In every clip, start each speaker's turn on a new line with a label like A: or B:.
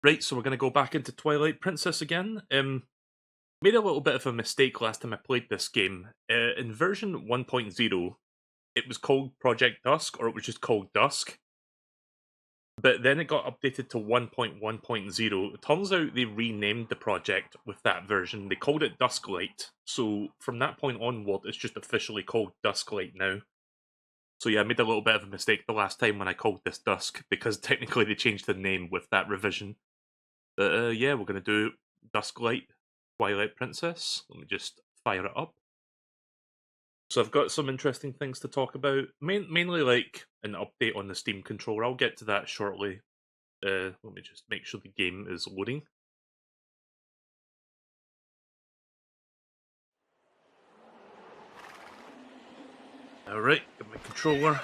A: Right, so we're going to go back into Twilight Princess again. Made a little bit of a mistake last time I played this game. In version 1.0, it was called Project Dusk, or it was just called Dusk. But then it got updated to 1.1.0. It turns out they renamed the project with that version. They called it DUSKLIGHT. So from that point onward, it's just officially called DUSKLIGHT now. So yeah, I made a little bit of a mistake the last time when I called this Dusk, because technically they changed the name with that revision. But yeah, we're going to do DUSKLIGHT, Twilight Princess. Let me just fire it up. So I've got some interesting things to talk about, mainly like an update on the Steam controller. I'll get to that shortly. Let me just make sure the game is loading. Alright, get my controller.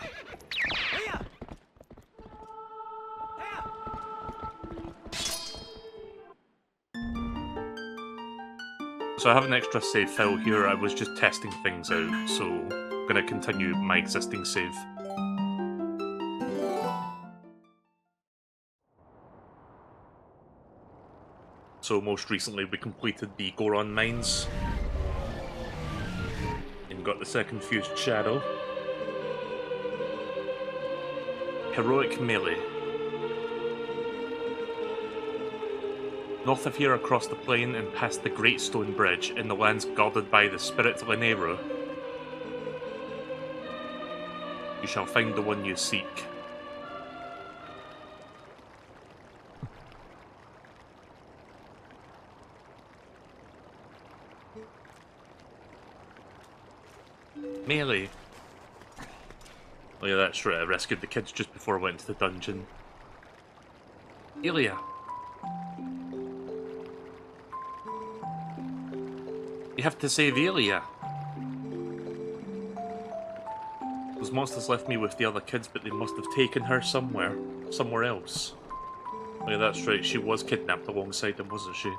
A: So I have an extra save file here. I was just testing things out, so I'm going to continue my existing save. So most recently we completed the Goron Mines. And got the second fused shadow. Heroic Melee. North of here across the plain and past the Great Stone Bridge in the lands guarded by the Spirit Lanero, you shall find the one you seek. Melee. Oh yeah, that's right, I rescued the kids just before I went into the dungeon. Ilya. You have to save Ilya. Those monsters left me with the other kids, but they must have taken her somewhere else. Oh yeah, that's right, she was kidnapped alongside them, wasn't she?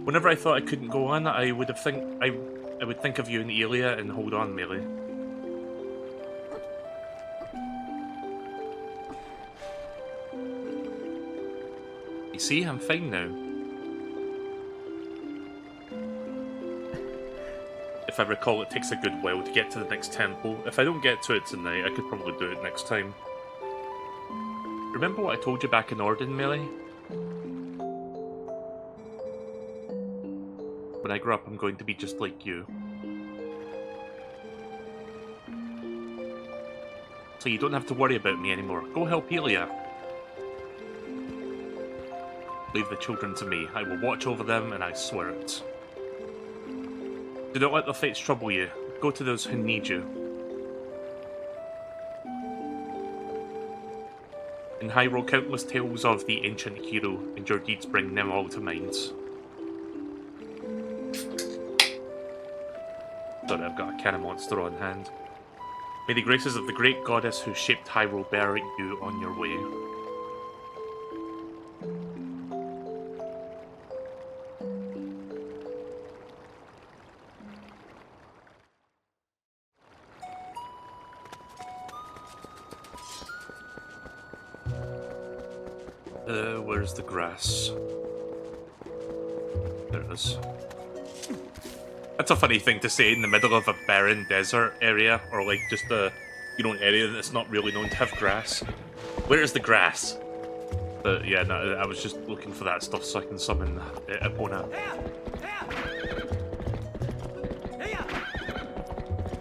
A: Whenever I thought I couldn't go on, I would think of you and Ilya and hold on, Melee. You see, I'm fine now. If I recall, it takes a good while to get to the next temple. If I don't get to it tonight, I could probably do it next time. Remember what I told you back in Orden, Melee? When I grow up, I'm going to be just like you. So you don't have to worry about me anymore. Go help Ilya. Leave the children to me. I will watch over them, and I swear it. Do not let their fates trouble you. Go to those who need you. In Hyrule, countless tales of the ancient hero, and your deeds bring them all to mind. Sorry, I've got a can of monster on hand. May the graces of the great goddess who shaped Hyrule bear you on your way. Where's the grass? There it is. That's a funny thing to say in the middle of a barren desert area, or like just a, an area that's not really known to have grass. Where is the grass? But yeah, no, I was just looking for that stuff so I can summon Epona.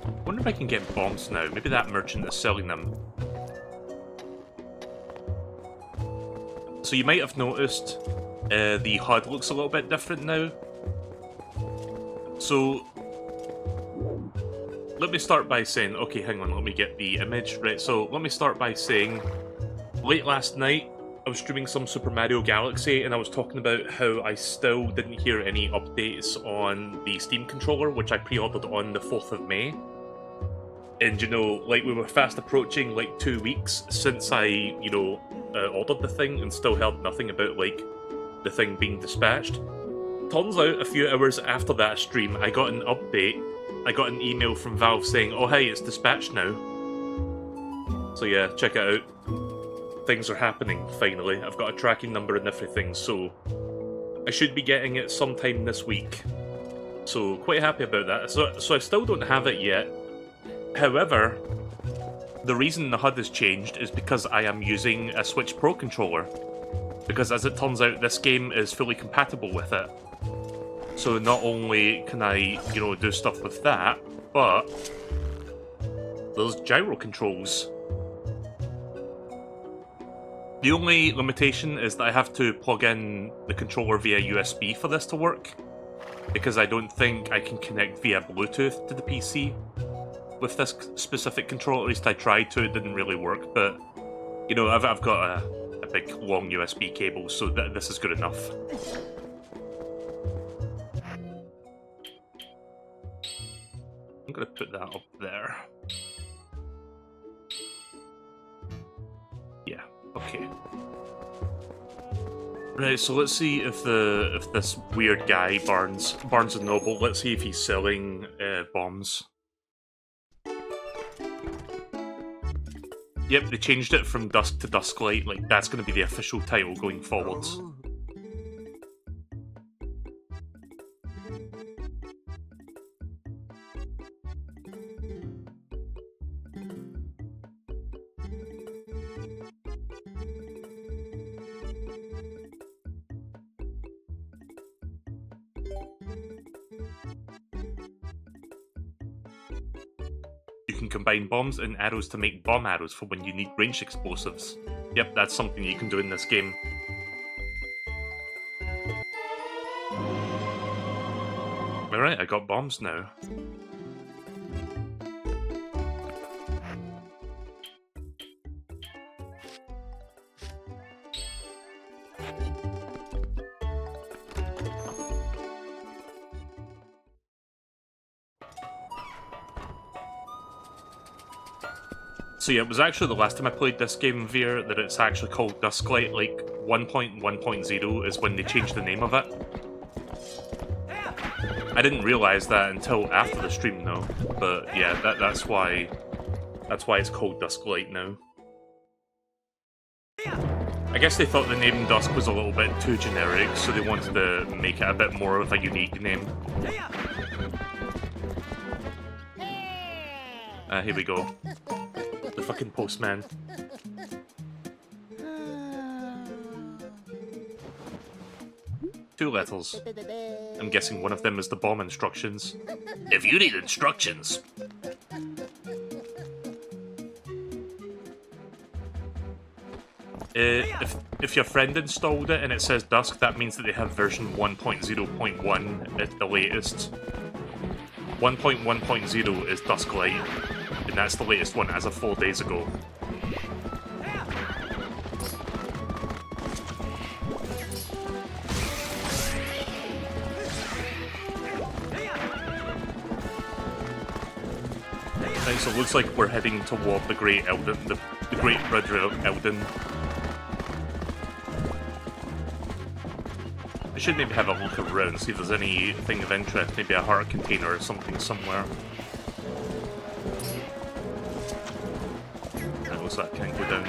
A: I wonder if I can get bombs now. Maybe that merchant is selling them. So you might have noticed the HUD looks a little bit different now. So let me start by saying, okay, hang on, let me get the image. Right, so let me start by saying, late last night, I was streaming some Super Mario Galaxy, and I was talking about how I still didn't hear any updates on the Steam controller, which I pre-ordered on the 4th of May. And, like, we were fast approaching, like, 2 weeks since I, ordered the thing, and still heard nothing about, like, the thing being dispatched. Turns out, a few hours after that stream, I got an update. I got an email from Valve saying, oh hey, it's dispatched now. So yeah, check it out. things are happening, finally. I've got a tracking number and everything, so I should be getting it sometime this week. So, quite happy about that. So I still don't have it yet. However, the reason the HUD has changed is because I am using a Switch Pro controller. Because as it turns out, this game is fully compatible with it. So not only can I, you know, do stuff with that, but there's gyro controls. The only limitation is that I have to plug in the controller via USB for this to work, because I don't think I can connect via Bluetooth to the PC with this specific controller. At least I tried to, it didn't really work, but, you know, I've got a big, long USB cable, so this is good enough. I'm gonna put that up there. Yeah, okay. Right, so let's see if this weird guy, Barnes & Noble, let's see if he's selling bombs. Yep, they changed it from Dusk to Dusklight, like that's gonna be the official title going forwards. You can combine bombs and arrows to make bomb arrows for when you need ranged explosives. Yep, that's something you can do in this game. Alright, I got bombs now. So yeah, it was actually the last time I played this game, Veer, that it's actually called Dusklight. Like, 1.1.0 is when they changed the name of it. I didn't realise that until after the stream, though. But yeah, that's why it's called Dusklight now. I guess they thought the name Dusk was a little bit too generic, so they wanted to make it a bit more of a unique name. Here we go. The fucking postman. Two letters. I'm guessing one of them is the bomb instructions. If you need instructions. If your friend installed it and it says Dusk, that means that they have version 1.0.1 at the latest. 1.1.0 is Dusklight, and that's the latest one as of 4 days ago. Right, so it looks like we're heading toward the Great Elden, the Great Bridge of Elden. I should maybe have a look around, see if there's anything of interest, maybe a heart container or something somewhere. It looks like I can't go down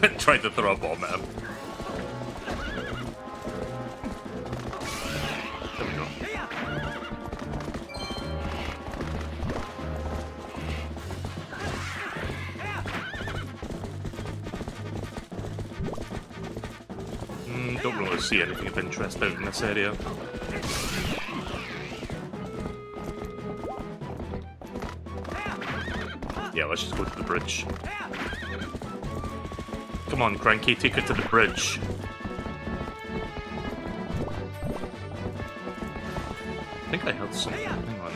A: there. Tried to throw a bomb at him. There we go. Don't really see anything of interest out in this area. Yeah, let's just go to the bridge. Come on, Cranky, take it to the bridge. I think I heard something. Hang on.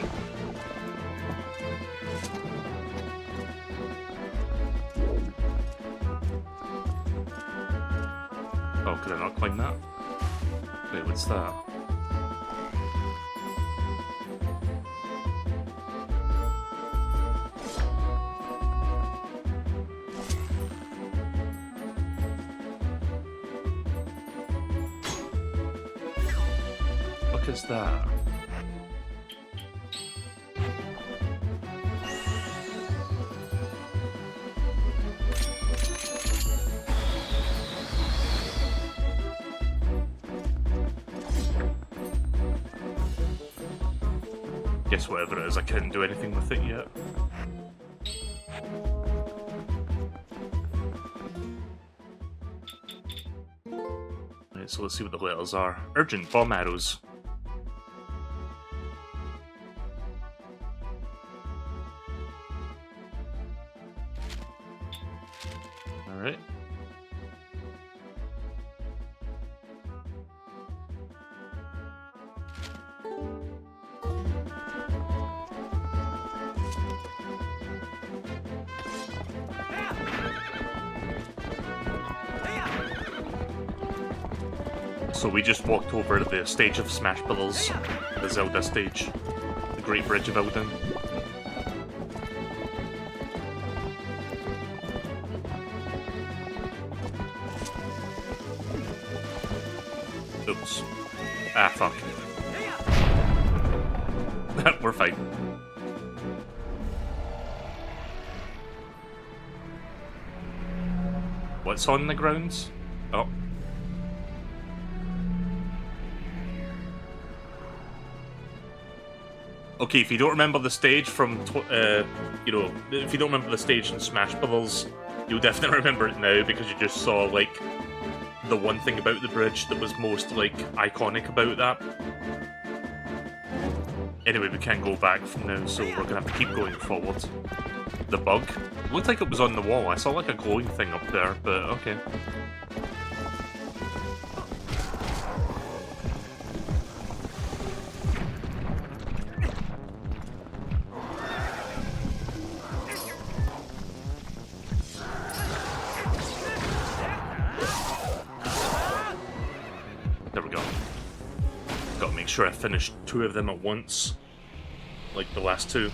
A: Oh, could I not climb that? Wait, what's that? What is that? Guess whatever it is, I can't do anything with it yet. Right, so let's see what the letters are. Urgent bomb arrows. Alright. So we just walked over to the stage of Smashbills, the Zelda stage, the Great Bridge of Elden. Oops. Ah, fuck. We're fine. What's on the grounds? Oh. Okay, if you don't remember the stage from, you know, if you don't remember the stage in Smash Brothers, you'll definitely remember it now because you just saw, like, the one thing about the bridge that was most, like, iconic about that. Anyway, we can't go back from now, so we're gonna have to keep going forward. The bug? It looked like it was on the wall. I saw, like, a glowing thing up there, but okay. There we go. Gotta make sure I finish 2 of them at once, like the last 2.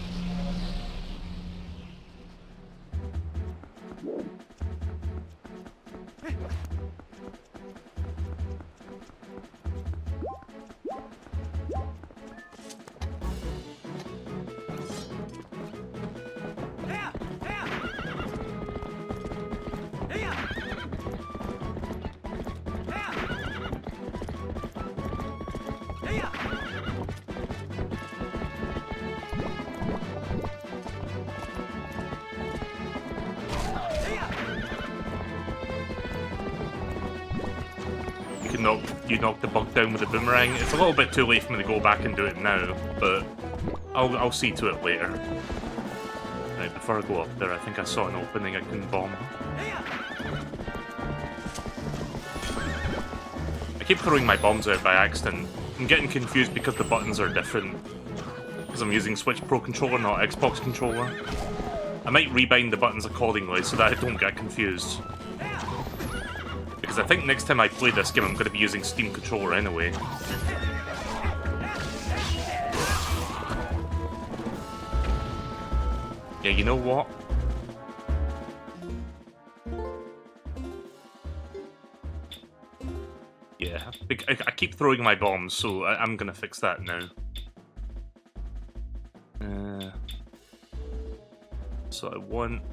A: You knock the bug down with a boomerang. It's a little bit too late for me to go back and do it now, but I'll see to it later. Right, before I go up there, I think I saw an opening I can bomb. I keep throwing my bombs out by accident. I'm getting confused because the buttons are different. Because I'm using Switch Pro controller, not Xbox controller. I might rebind the buttons accordingly so that I don't get confused. I think next time I play this game, I'm going to be using Steam controller anyway. Yeah, you know what? Yeah, I keep throwing my bombs, so I'm going to fix that now. So I want...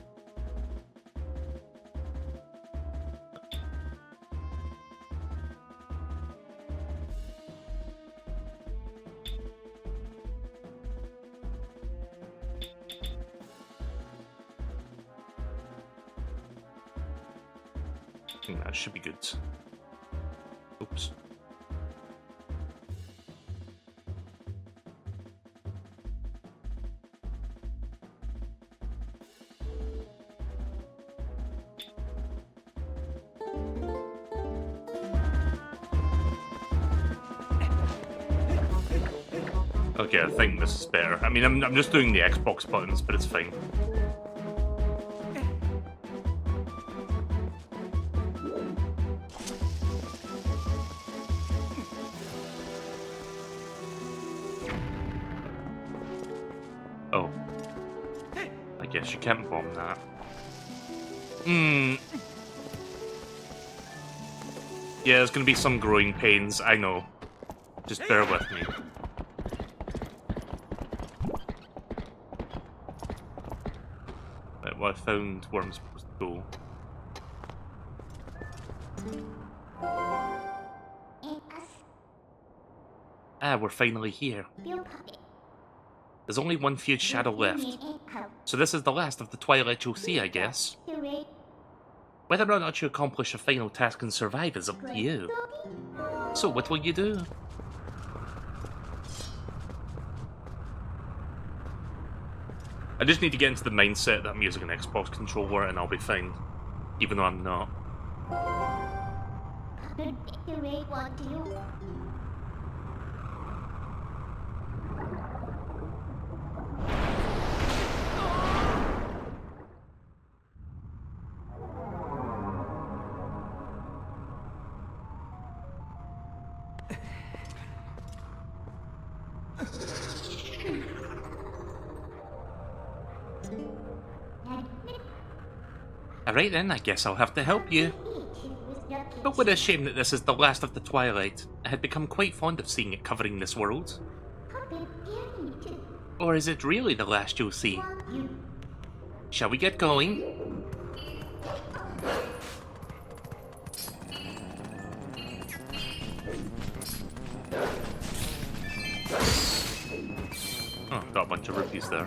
A: I think that should be good. Oops. Okay, I think this is better. I mean, I'm just doing the Xbox buttons, but it's fine. Oh. I guess you can't bomb that. Yeah, there's gonna be some growing pains, I know. Just bear with me. Right, well, I found where I'm supposed to go. Ah, we're finally here. There's only one huge shadow left. So this is the last of the Twilight you'll see, I guess. Whether or not you accomplish a final task and survive is up to you. So what will you do? I just need to get into the mindset that I'm using an Xbox controller and I'll be fine. Even though I'm not. Alright then, I guess I'll have to help you. But what a shame that this is the last of the Twilight. I had become quite fond of seeing it covering this world. Or is it really the last you'll see? Shall we get going? Oh, got a bunch of rupees there.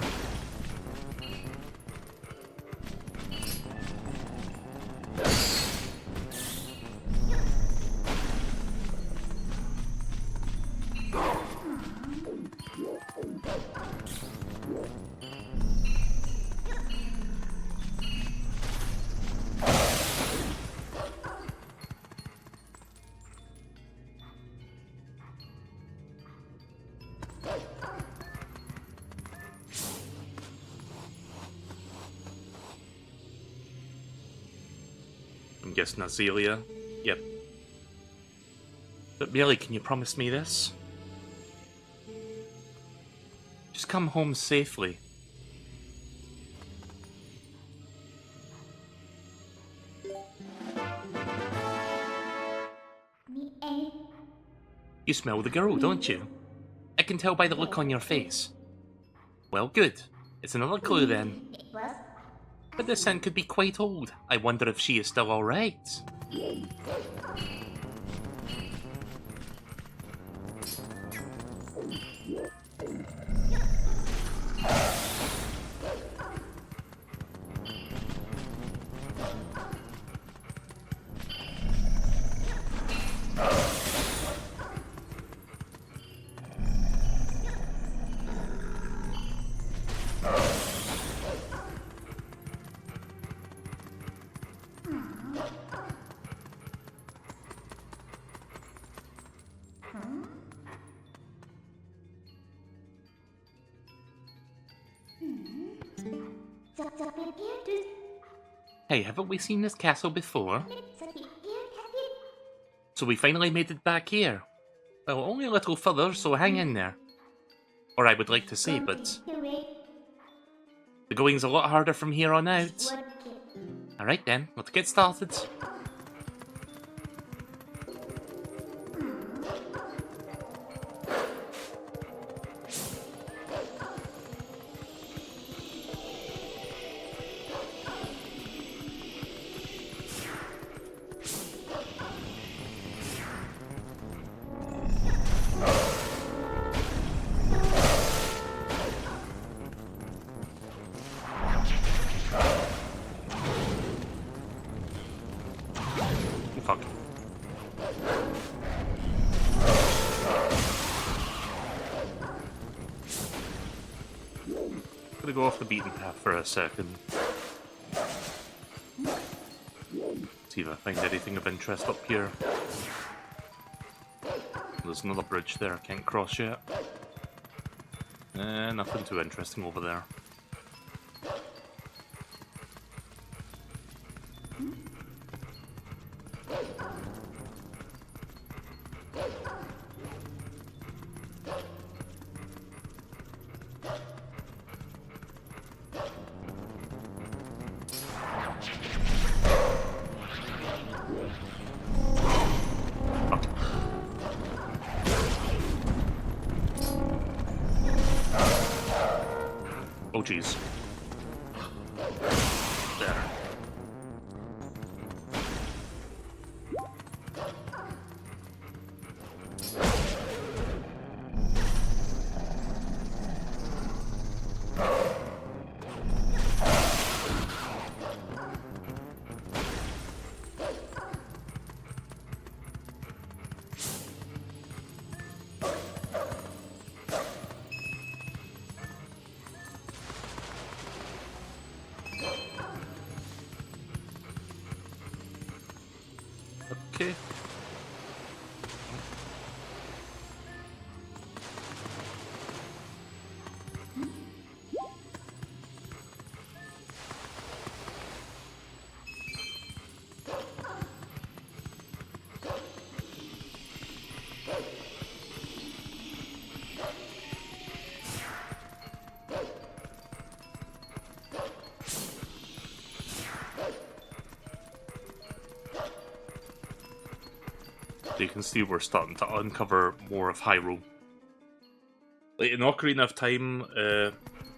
A: I'm guessing Azalea. Yep. But Melee, can you promise me this? Just come home safely. You smell the girl, don't you? I can tell by the look on your face. Well, good. It's another clue then. But this scent could be quite old. I wonder if she is still alright. Hey, haven't we seen this castle before? So we finally made it back here. Well, only a little further, so hang in there. Or I would like to say, but the going's a lot harder from here on out. Alright then, let's get started. Fuck. Gonna go off the beaten path for a second. See if I find anything of interest up here. There's another bridge there I can't cross yet. Nothing too interesting over there. Oh jeez. There. So you can see we're starting to uncover more of Hyrule. Like in Ocarina of Time,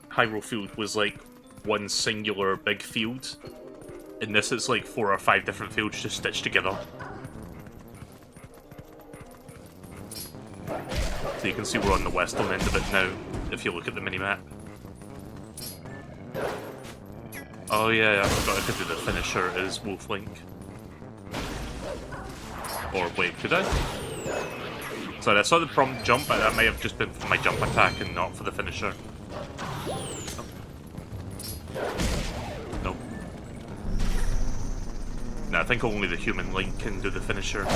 A: Hyrule Field was like one singular big field. In this, it's like 4 or 5 different fields just stitched together. So you can see we're on the western end of it now, if you look at the minimap. Oh yeah, I forgot I could do the finisher as Wolf Link. Or wait, could I? Sorry, I saw the prompt jump, but that may have just been for my jump attack and not for the finisher. Nope. No, I think only the human Link can do the finisher.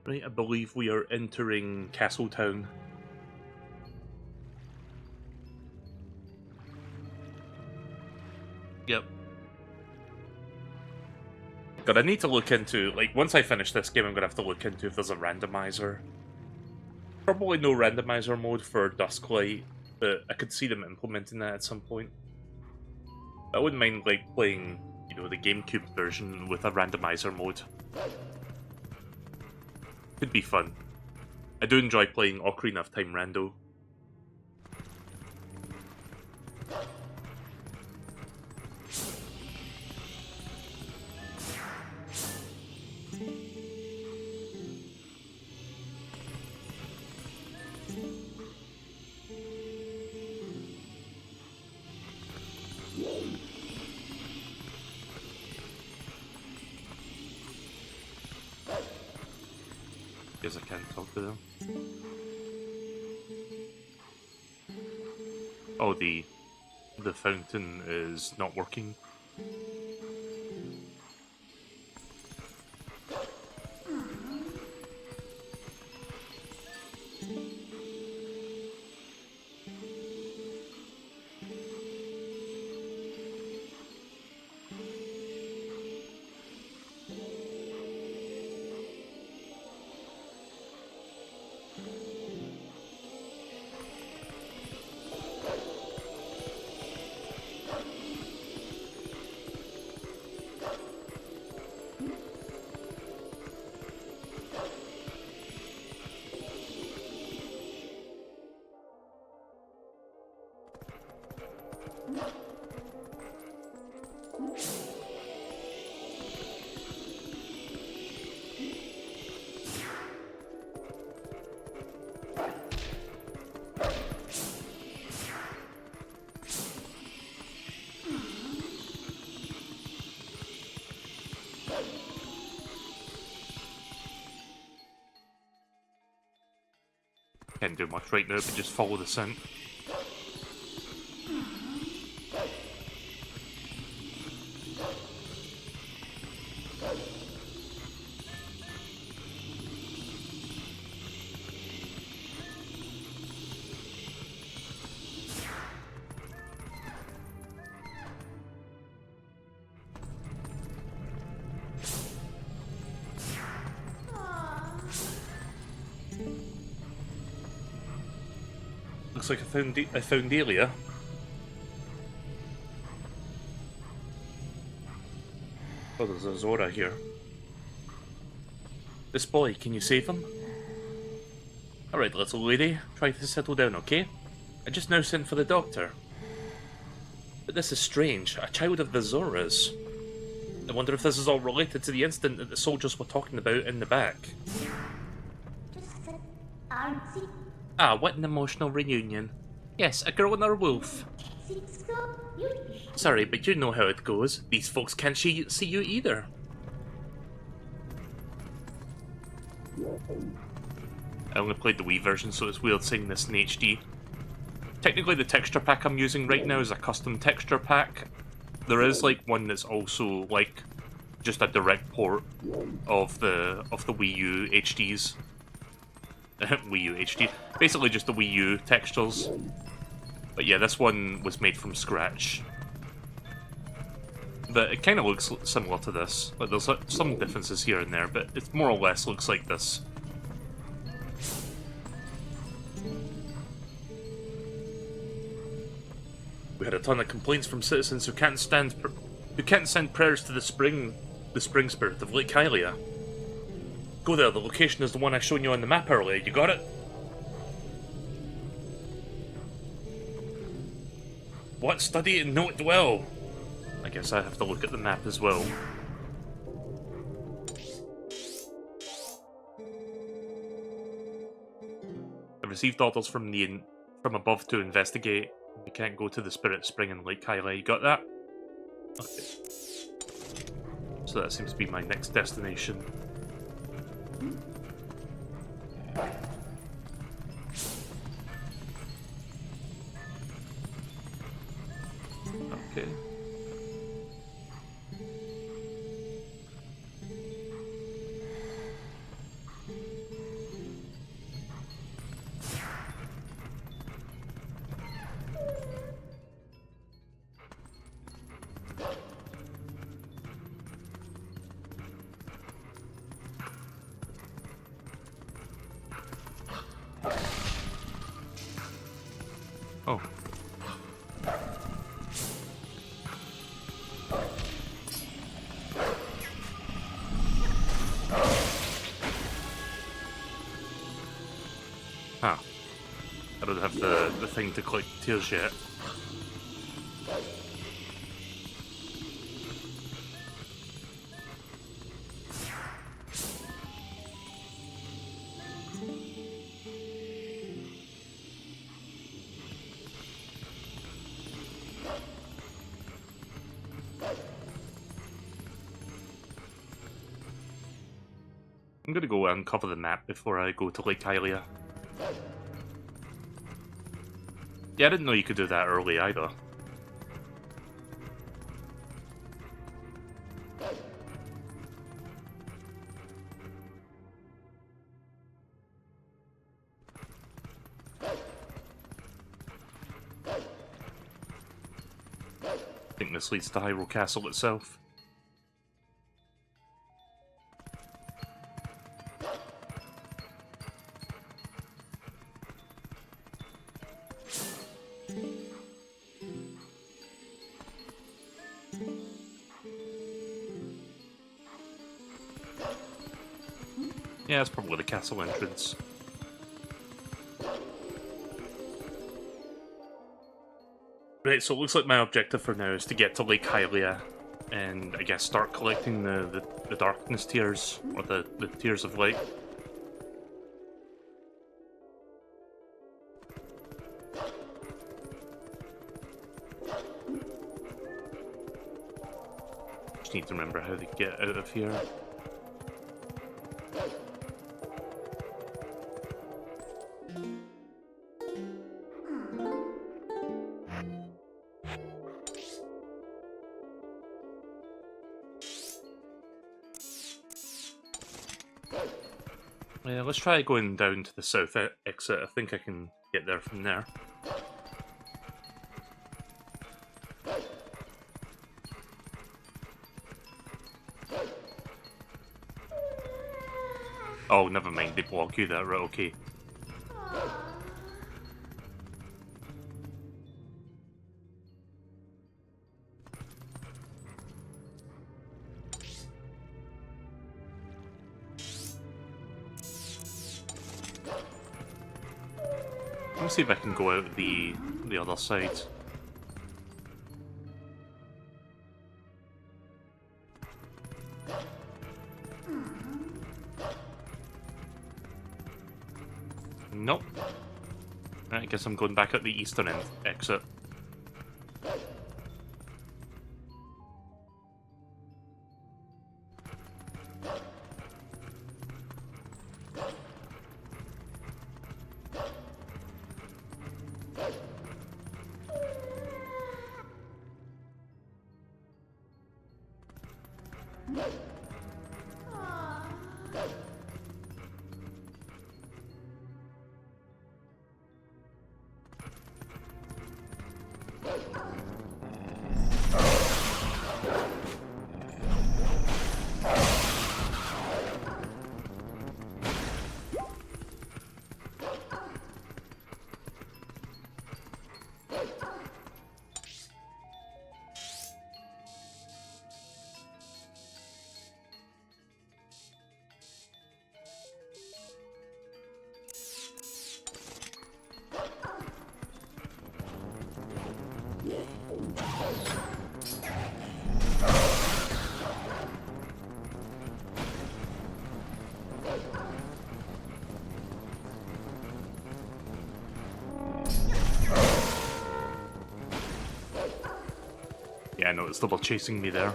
A: Right, I believe we are entering Castletown. Yep. God, I need to look into, like, once I finish this game, I'm gonna have to look into if there's a randomizer. Probably no randomizer mode for Dusklight, but I could see them implementing that at some point. I wouldn't mind, like, playing, you know, the GameCube version with a randomizer mode. Could be fun. I do enjoy playing Ocarina of Time Rando. Guess I can't talk to them. Oh, the fountain is not working. Can't do much right now, but just follow the scent. Looks like I found Delia. Oh, there's a Zora here. This boy, can you save him? Alright, little lady, try to settle down, okay? I just now sent for the doctor. But this is strange, a child of the Zoras. I wonder if this is all related to the incident that the soldiers were talking about in the back. Ah, what an emotional reunion. Yes, a girl and her wolf. Sorry, but you know how it goes. These folks can't see you either. I only played the Wii version, so it's weird seeing this in HD. technically the texture pack I'm using right now is a custom texture pack. There is like one that's also like just a direct port of the Wii U HDs. Wii U HD. Basically just the Wii U textures. But yeah, this one was made from scratch. But it kind of looks similar to this. Like there's some differences here and there, but it more or less looks like this. We had a ton of complaints from citizens who can't send prayers to the spring spirit of Lake Hylia. Go there. The location is the one I showed you on the map earlier. You got it? What? Study it and know it well. I guess I have to look at the map as well. I received orders from above to investigate. We can't go to the Spirit Spring in Lake Hylia. You got that? Okay. So that seems to be my next destination. Okay. Oh. Huh. I don't have the thing to collect tears yet. I'm gonna go uncover the map before I go to Lake Hylia. Yeah, I didn't know you could do that early either. I think this leads to Hyrule Castle itself. Yeah, it's probably the castle entrance. Right, so it looks like my objective for now is to get to Lake Hylia and I guess start collecting the darkness tears, or the tears of light. Just need to remember how to get out of here. Yeah, let's try going down to the south exit. I think I can get there from there. Oh, never mind, they block you there, right, okay. Let's see if I can go out the other side. Nope. Right, I guess I'm going back at the eastern end exit. Yeah, I know, it's double chasing me there.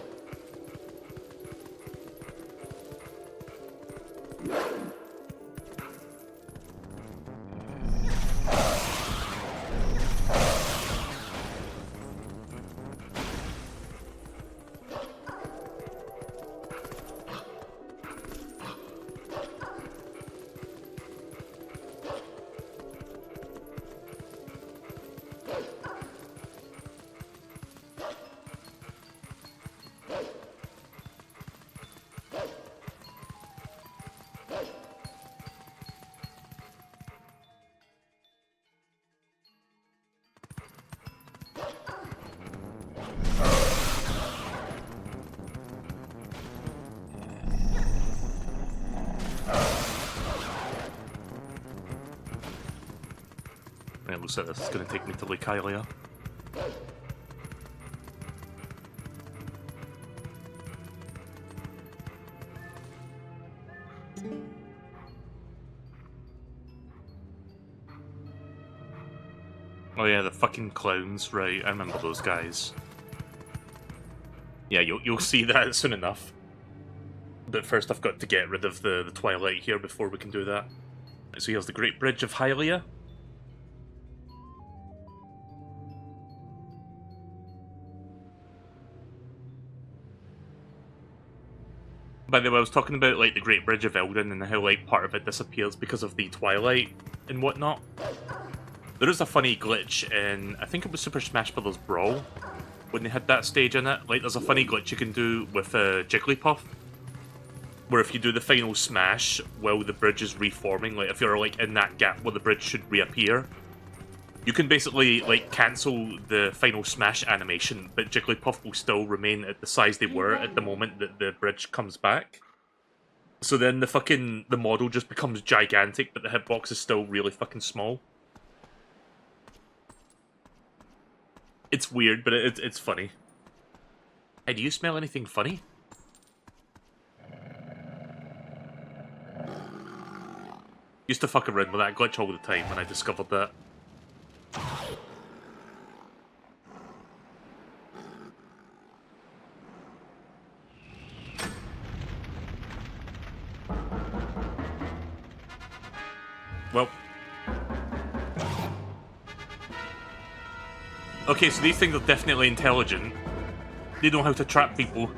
A: It looks like this is going to take me to Lake Hylia. Oh yeah, the fucking clowns, right, I remember those guys. Yeah, you'll see that soon enough. But first I've got to get rid of the Twilight here before we can do that. So here's the Great Bridge of Hylia. By the way, I was talking about like the Great Bridge of Eldin and how like part of it disappears because of the Twilight and whatnot. There is a funny glitch in, I think it was Super Smash Bros. Brawl, when they had that stage in it. Like, there's a funny glitch you can do with Jigglypuff, where if you do the final smash while the bridge is reforming, like if you're like in that gap where the bridge should reappear, you can basically like cancel the final smash animation, but Jigglypuff will still remain at the size they were at the moment that the bridge comes back. So then the model just becomes gigantic, but the hitbox is still really fucking small. It's weird, but it's funny. Hey, do you smell anything funny? Used to fuck around with that glitch all the time when I discovered that. Well. Okay, so these things are definitely intelligent. They know how to trap people.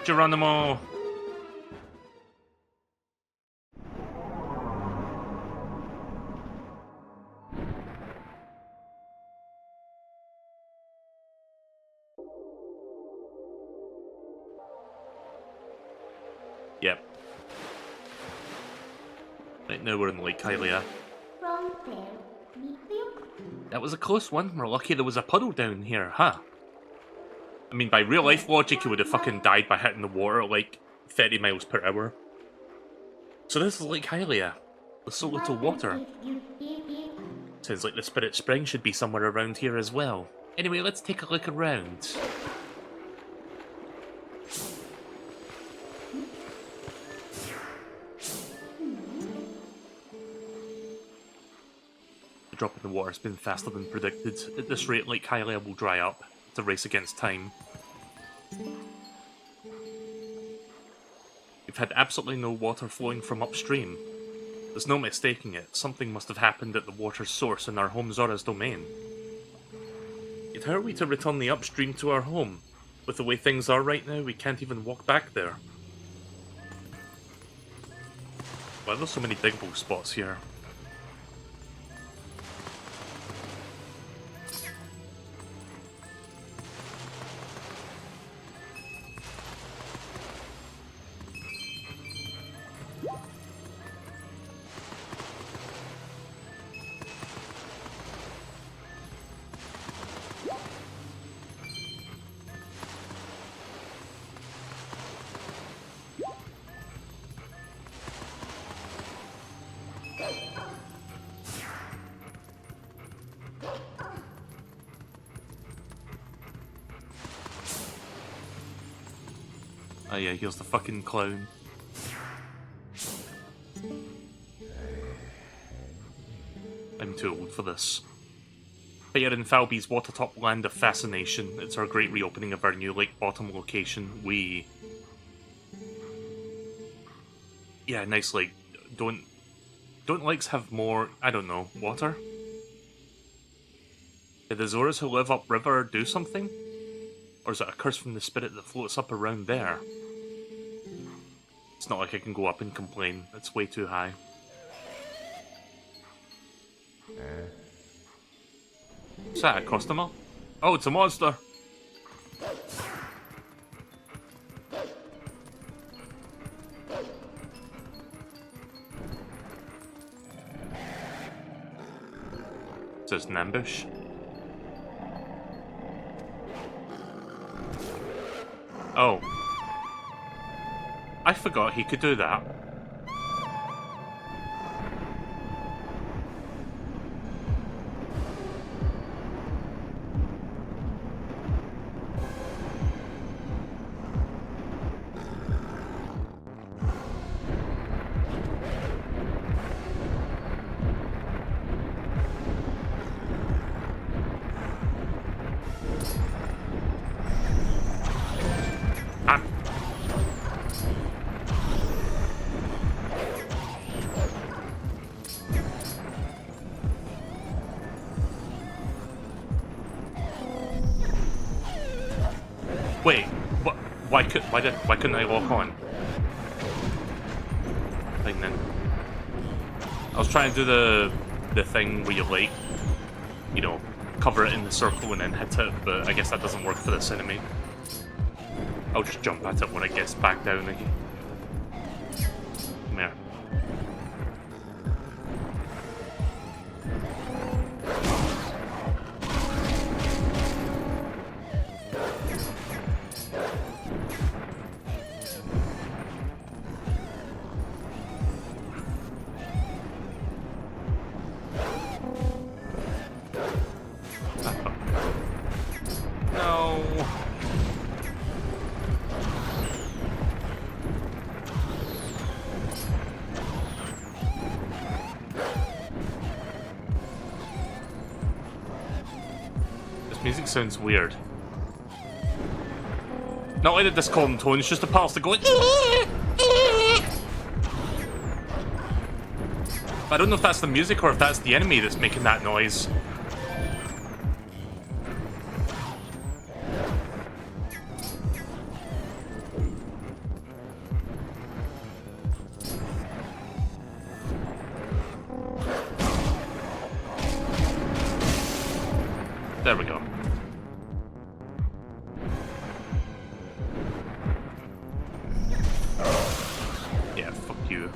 A: Geronimo! Yep. Right now we're in Lake Hylia. That was a close one. We're lucky there was a puddle down here, huh? I mean, by real life logic, you would have fucking died by hitting the water at like 30 miles per hour. So this is Lake Hylia. With so little water. Sounds like the Spirit Spring should be somewhere around here as well. Anyway, let's take a look around. The drop in the water has been faster than predicted. At this rate, Lake Hylia will dry up. It's a race against time. We've had absolutely no water flowing from upstream. There's no mistaking it. Something must have happened at the water's source in our home Zora's domain. Yet how are we to return the upstream to our home? With the way things are right now, we can't even walk back there. Why are there so many diggable spots here? Oh yeah, here's the fucking clown. I'm too old for this. Here in Falby's watertop land of fascination, it's our great reopening of our new lake bottom location. Yeah, nice lake. Don't lakes have more, I don't know, water? Did the Zoras who live upriver do something? Or is it a curse from the spirit that floats up around there? It's not like I can go up and complain. It's way too high. Is that a customer? Oh, it's a monster! Is this an ambush? Oh. I forgot he could do that. Wait, what? Why couldn't I walk on? Thing then. I was trying to do the thing where you like, you know, cover it in the circle and then hit it, but I guess that doesn't work for this enemy. I'll just jump at it when it gets back down again. Come here. Music sounds weird. Not like the discordant tone, it's just a pulse that going. I don't know if that's the music or if that's the enemy that's making that noise. There we go. Yeah, fuck you.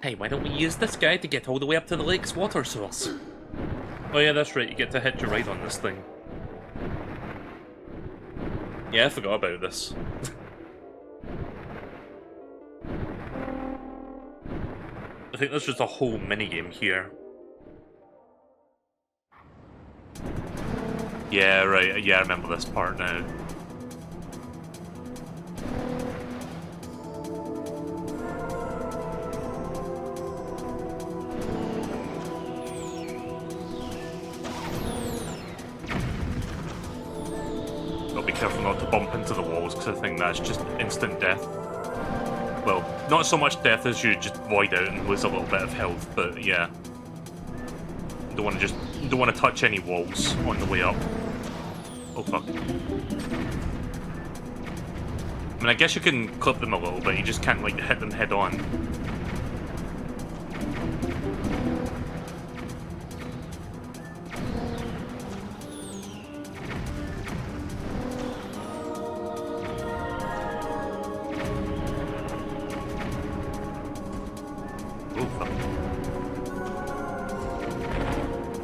A: Hey, why don't we use this guy to get all the way up to the lake's water source? Oh yeah, that's right, you get to hitch your ride on this thing. Yeah, I forgot about this. I think there's just a whole minigame here. Yeah, right, yeah, I remember this part now. not to bump into the walls, because I think that's just instant death. Well, not so much death as you just void out and lose a little bit of health, but yeah. Don't want to touch any walls on the way up. Oh fuck. I mean, I guess you can clip them a little bit, you just can't like hit them head on.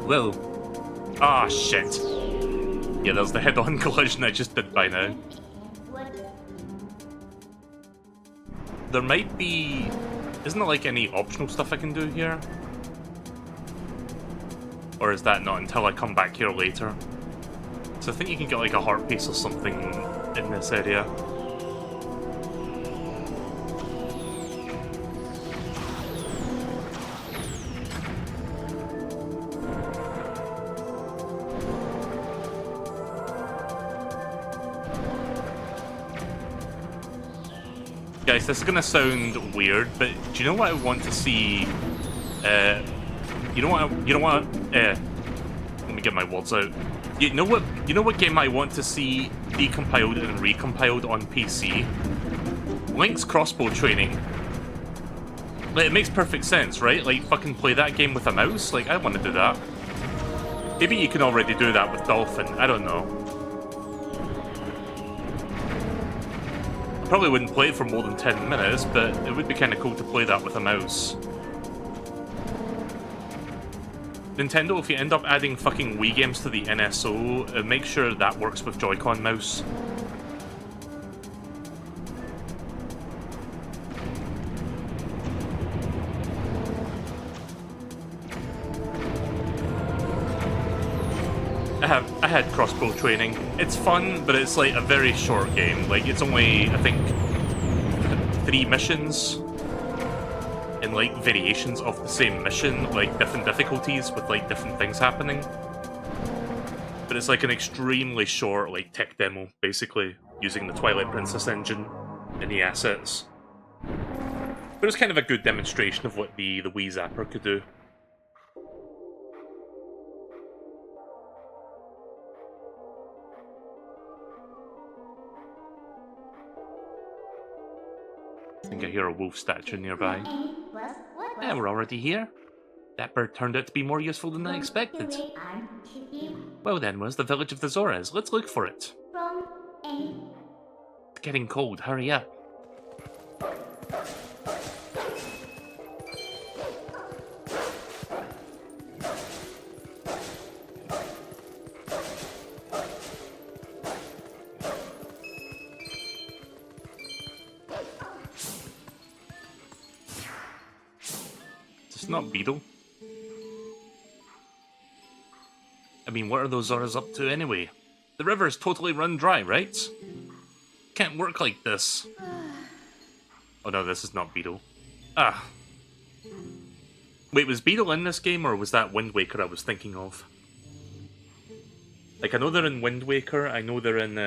A: Well, ah, shit. Yeah, there's the head-on collision I just did by now. There might be... Isn't there like any optional stuff I can do here? Or is that not until I come back here later? So I think you can get like a heart piece or something in this area. Guys, this is gonna sound weird, but do you know what I want to see? You know what? Let me get my words out. You know what game I want to see decompiled and recompiled on PC? Link's crossbow training. Like, it makes perfect sense, right? Like, fucking play that game with a mouse. Like, I want to do that. Maybe you can already do that with Dolphin. I don't know. Probably wouldn't play it for more than 10 minutes, but it would be kind of cool to play that with a mouse. Nintendo, if you end up adding fucking Wii games to the NSO, make sure that works with Joy-Con mouse. I had crossbow training. It's fun, but it's like a very short game. Like, it's only, I think, 3 missions and like variations of the same mission, like different difficulties with like different things happening. But it's like an extremely short like tech demo, basically, using the Twilight Princess engine and the assets. But it's kind of a good demonstration of what the Wii Zapper could do. I think I hear a wolf statue nearby. Yeah, we're already here. That bird turned out to be more useful than I expected. Well then, where's the village of the Zoras? Let's look for it. It's getting cold, hurry up. Not Beetle. I mean, what are those Zoras up to anyway? The river's totally run dry, right? Can't work like this. Oh no, this is not Beetle. Ah. Wait, was Beetle in this game, or was that Wind Waker I was thinking of? Like, I know they're in Wind Waker, I know they're in,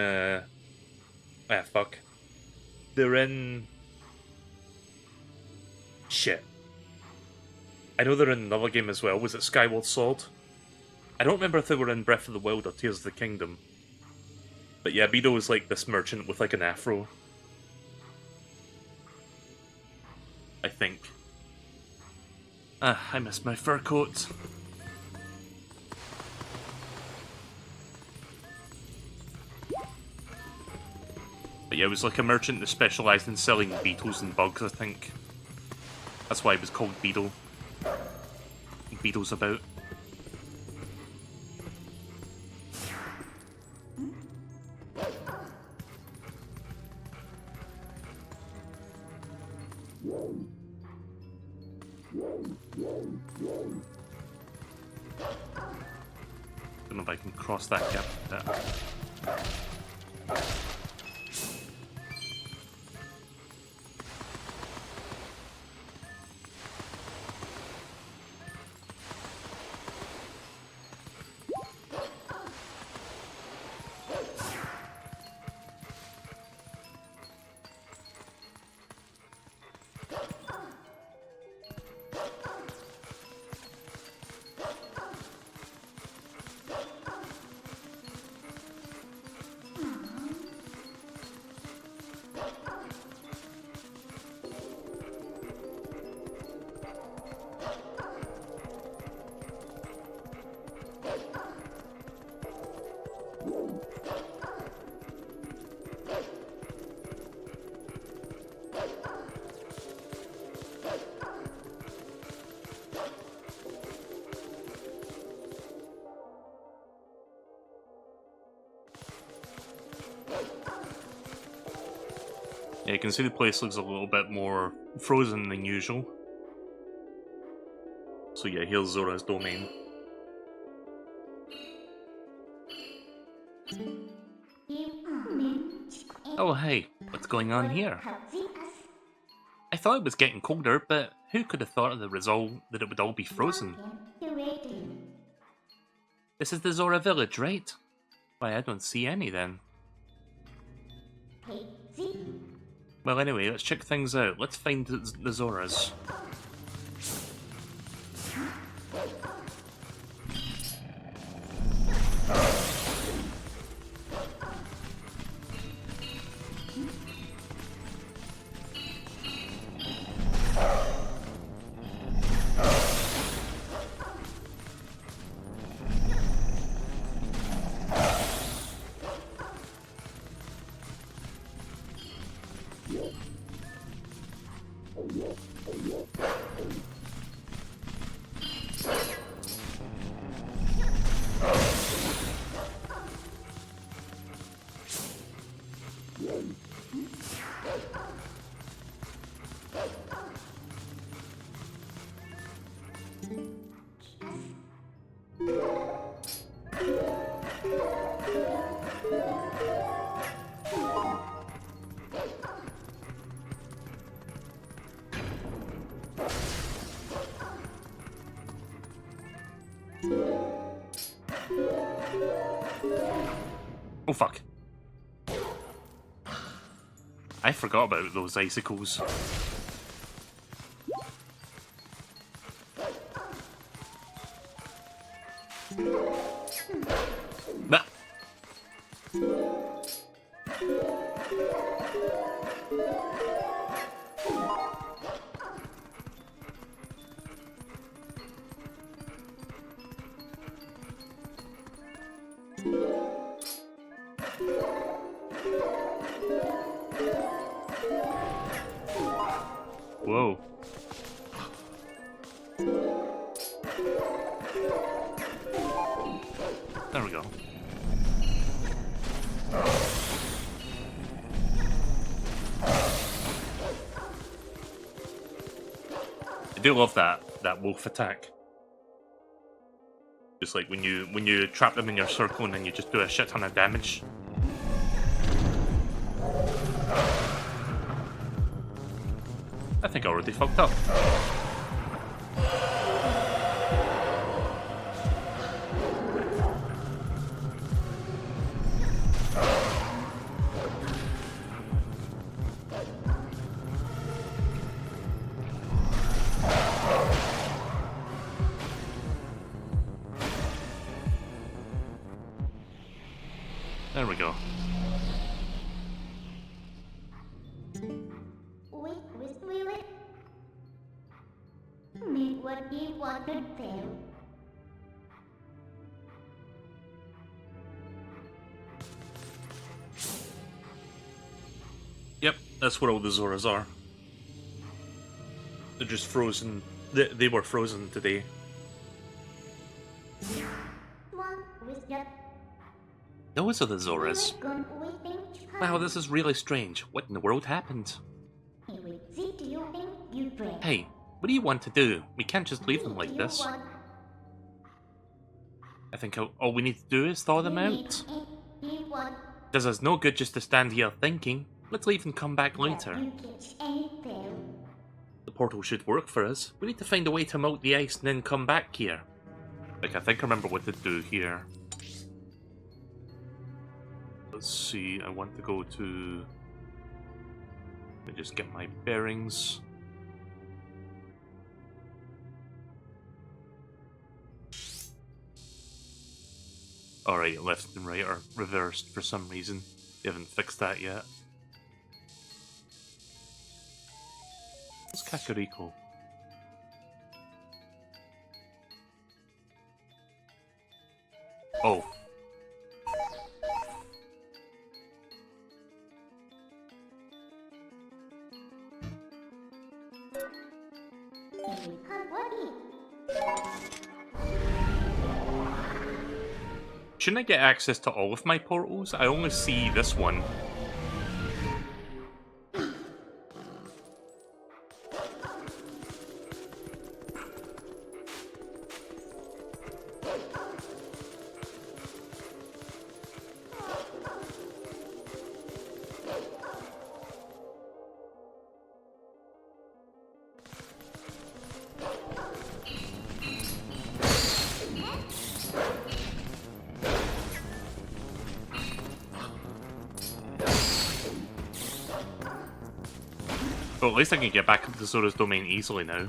A: ah, fuck. They're in... Shit. I know they're in another game as well. Was it Skyward Sword? I don't remember if they were in Breath of the Wild or Tears of the Kingdom. But yeah, Beetle is like this merchant with like an afro. I think. Ah, I miss my fur coat. But yeah, it was like a merchant that specialised in selling beetles and bugs, I think. That's why it was called Beetle. Beetles about. Don't know if I can cross that gap there. Yeah, you can see the place looks a little bit more frozen than usual. So yeah, here's Zora's domain. Oh hey, what's going on here? I thought it was getting colder, but who could have thought of the result that it would all be frozen? This is the Zora village, right? Why, I don't see any then. Well anyway, let's check things out. Let's find the Zoras. Oh fuck. I forgot about those icicles. Nah. Whoa. There we go. I do love that wolf attack. Just like when you trap them in your circle and then you just do a shit ton of damage. I think I already fucked up. There we go.
B: What do you want to do?
A: Yep, that's what all the Zoras are. They're just frozen. They were frozen today. Those are the Zoras. Wow, this is really strange. What in the world happened? Hey, what do you want to do? We can't just leave them like this. I think all we need to do is thaw them out. Does us no good just to stand here thinking. Let's leave and come back later. The portal should work for us. We need to find a way to melt the ice and then come back here. Like, I think I remember what to do here. Let's see, I want to go to... Let me just get my bearings. Alright, left and right are reversed for some reason. They haven't fixed that yet. What's Kakariko? Oh. Shouldn't I get access to all of my portals? I only see this one. But at least I can get back into Zora's domain easily now.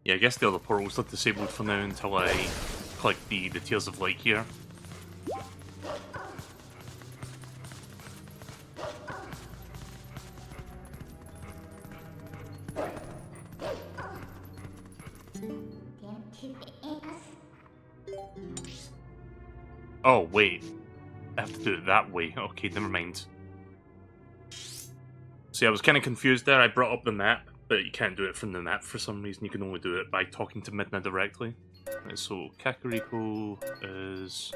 A: Yeah, I guess the other portals are disabled for now until I collect the Tears of Light here. Oh, wait. I have to do it that way. Okay, never mind. See, I was kind of confused there. I brought up the map, but you can't do it from the map for some reason. You can only do it by talking to Midna directly. Right, so, Kakariko is...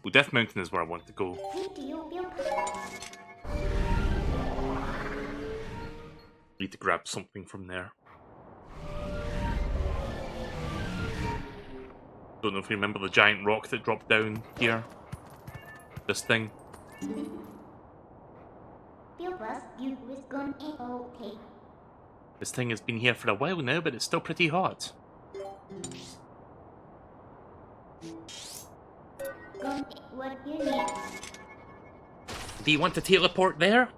A: Well, Death Mountain is where I want to go. Need to grab something from there. Don't know if you remember the giant rock that dropped down here. This thing. This thing has been here for a while now, but it's still pretty hot. Do you want to teleport there?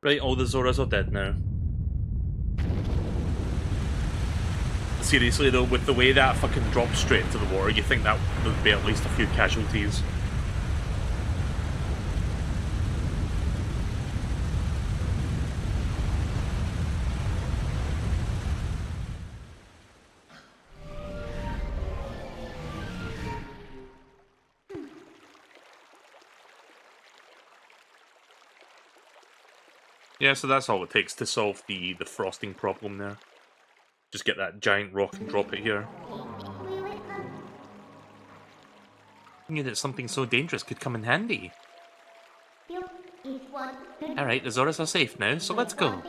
A: Right, all the Zoras are dead now. Seriously though, with the way that fucking drops straight into the water, you think that would be at least a few casualties. Yeah, so that's all it takes to solve the frosting problem there. Just get that giant rock and drop it here. I knew that something so dangerous could come in handy. Alright, the Zoras are safe now, so let's go.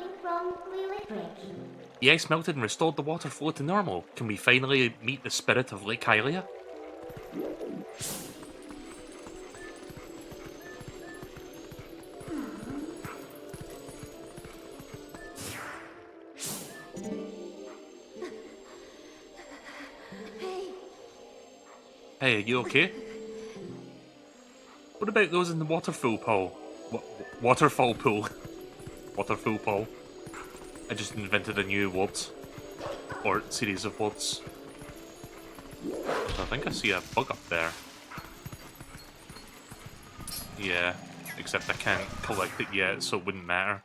A: The ice melted and restored the water flow to normal. Can we finally meet the spirit of Lake Hylia? Hey, are you okay? What about those in the waterfall pool? Waterfall pool. Waterfall pool. I just invented a new word. Or series of words. I think I see a bug up there. Yeah, except I can't collect it yet, so it wouldn't matter.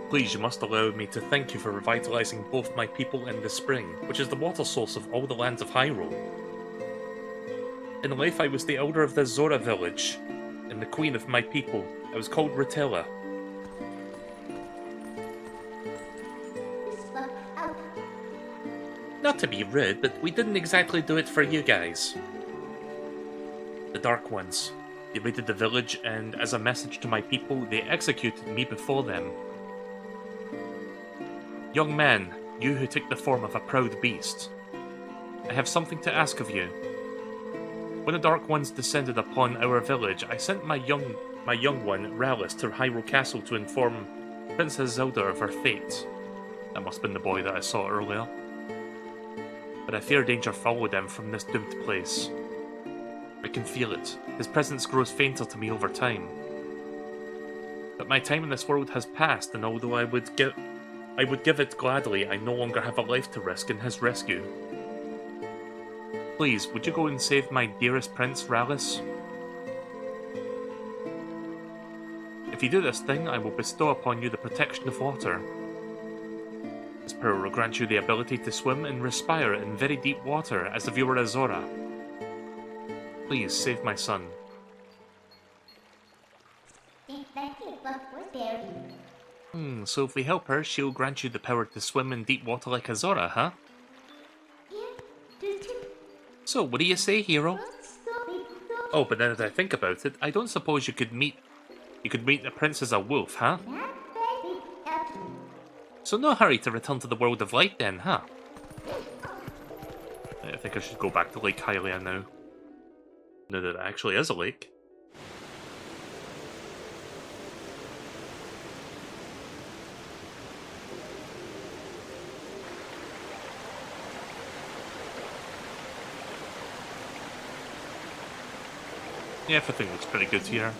A: Please, you must allow me to thank you for revitalizing both my people and the spring, which is the water source of all the lands of Hyrule. In life, I was the elder of the Zora village, and the queen of my people. I It was called Rotella.
B: Slug out.
A: Not to be rude, but we didn't exactly do it for you guys. The Dark Ones. They raided the village, and as a message to my people, they executed me before them. Young man, you who took the form of a proud beast, I have something to ask of you. When the Dark Ones descended upon our village, I sent my young one, Rallis, to Hyrule Castle to inform Princess Zelda of her fate. That must have been the boy that I saw earlier. But I fear danger followed them from this doomed place. I can feel it. His presence grows fainter to me over time. But my time in this world has passed, and although I would give it gladly, I no longer have a life to risk in his rescue. Please, would you go and save my dearest Prince, Rallis? If you do this thing, I will bestow upon you the protection of water. This power will grant you the ability to swim and respire in very deep water as if you were a Zora. Please, save my son.
B: Think that it was very.
A: So if we help her, she'll grant you the power to swim in deep water like a Zora, huh? So, what do you say, hero? Oh, but then as I think about it, I don't suppose you could meet the prince as a wolf, huh? So no hurry to return to the world of light then, huh? I think I should go back to Lake Hylia now. Now that it actually is a lake. Yeah, everything looks pretty good here.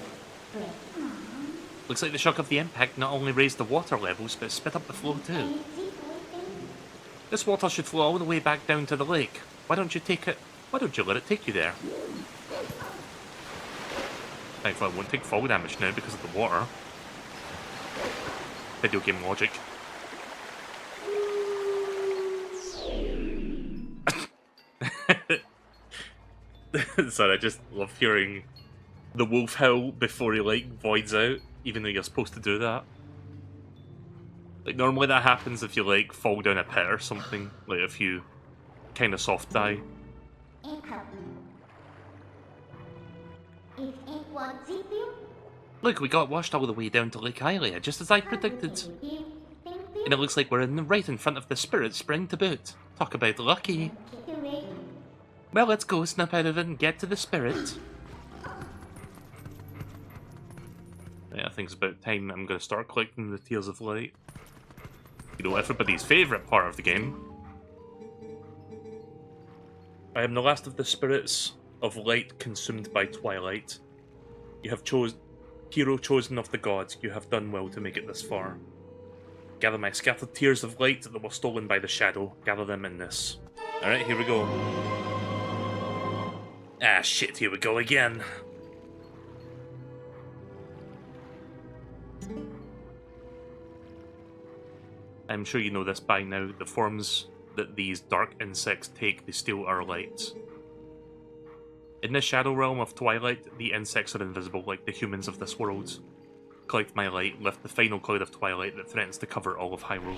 A: Looks like the shock of the impact not only raised the water levels, but sped up the flow too. This water should flow all the way back down to the lake. Why don't you let it take you there? Thankfully, I won't take fall damage now because of the water. Video game logic. Sorry, I just love hearing the wolf howl before he, like, voids out, even though you're supposed to do that. Like, normally that happens if you, like, fall down a pit or something. Like, if you kind of soft die. Look, we got washed all the way down to Lake Hylia, just as I predicted. And it looks like we're right in front of the Spirit Spring to boot. Talk about lucky. Well, let's go, snap out of it, and get to the Spirit. Yeah, I think it's about time I'm going to start collecting the Tears of Light. You know, everybody's favourite part of the game. I am the last of the spirits of light consumed by Twilight. You have hero chosen of the gods, you have done well to make it this far. Gather my scattered tears of light that were stolen by the shadow, gather them in this. Alright, here we go. Ah shit, here we go again. I'm sure you know this by now, the forms that these dark insects take, they steal our light. In the shadow realm of Twilight, the insects are invisible like the humans of this world. Collect my light, lift the final cloud of Twilight that threatens to cover all of Hyrule.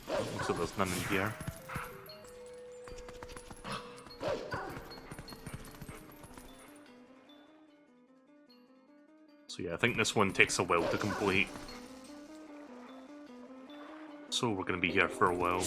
A: Looks like there's none in here. So yeah, I think this one takes a while to complete. So we're going to be here for a while.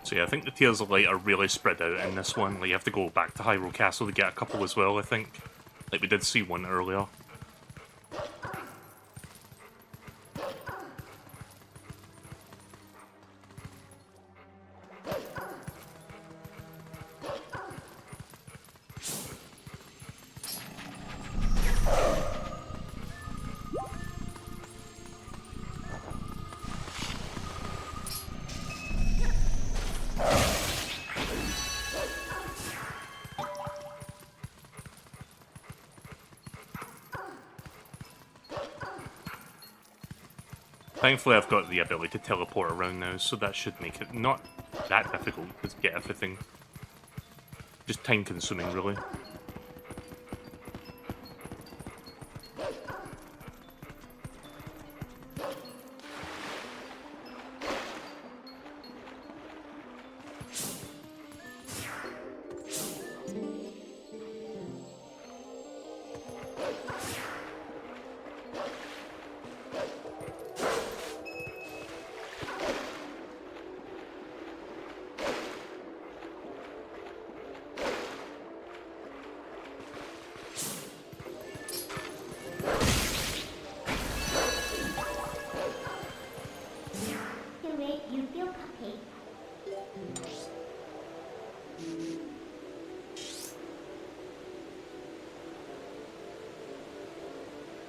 A: So yeah, I think the Tears of Light are really spread out in this one. Like, you have to go back to Hyrule Castle to get a couple as well, I think. Like, we did see one earlier. Thankfully, I've got the ability to teleport around now, so that should make it not that difficult to get everything. Just time-consuming, really.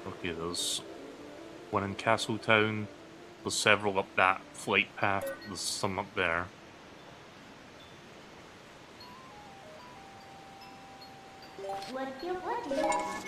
A: Okay, there's one in Castletown. There's several up that flight path. There's some up there.
B: What's your button?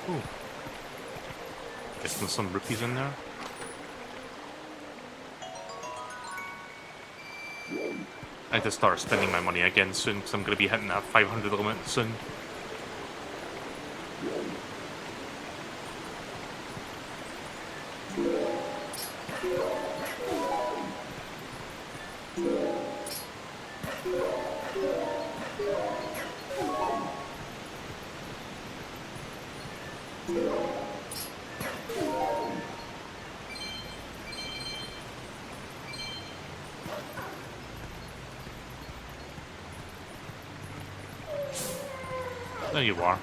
A: Ooh. Guessing there's some rupees in there. I need to start spending my money again soon, because I'm going to be hitting that 500 limit soon. There you are.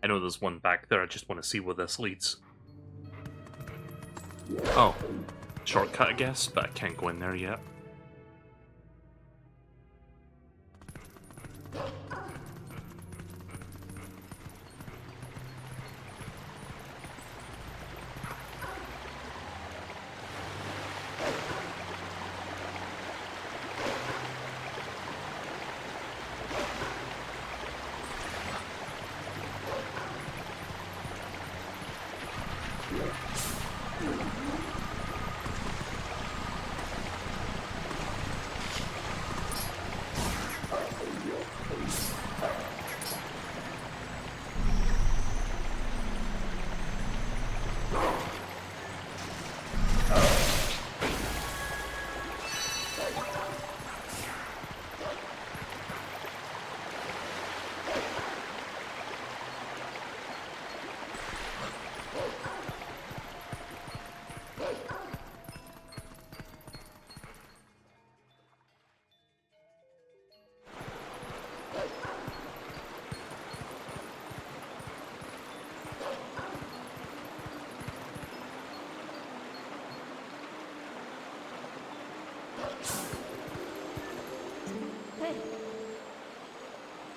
A: I know there's one back there, I just want to see where this leads. Oh. Shortcut, I guess, but I can't go in there yet.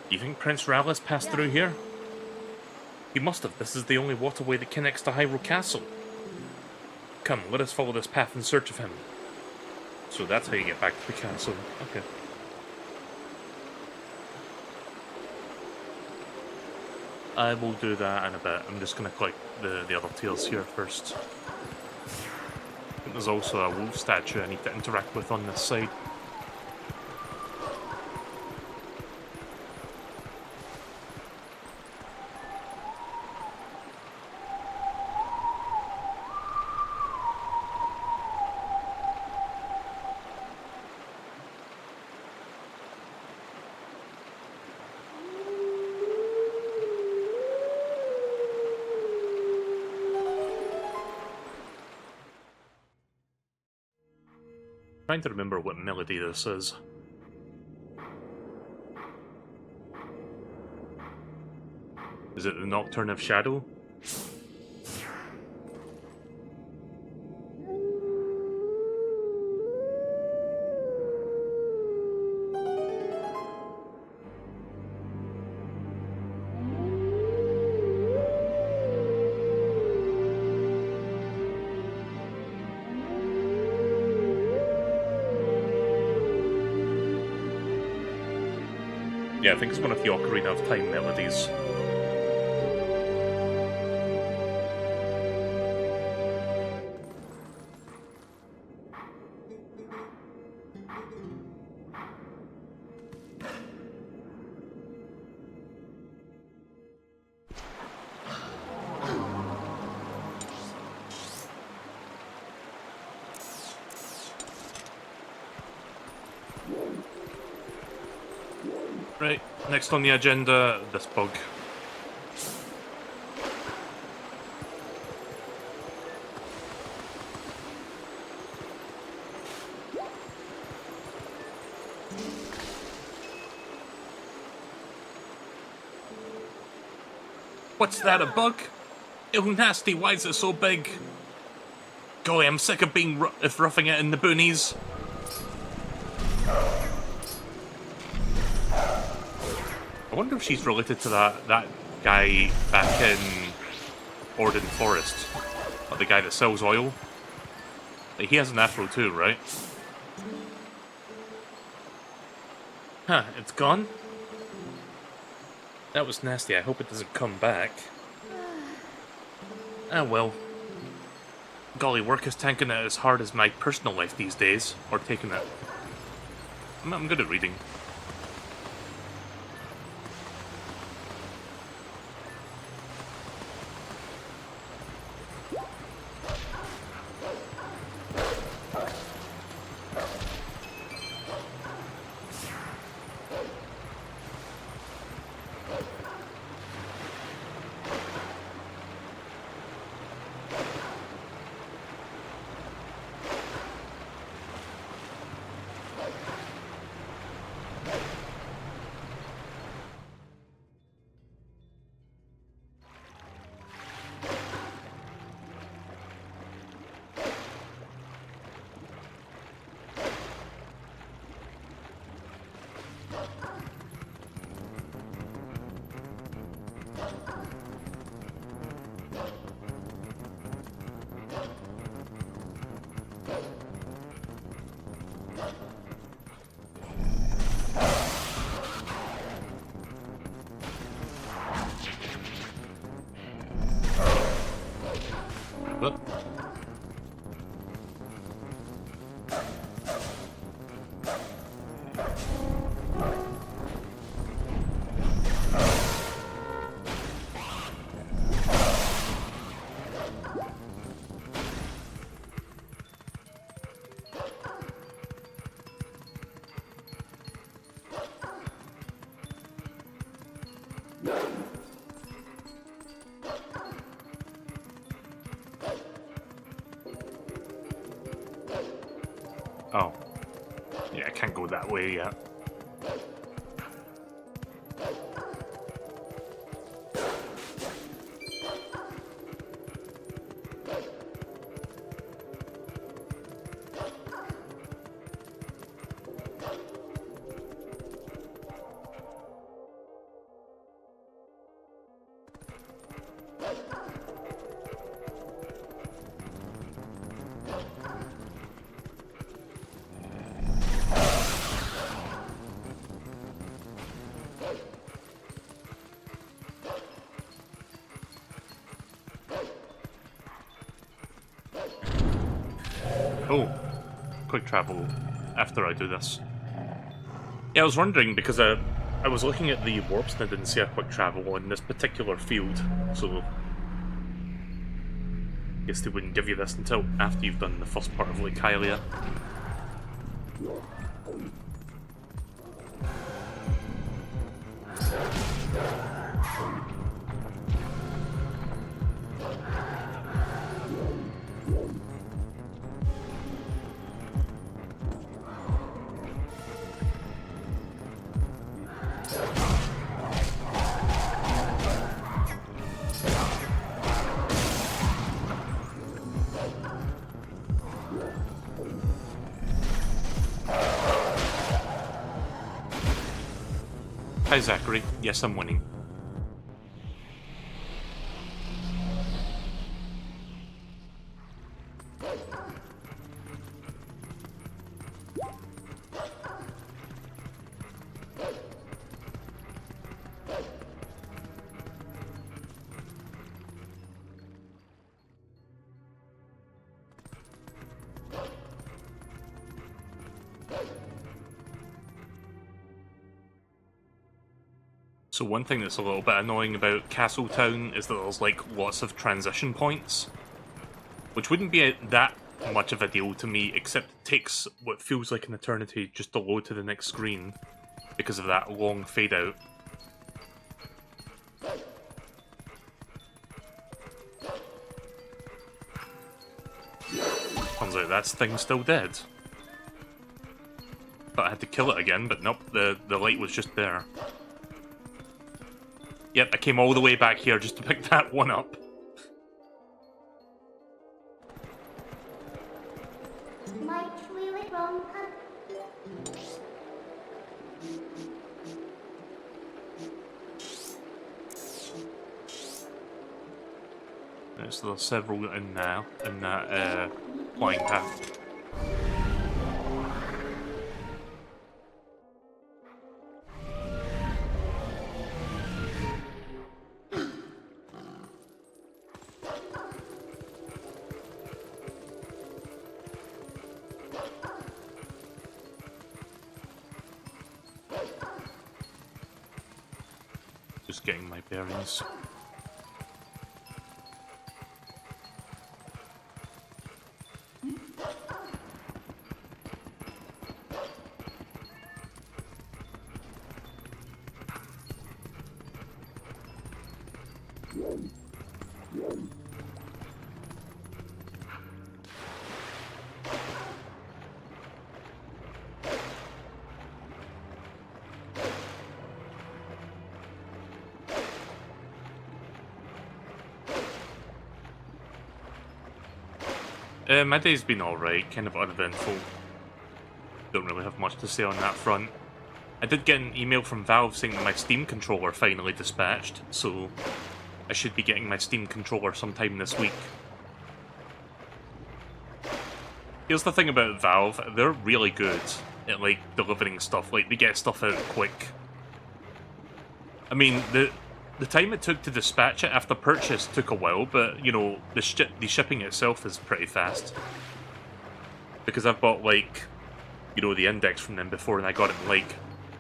A: Do you think Prince Rallis passed through here? He must have. This is the only waterway that connects to Hyrule Castle. Come, let us follow this path in search of him. So that's how you get back to the castle. Okay. I will do that in a bit. I'm just going to collect the other tails here first. I think there's also a wolf statue I need to interact with on this side. Trying to remember what melody this is. Is it the Nocturne of Shadow? Yeah, I think it's one of the Ocarina of Time melodies. Right, next on the agenda, this bug. What's that, a bug? Ew, nasty, why is it so big? Golly, I'm sick of being roughing it in the boonies. I wonder if she's related to that guy back in Orden Forest. Like the guy that sells oil. Like, he has an afro too, right? Huh, it's gone? That was nasty, I hope it doesn't come back. Ah well. Golly, work is tanking it as hard as my personal life these days. Or taking it. I'm good at reading. What? Oh. Yeah, I can't go that way yet. Oh, quick travel after I do this. Yeah, I was wondering because I was looking at the warps and I didn't see a quick travel in this particular field, so I guess they wouldn't give you this until after you've done the first part of Lake Hylia. Hi Zachary, yes I'm winning. So one thing that's a little bit annoying about Castletown is that there's like lots of transition points, which wouldn't be that much of a deal to me, except it takes what feels like an eternity just to load to the next screen because of that long fade out. Turns out that thing's still dead. But I had to kill it again, but nope, the light was just there. Yep, I came all the way back here just to pick that one up. So there's several in that flying path. Just getting my bearings. My day's been alright, kind of uneventful. Don't really have much to say on that front. I did get an email from Valve saying that my Steam controller finally dispatched, so I should be getting my Steam controller sometime this week. Here's the thing about Valve, they're really good at like delivering stuff, like they get stuff out quick. I mean, the time it took to dispatch it after purchase took a while, but, you know, the shipping itself is pretty fast. Because I've bought, like, you know, the index from them before, and I got it in, like,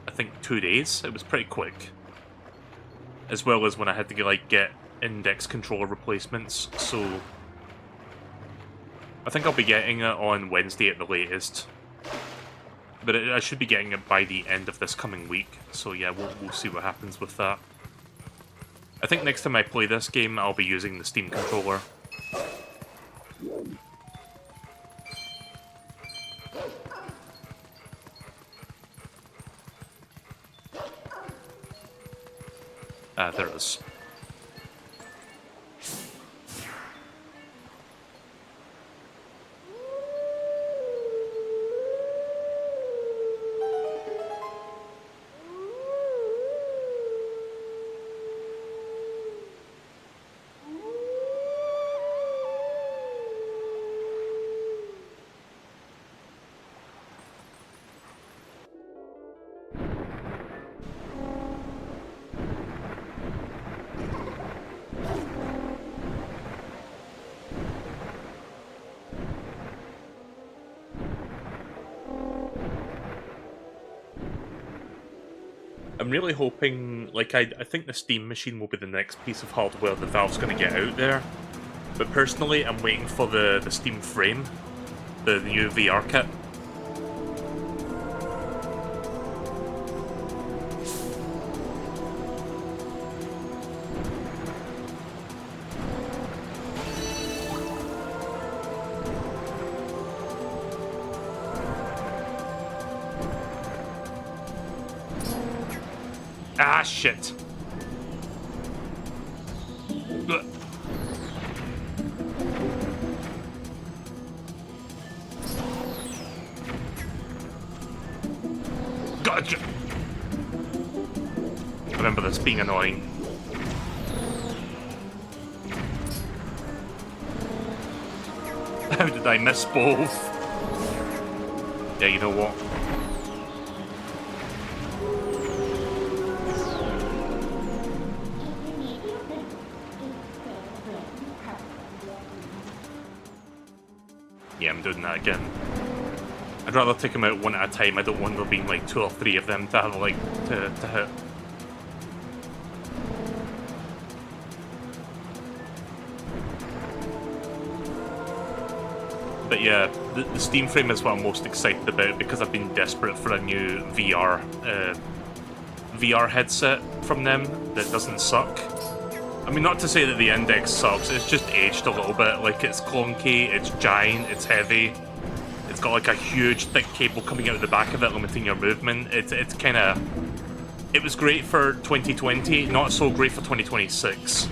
A: I think 2 days. It was pretty quick. As well as when I had to, like, get index controller replacements, so... I think I'll be getting it on Wednesday at the latest. But I should be getting it by the end of this coming week, so yeah, we'll see what happens with that. I think next time I play this game, I'll be using the Steam controller. Ah, there it is. I'm really hoping, like, I think the Steam machine will be the next piece of hardware that Valve's going to get out there. But personally, I'm waiting for the Steam Frame, the new VR kit. Ah, shit. Ugh. Gotcha. I remember this being annoying. How did I miss both? Yeah, you know what? Yeah, I'm doing that again. I'd rather take them out one at a time. I don't want there being like 2 or 3 of them to have, like, to hit. But yeah, the Steam Frame is what I'm most excited about because I've been desperate for a new VR headset from them that doesn't suck. I mean, not to say that the Index sucks, it's just aged a little bit. Like, it's clunky, it's giant, it's heavy. It's got, like, a huge, thick cable coming out of the back of it, limiting your movement. It's kind of... It was great for 2020, not so great for 2026.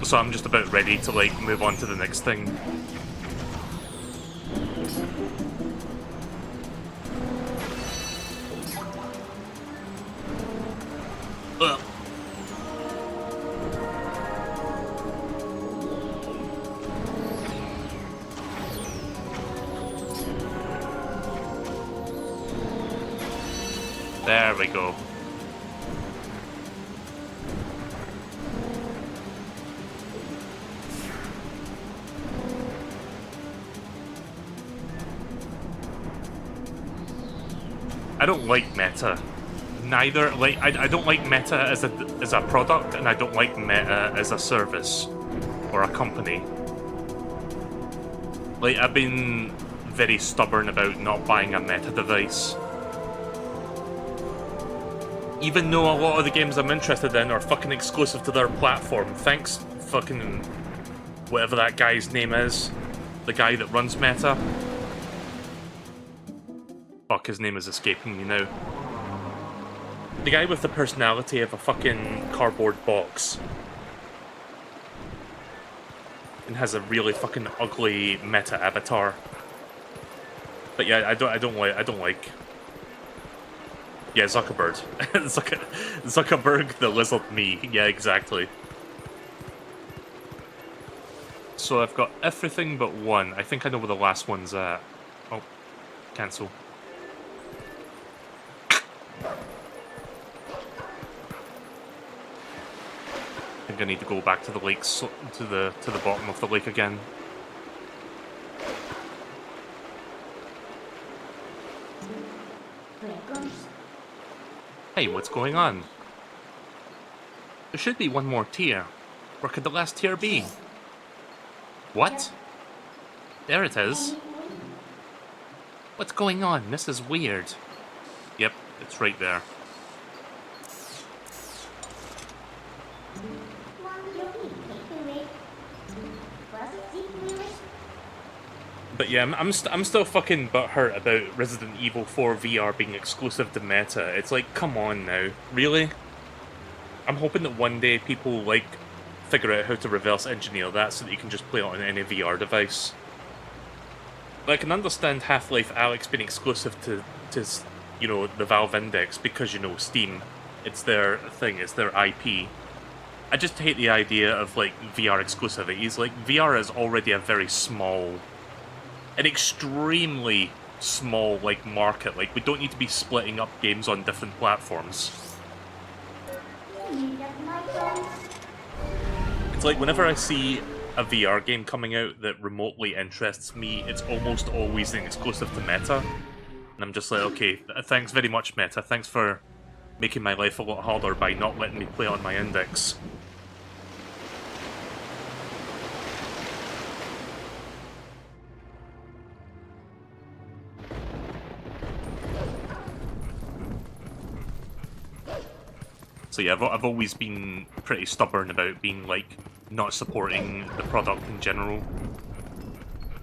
A: So I'm just about ready to, like, move on to the next thing. Ugh. There we go. I don't like meta. Neither, like, I don't like meta as a product, and I don't like meta as a service or a company. Like, I've been very stubborn about not buying a meta device. Even though a lot of the games I'm interested in are fucking exclusive to their platform. Thanks, fucking whatever that guy's name is. The guy that runs Meta. Fuck, his name is escaping me now. The guy with the personality of a fucking cardboard box. And has a really fucking ugly Meta avatar. But yeah, I don't like. Yeah, Zuckerberg. Zuckerberg, the lizard me. Yeah, exactly. So I've got everything but one. I think I know where the last one's at. Oh, cancel. think I need to go back to the lake, to the bottom of the lake again. Hey, what's going on? There should be one more tier. Where could the last tier be? What? There it is. What's going on? This is weird. Yep, it's right there. But yeah, I'm still fucking butthurt about Resident Evil 4 VR being exclusive to Meta. It's like, come on now, really? I'm hoping that one day people like figure out how to reverse engineer that so that you can just play it on any VR device. But I can understand Half-Life Alyx being exclusive to you know, the Valve Index because, you know, Steam, it's their thing, it's their IP. I just hate the idea of like VR exclusivities. Like, VR is already a very small, an extremely small like market. Like, we don't need to be splitting up games on different platforms. It's like whenever I see a VR game coming out that remotely interests me, it's almost always an exclusive to Meta. And I'm just like, okay, thanks very much, Meta. Thanks for making my life a lot harder by not letting me play on my Index. So yeah, I've always been pretty stubborn about being, like, not supporting the product in general.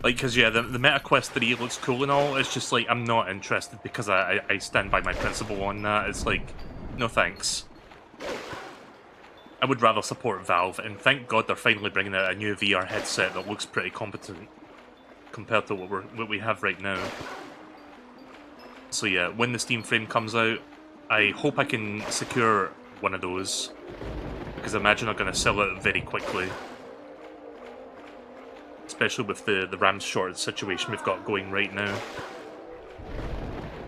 A: Like, because yeah, the Meta Quest 3 looks cool and all, it's just like, I'm not interested because I stand by my principle on that. It's like, no thanks. I would rather support Valve, and thank God they're finally bringing out a new VR headset that looks pretty competent compared to what we have right now. So yeah, when the Steam Frame comes out, I hope I can secure one of those, because I imagine I'm going to sell it very quickly. Especially with the RAM shortage situation we've got going right now.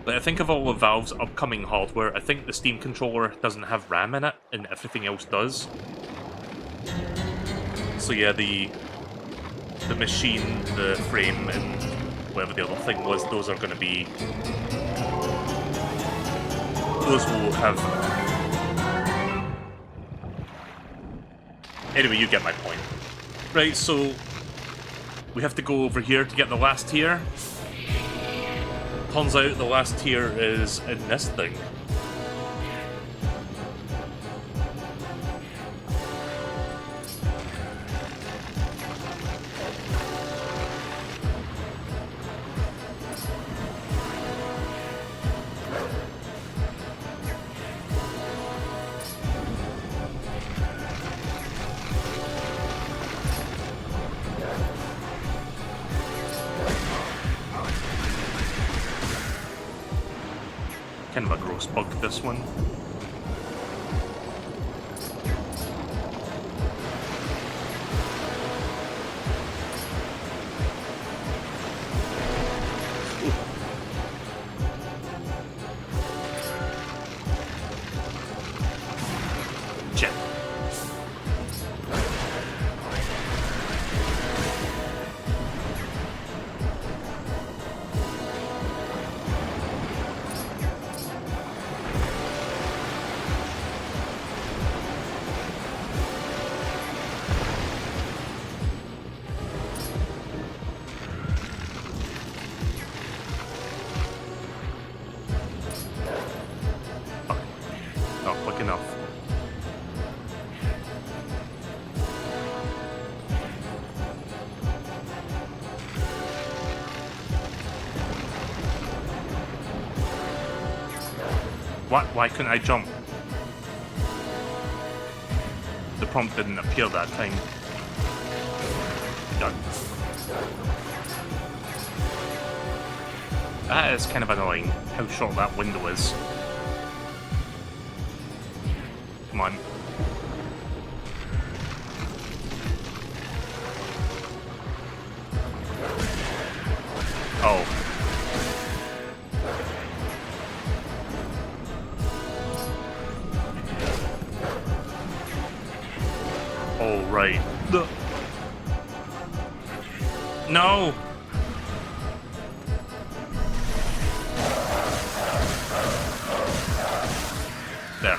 A: But I think of all of Valve's upcoming hardware, I think the Steam controller doesn't have RAM in it, and everything else does. So yeah, the machine, the frame, and whatever the other thing was, those are going to be... those will have... Anyway, you get my point. Right, so we have to go over here to get the last tier. Turns out the last tier is in this thing. Kind of a gross bug, this one. Jet. Not quick enough. What? Why couldn't I jump? The prompt didn't appear that time. Done. That is kind of annoying, how short that window is. Come on. Oh. Oh, right. No! There.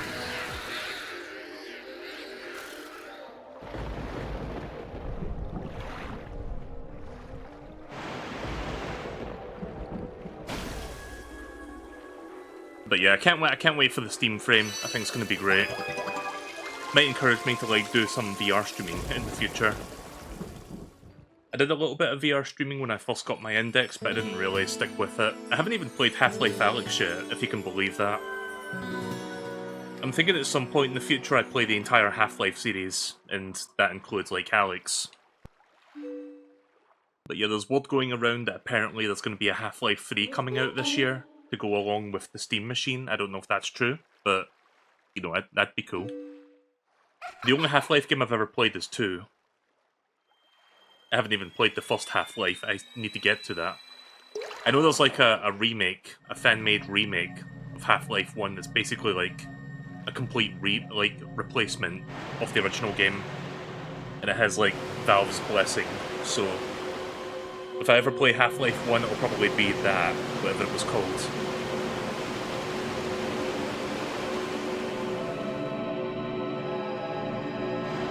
A: But yeah, I can't wait for the Steam frame. I think it's gonna be great. Might encourage me to like do some VR streaming in the future. I did a little bit of VR streaming when I first got my Index, but I didn't really stick with it. I haven't even played Half-Life Alyx yet, if you can believe that. I'm thinking at some point in the future I play the entire Half-Life series, and that includes like Alyx. But yeah, there's word going around that apparently there's going to be a Half-Life 3 coming out this year to go along with the Steam machine. I don't know if that's true, but you know, that'd be cool. The only Half-Life game I've ever played is 2. I haven't even played the first Half-Life. I need to get to that. I know there's like a remake, a fan-made remake of Half-Life 1 that's basically like a complete replacement of the original game. And it has like Valve's blessing, so if I ever play Half-Life 1 it'll probably be that, whatever it was called.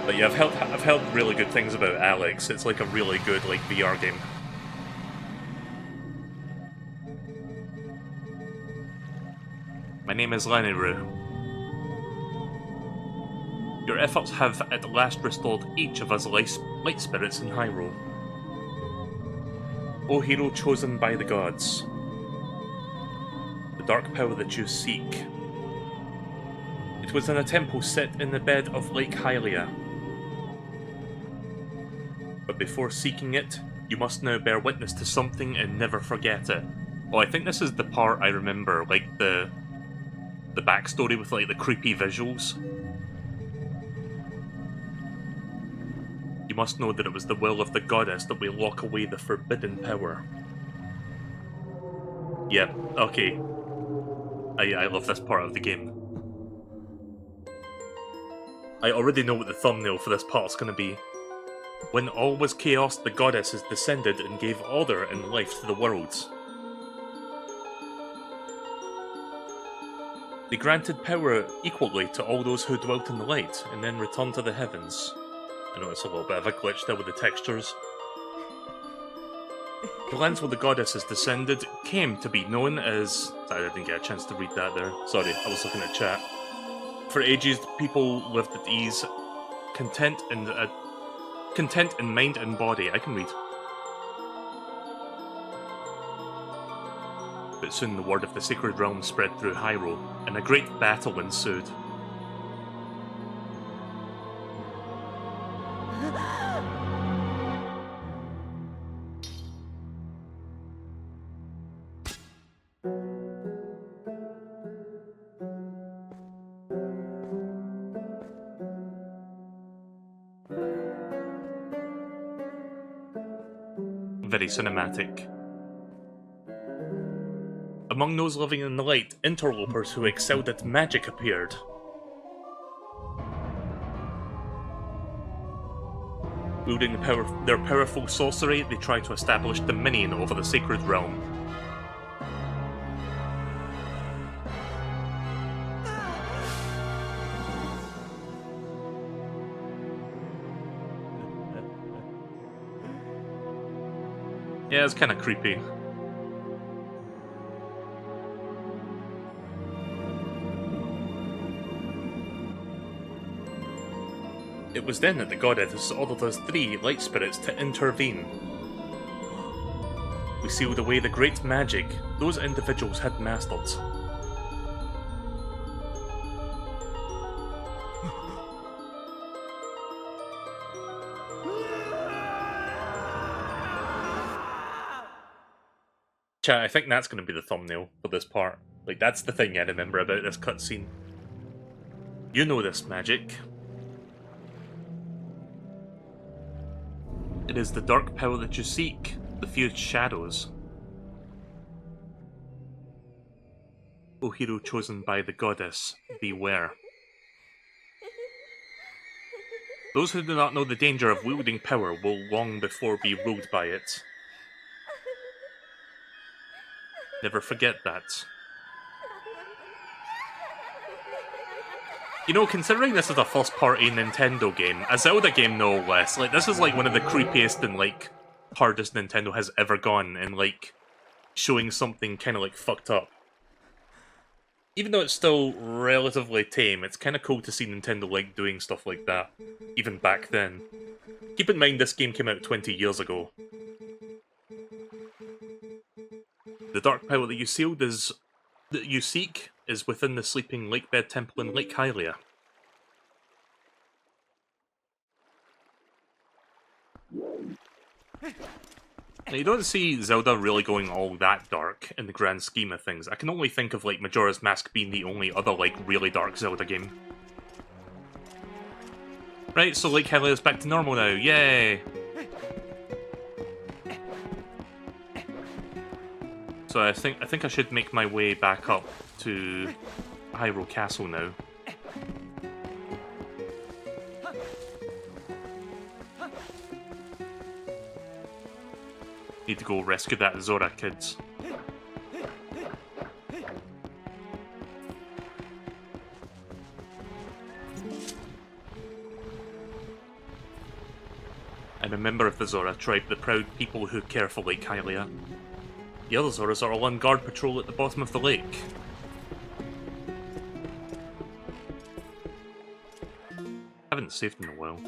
A: But yeah, I've heard really good things about Alyx. It's like a really good like VR game. My name is Laniru. Your efforts have at last restored each of us light spirits in Hyrule. O hero chosen by the gods, the dark power that you seek. It was in a temple set in the bed of Lake Hylia. But before seeking it, you must now bear witness to something and never forget it. Oh, I think this is the part I remember, like the backstory with like the creepy visuals. You must know that it was the will of the goddess that we lock away the forbidden power. Yeah, okay. I love this part of the game. I already know what the thumbnail for this part's gonna be. When all was chaos, the goddesses descended and gave order and life to the worlds. They granted power equally to all those who dwelt in the light, and then returned to the heavens. I know it's a little bit of a glitch there with the textures. The lands where the goddesses descended came to be known as... I didn't get a chance to read that there. Sorry, I was looking at chat. For ages, people lived at ease, content in mind and body. I can read. But soon the word of the Sacred Realm spread through Hyrule, and a great battle ensued. Very cinematic. Among those living in the light, interlopers who excelled at magic appeared. Wielding their powerful sorcery, they tried to establish dominion over the Sacred Realm. Yeah, it's kind of creepy. It was then that the goddess ordered us 3 light spirits to intervene. We sealed away the great magic those individuals had mastered. Chat, I think that's going to be the thumbnail for this part. Like, that's the thing I remember about this cutscene. You know this magic. It is the dark power that you seek, the fused shadows. O hero chosen by the goddess, beware. Those who do not know the danger of wielding power will long before be ruled by it. Never forget that. You know, considering this is a first-party Nintendo game, a Zelda game no less, like, this is like one of the creepiest and, like, hardest Nintendo has ever gone in, like, showing something kind of, like, fucked up. Even though it's still relatively tame, it's kind of cool to see Nintendo, like, doing stuff like that, even back then. Keep in mind, this game came out 20 years ago. The dark power that you seek is within the sleeping lakebed temple in Lake Hylia. Now, you don't see Zelda really going all that dark in the grand scheme of things. I can only think of, like, Majora's Mask being the only other, like, really dark Zelda game. Right, so Lake Hylia's back to normal now, yay! So I think I should make my way back up to Hyrule Castle now. Need to go rescue that Zora kids. I'm a member of the Zora tribe, the proud people who care for Lake Hylia. The other Zoras are all on guard patrol at the bottom of the lake. Haven't saved in a while.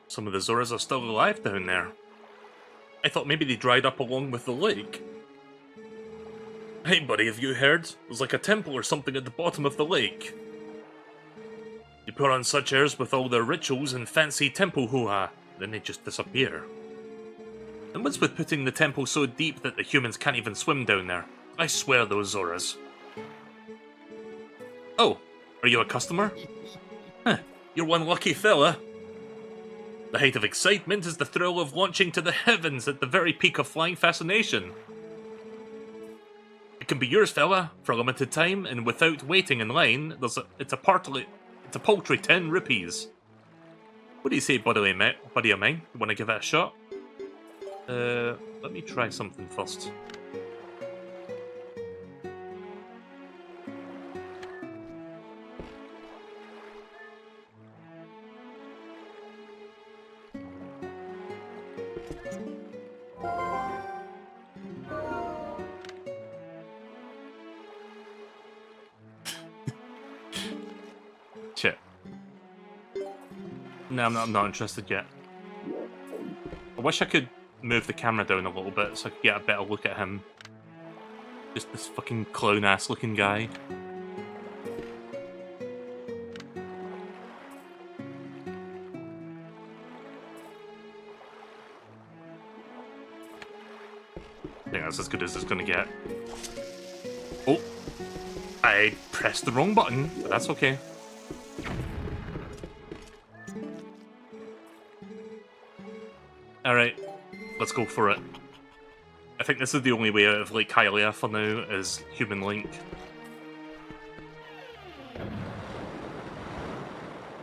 A: Some of the Zoras are still alive down there. I thought maybe they dried up along with the lake. Hey buddy, have you heard? There's like a temple or something at the bottom of the lake. You put on such airs with all their rituals and fancy temple hoo-ha, then they just disappear. And what's with putting the temple so deep that the humans can't even swim down there? I swear those Zoras. Oh, are you a customer? Huh, you're one lucky fella. The height of excitement is the thrill of launching to the heavens at the very peak of flying fascination. It can be yours, fella, for a limited time, and without waiting in line. It's a paltry 10 rupees. What do you say, buddy of mine? You want to give it a shot? Let me try something first. Shit. No, I'm not interested yet. I wish I could move the camera down a little bit so I could get a better look at him. Just this fucking clown-ass looking guy. I think that's as good as it's gonna get. Oh! I pressed the wrong button, but that's okay. Alright, let's go for it. I think this is the only way out of Lake Hylia for now, is Human Link.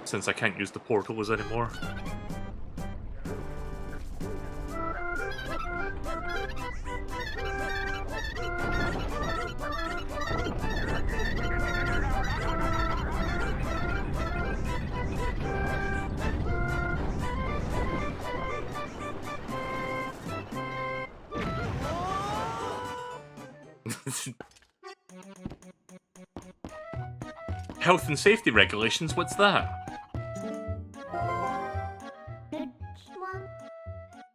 A: Since I can't use the portals anymore. Health and safety regulations, what's that?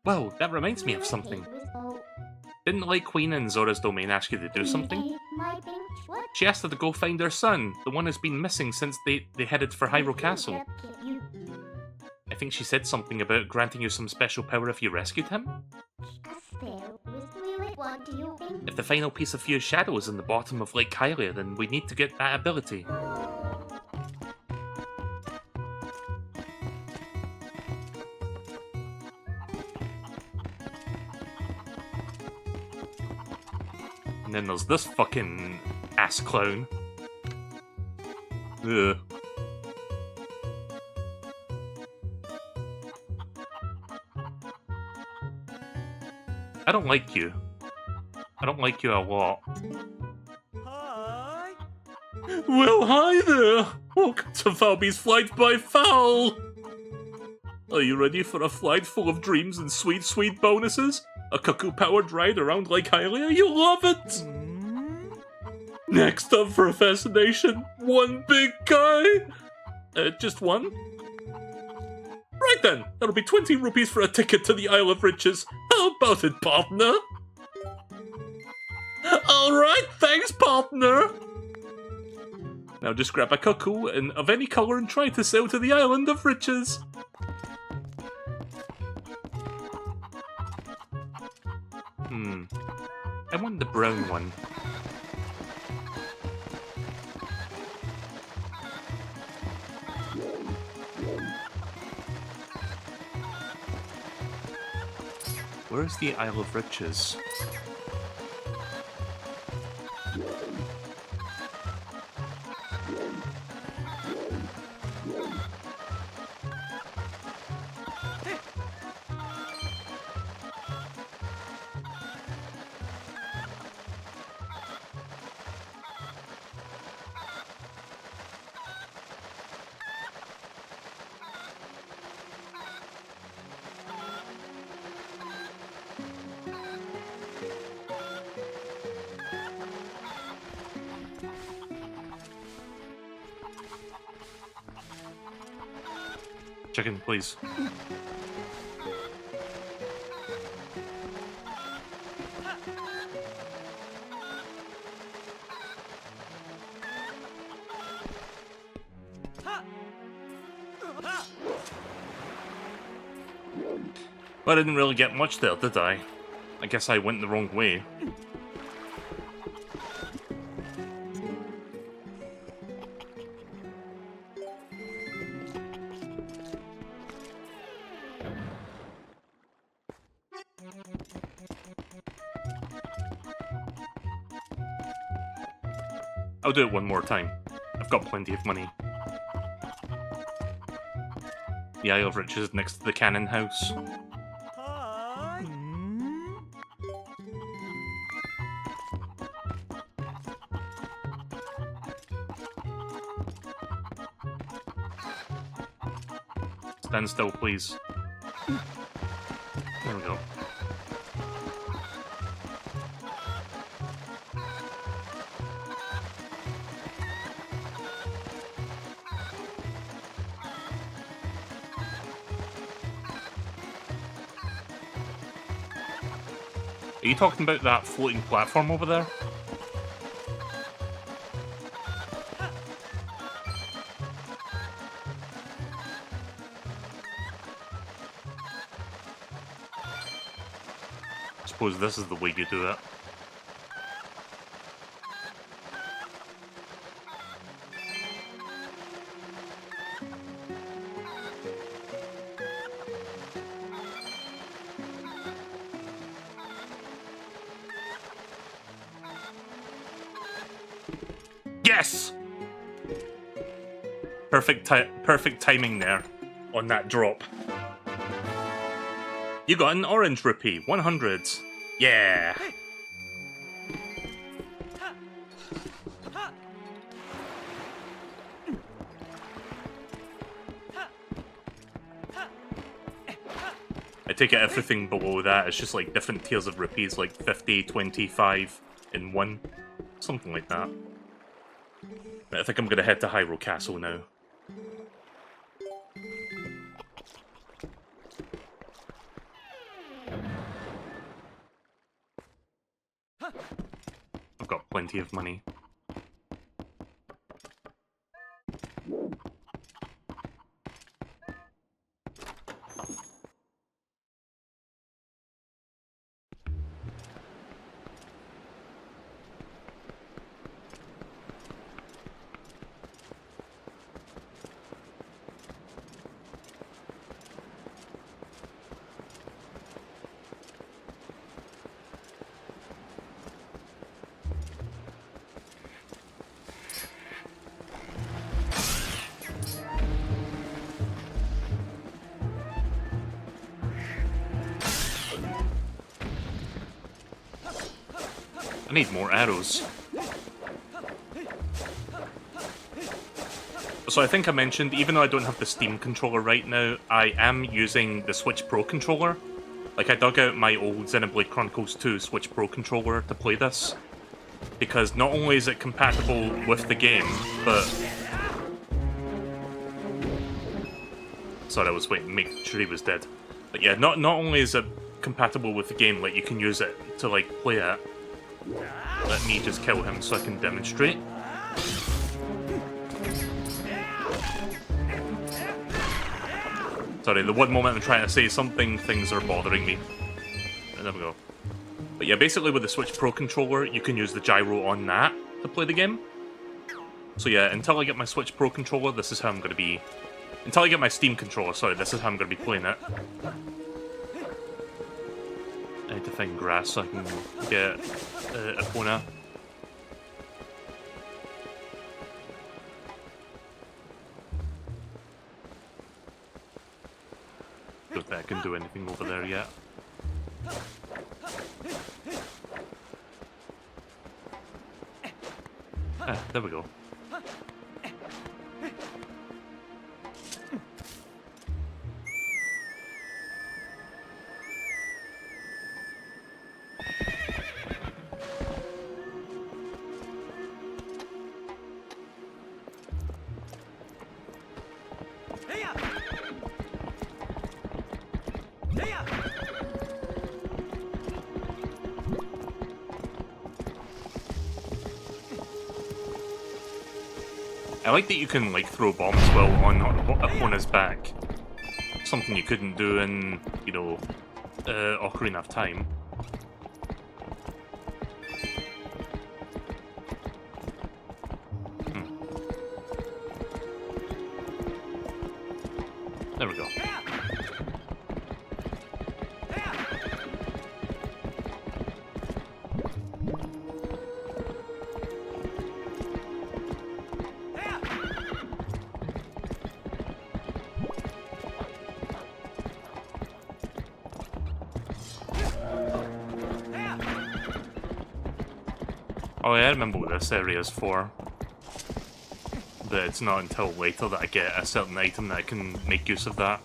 A: Whoa, that reminds me of something. Didn't Light Queen in Zora's Domain ask you to do something? She asked her to go find her son, the one who's been missing since they headed for Hyrule Castle. I think she said something about granting you some special power if you rescued him? If the final piece of Fused Shadow is in the bottom of Lake Hylia, then we need to get that ability. And then there's this fucking ass clown. Ugh. I don't like you. I don't like you a lot.
C: Hi.
A: Well, hi there! Welcome to Falby's Flight by Fowl! Are you ready for a flight full of dreams and sweet, sweet bonuses? A cuckoo-powered ride around Lake Hylia? You'll love it! Next up for fascination, one big guy! Just one? Right then, that'll be 20 rupees for a ticket to the Isle of Riches. How about it, partner? Alright, thanks, partner! Now just grab a cuckoo and of any colour and try to sail to the Island of Riches. I want the brown one. Where's the Isle of Riches? Chicken, please. Well, I didn't really get much there, did I? I guess I went the wrong way. I'll do it one more time. I've got plenty of money. The Isle of Riches next to the cannon house.
C: Hi.
A: Stand still, please. There we go. Are you talking about that floating platform over there? I suppose this is the way you do it. Yes! Perfect timing there on that drop. You got an orange rupee, 100. Yeah. I take it everything below that is just like different tiers of rupees, like 50, 25, and 1. Something like that. Right, I think I'm gonna head to Hyrule Castle now. I've got plenty of money. I need more arrows. So I think I mentioned, even though I don't have the Steam controller right now, I am using the Switch Pro controller. Like, I dug out my old Xenoblade Chronicles 2 Switch Pro controller to play this. Because not only is it compatible with the game, but... Sorry, I was waiting to make sure he was dead. But yeah, not only is it compatible with the game, like, you can use it to, like, play it. Let me just kill him so I can demonstrate. Sorry, the one moment I'm trying to say something, things are bothering me. There we go. But yeah, basically with the Switch Pro controller, you can use the gyro on that to play the game. So yeah, until I get my Switch Pro controller, this is how I'm going to be... Until I get my Steam controller, sorry, this is how I'm going to be playing it. I need to find grass so I can get Epona. Don't think I can do anything over there yet. Ah, there we go. I like that you can, like, throw bombs well on Epona's back. Something you couldn't do in, you know, Ocarina of Time. There we go. Oh yeah, I remember what this area is for. But it's not until later that I get a certain item that I can make use of that.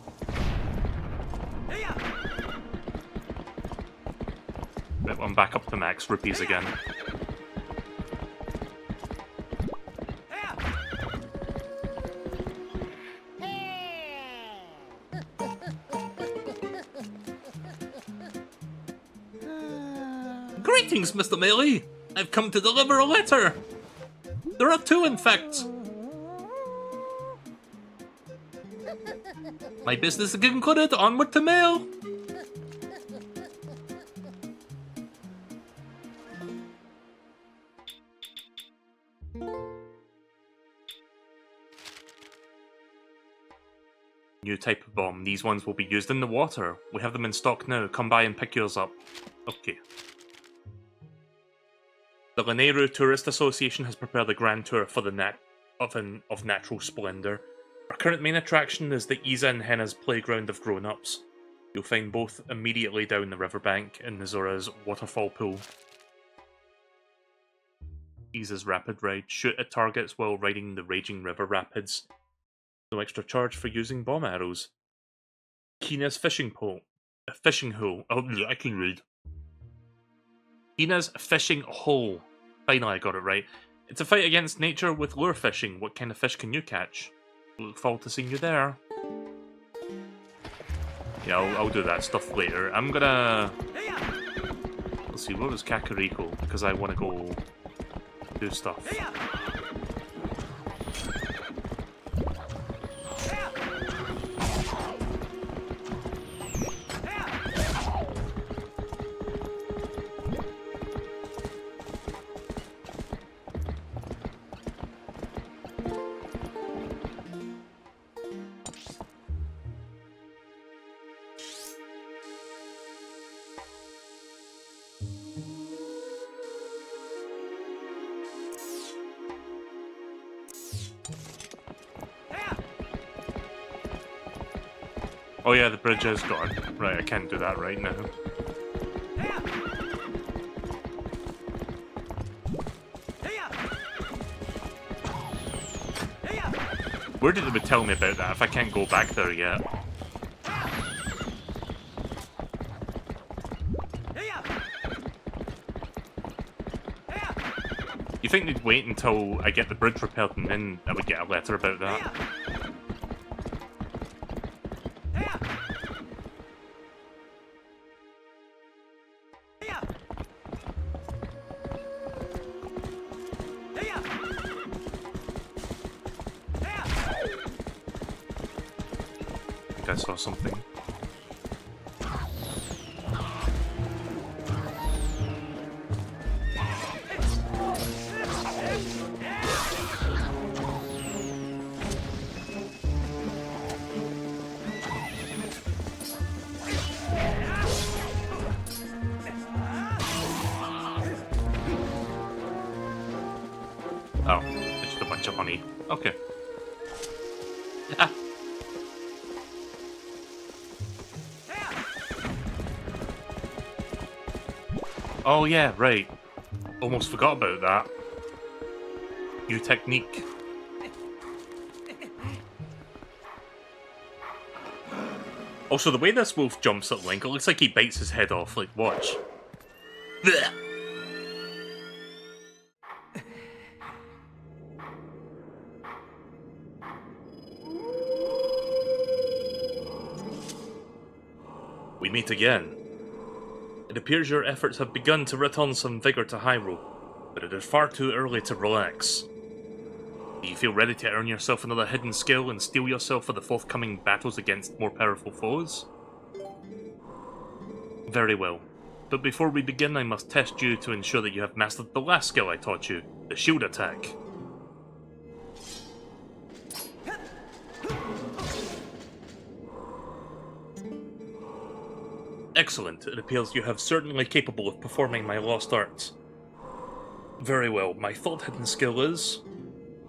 A: But I'm back up to max rupees again. Greetings, Mr. Melee! I've come to deliver a letter! There are two, in fact! My business is concluded, onward to mail! New type of bomb. These ones will be used in the water. We have them in stock now. Come by and pick yours up. Okay. The Lanayru Tourist Association has prepared a grand tour for the of natural splendor. Our current main attraction is the Iza and Henna's playground of grown-ups. You'll find both immediately down the riverbank in Mizora's waterfall pool. Iza's rapid ride. Shoot at targets while riding the raging river rapids. No extra charge for using bomb arrows. Kina's fishing hole. Oh, I can read. Kina's fishing hole. Finally, I got it right. It's a fight against nature with lure fishing. What kind of fish can you catch? Look forward to seeing you there. Yeah, I'll do that stuff later. I'm gonna... Let's see, what was Kakariko? Because I want to go do stuff. Oh yeah, the bridge is gone. Right, I can't do that right now. Where did it would tell me about that if I can't go back there yet? You think they'd wait until I get the bridge repaired and then I would get a letter about that? I saw something. Oh, it's just a bunch of honey. Okay. Ah. Oh yeah, right. Almost forgot about that. New technique. Also, the way this wolf jumps at Link, it looks like he bites his head off. Like, watch. Blech. We meet again. It appears your efforts have begun to return some vigor to Hyrule, but it is far too early to relax. Do you feel ready to earn yourself another hidden skill and steel yourself for the forthcoming battles against more powerful foes? Very well. But before we begin, I must test you to ensure that you have mastered the last skill I taught you, the shield attack. Excellent. It appears you have certainly capable of performing my lost arts. Very well. My third hidden skill is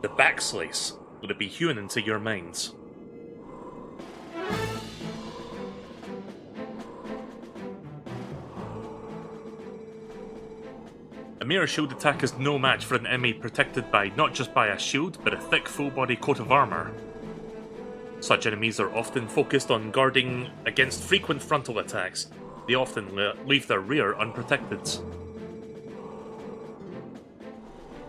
A: the backslice. Will it be hewn into your minds? A mere shield attack is no match for an enemy protected by not just by a shield, but a thick full-body coat of armor. Such enemies are often focused on guarding against frequent frontal attacks. They often leave their rear unprotected.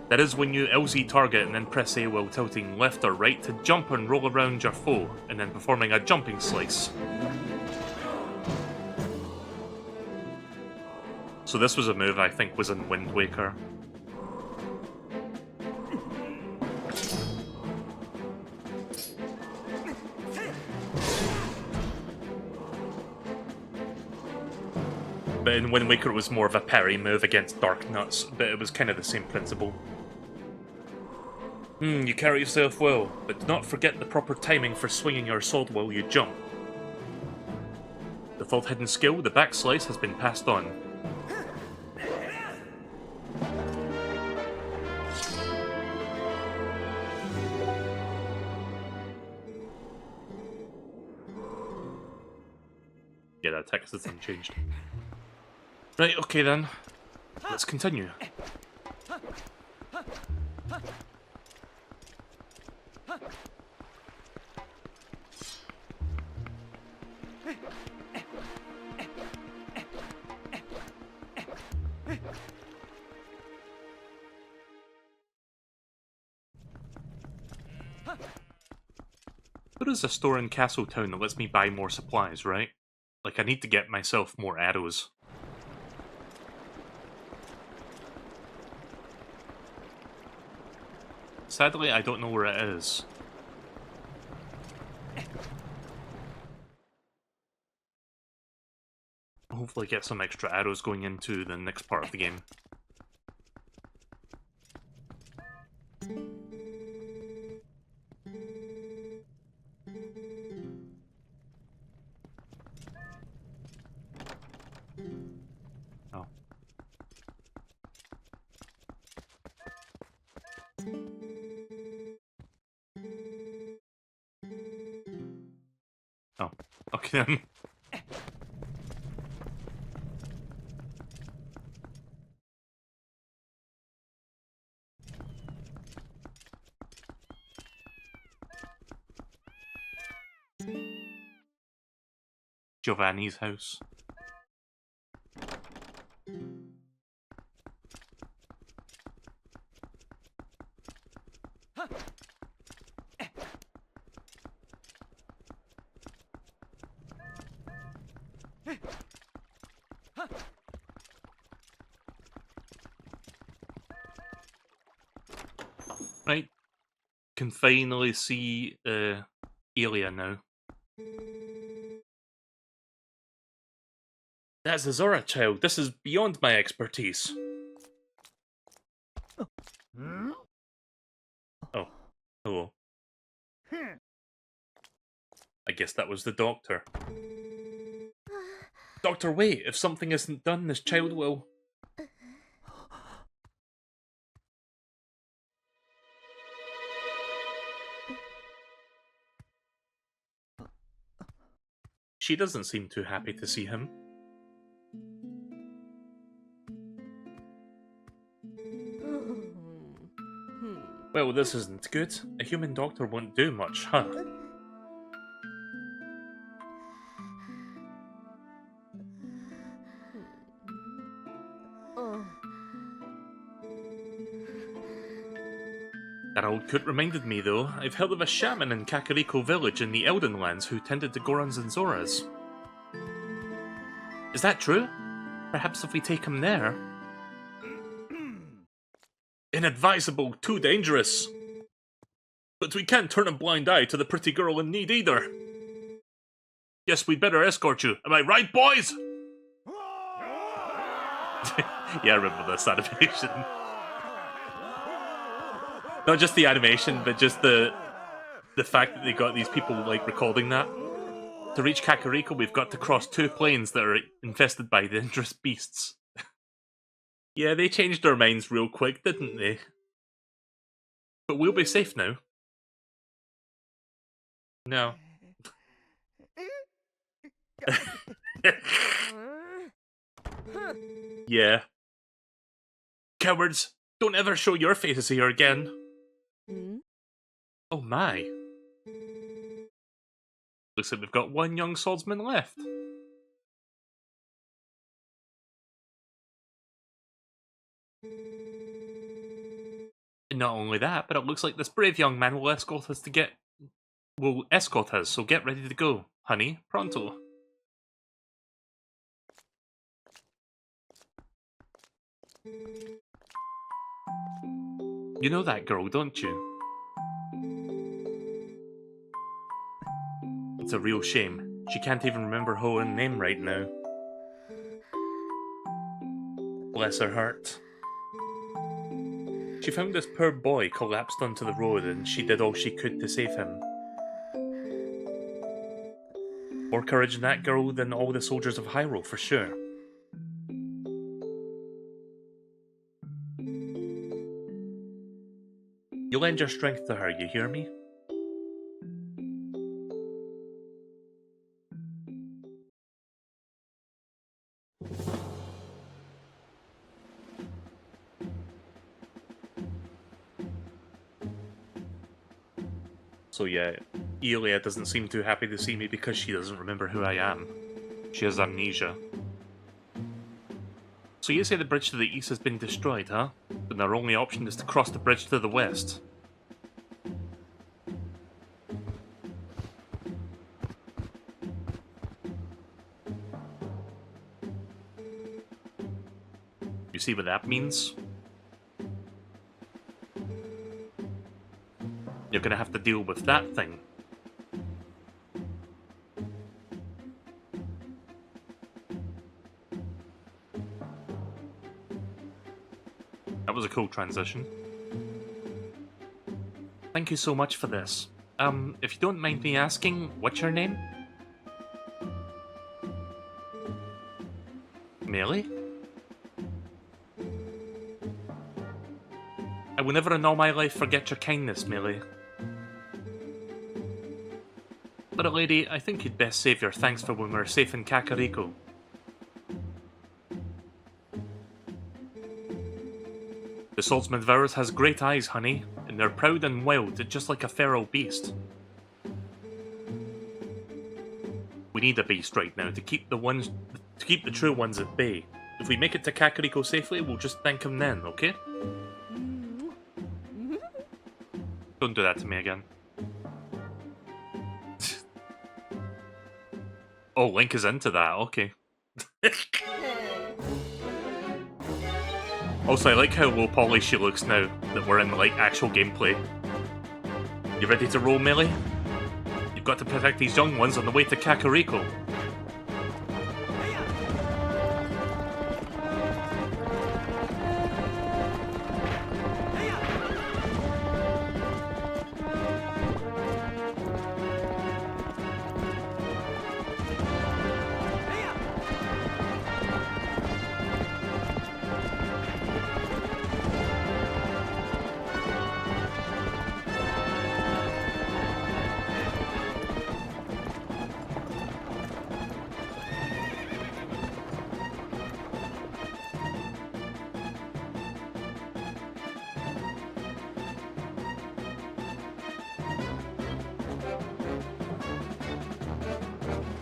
A: That is when you LZ target and then press A while tilting left or right to jump and roll around your foe, and then performing a jumping slice. So this was a move I think was in Wind Waker. But in Wind Waker it was more of a parry move against Dark Nuts, but it was kind of the same principle. You carry yourself well, but do not forget the proper timing for swinging your sword while you jump. The fourth hidden skill, the backslice, has been passed on. Yeah, that text is unchanged. Right, okay then. Let's continue. There is a store in Castletown that lets me buy more supplies, right? Like, I need to get myself more arrows. Sadly, I don't know where it is. Hopefully get some extra arrows going into the next part of the game. Oh. Oh, okay then. Giovanni's house. Right. Can finally see Elia now. That's a Zora child. This is beyond my expertise. Oh, hello. I guess that was the doctor. Doctor, wait! If something isn't done, this child will... She doesn't seem too happy to see him. Well, this isn't good. A human doctor won't do much, huh? That old coot reminded me, though. I've heard of a shaman in Kakariko village in the Elden Lands who tended to Gorons and Zoras. Is that true? Perhaps if we take him there... Inadvisable, too dangerous. But we can't turn a blind eye to the pretty girl in need either. Guess we'd better escort you. Am I right, boys? Yeah, I remember this animation. Not just the animation, but just the fact that they got these people like recording that. To reach Kakariko, we've got to cross 2 plains that are infested by dangerous beasts. Yeah, they changed their minds real quick, didn't they? But we'll be safe now. No. Yeah. Cowards! Don't ever show your faces here again. Oh my. Looks like we've got one young swordsman left. And not only that, but it looks like this brave young man will escort us, so get ready to go, honey, pronto. You know that girl, don't you? It's a real shame. She can't even remember her own name right now. Bless her heart. She found this poor boy collapsed onto the road and she did all she could to save him. More courage in that girl than all the soldiers of Hyrule, for sure. You lend your strength to her, you hear me? So yeah, Elia doesn't seem too happy to see me because she doesn't remember who I am. She has amnesia. So you say the bridge to the east has been destroyed, huh? Then our only option is to cross the bridge to the west. You see what that means? You're gonna have to deal with that thing. That was a cool transition. Thank you so much for this. If you don't mind me asking, what's your name? Melee? I will never in all my life forget your kindness, Melee. Little lady, I think you'd best save your thanks for when we're safe in Kakariko. The swordsman of ours has great eyes, honey, and they're proud and wild, just like a feral beast. We need a beast right now to keep the true ones at bay. If we make it to Kakariko safely, we'll just thank him then, okay? Don't do that to me again. Oh, Link is into that, okay. Also, I like how low poly she looks now that we're in, like, actual gameplay. You ready to roll, Melee? You've got to protect these young ones on the way to Kakariko.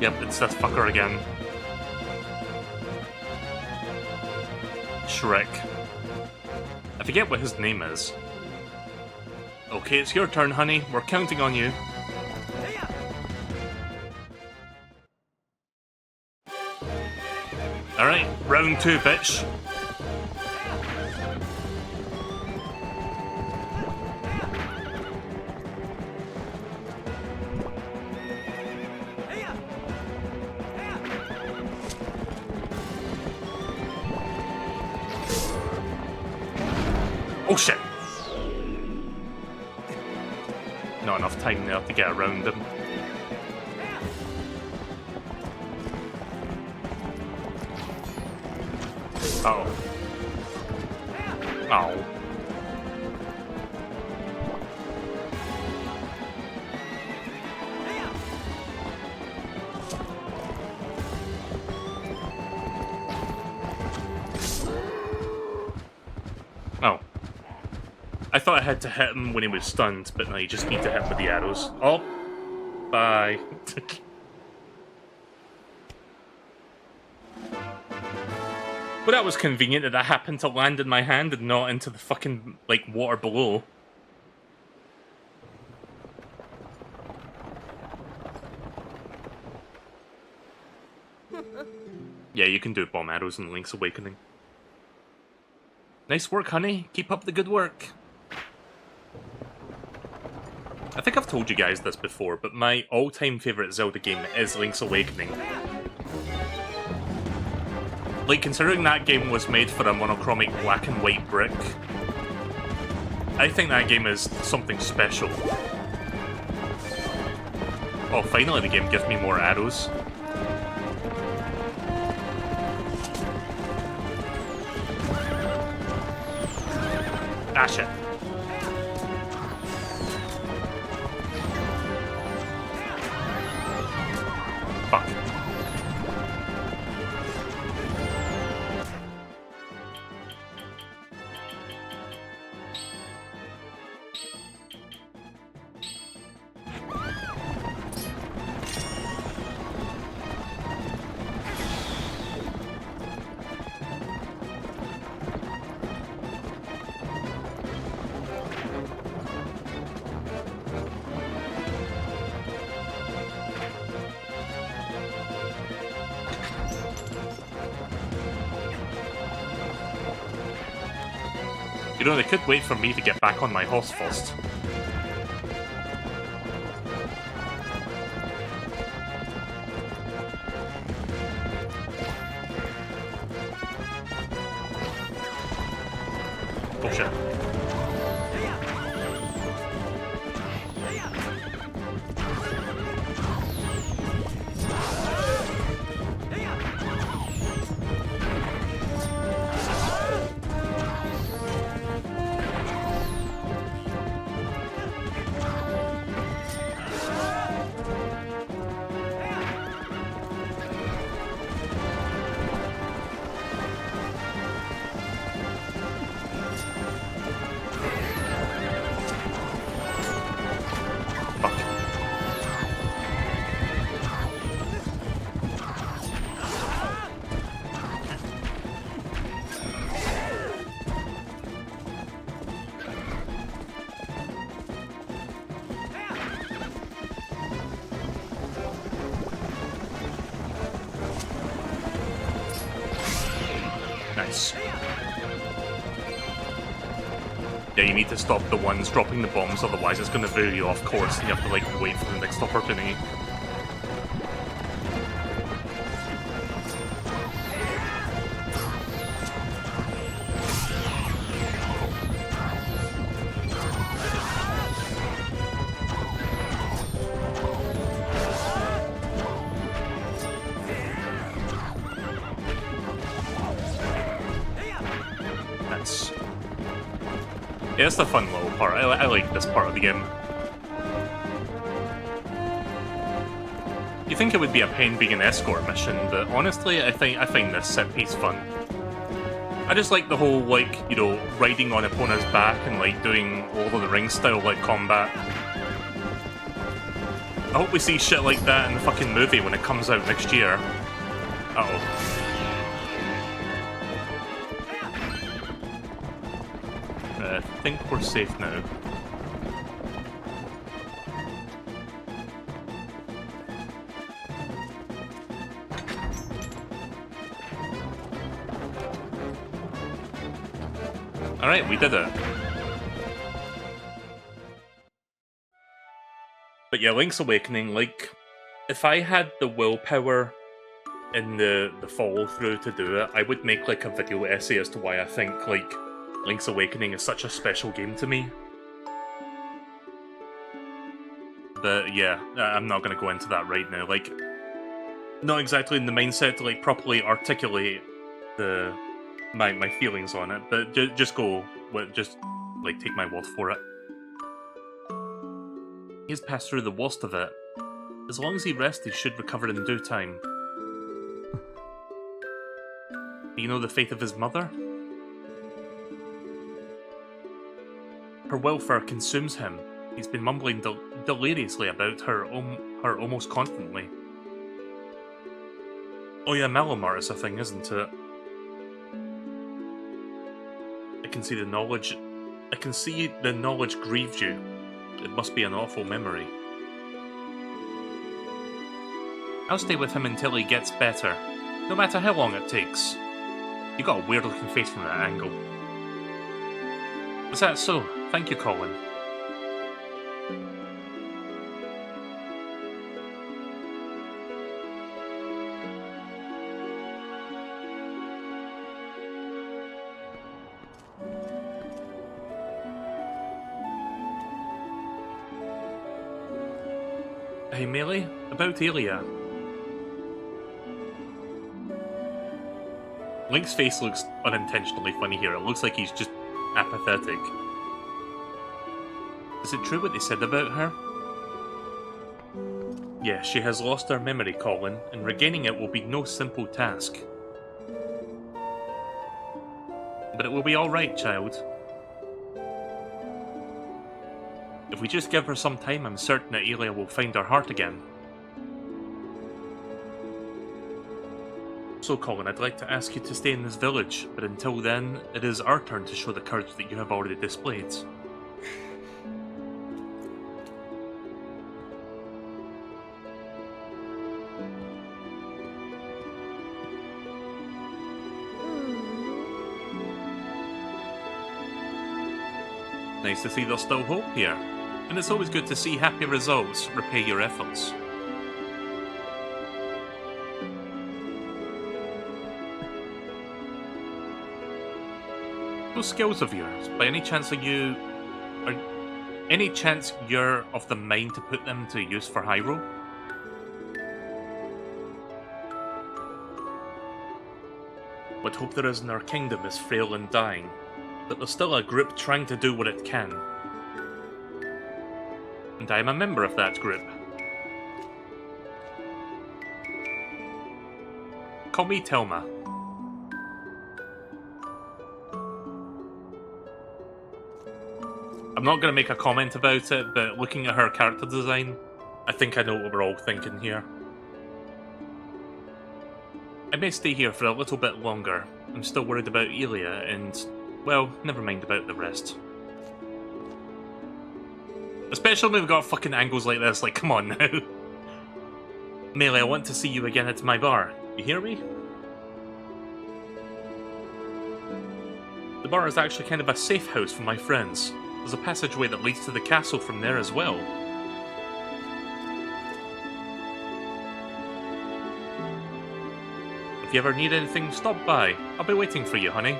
A: Yep, it's that fucker again. Shrek. I forget what his name is. Okay, it's your turn, honey. We're counting on you. Alright, round 2, bitch. Oh shit! Not enough time there to get around him. Uh oh. Oh. Oh. I thought I had to hit him when he was stunned, but no, you just need to hit him with the arrows. Oh. Bye. Well, that was convenient that that happened to land in my hand and not into the fucking, like, water below. Yeah, you can do bomb arrows in Link's Awakening. Nice work, honey. Keep up the good work. I think I've told you guys this before, but my all-time favourite Zelda game is Link's Awakening. Like, considering that game was made for a monochromic black and white brick, I think that game is something special. Oh, finally the game gives me more arrows. Ah, shit. Fuck. You know, they could wait for me to get back on my horse first. Oh shit. Fuck. Yeah, you need to stop the ones dropping the bombs, otherwise it's going to veer you off course and you have to, like, wait for the next opportunity. Yeah, it's the fun little part. I like this part of the game. You think it would be a pain being an escort mission, but honestly, I find this set piece fun. I just like the whole, like, you know, riding on Epona's back and, like, doing Lord of the Rings style, like, combat. I hope we see shit like that in the fucking movie when it comes out next year. Uh-oh. I think we're safe now. Alright, we did it. But yeah, Link's Awakening, like, if I had the willpower and the follow-through to do it, I would make, like, a video essay as to why I think, like, Link's Awakening is such a special game to me. But yeah, I'm not going to go into that right now. Like, not exactly in the mindset to, like, properly articulate my feelings on it, but just go, just, like, take my word for it. He's passed through the worst of it. As long as he rests, he should recover in due time. Do you know the fate of his mother? Her welfare consumes him. He's been mumbling deliriously about her almost constantly. Oh yeah, Malamar is a thing, isn't it? I can see the knowledge grieved you. It must be an awful memory. I'll stay with him until he gets better, no matter how long it takes. You got a weird looking face from that angle. Is that so? Thank you, Colin. Hey, Melee, about Aelia. Link's face looks unintentionally funny here. It looks like he's just apathetic. Is it true what they said about her? Yeah, she has lost her memory, Colin, and regaining it will be no simple task. But it will be alright, child. If we just give her some time, I'm certain that Aelia will find her heart again. So, Colin, I'd like to ask you to stay in this village, but until then, it is our turn to show the courage that you have already displayed. Nice to see there's still hope here, and it's always good to see happy results repay your efforts. Those skills of yours, by any chance you're of the mind to put them to use for Hyrule? What hope there is in our kingdom is frail and dying, but there's still a group trying to do what it can. And I am a member of that group. Call me Telma. I'm not going to make a comment about it, but looking at her character design, I think I know what we're all thinking here. I may stay here for a little bit longer. I'm still worried about Aelia, and, well, never mind about the rest. Especially when we've got fucking angles like this, like, come on now. Melee, I want to see you again at my bar. You hear me? The bar is actually kind of a safe house for my friends. There's a passageway that leads to the castle from there as well. If you ever need anything, stop by. I'll be waiting for you, honey.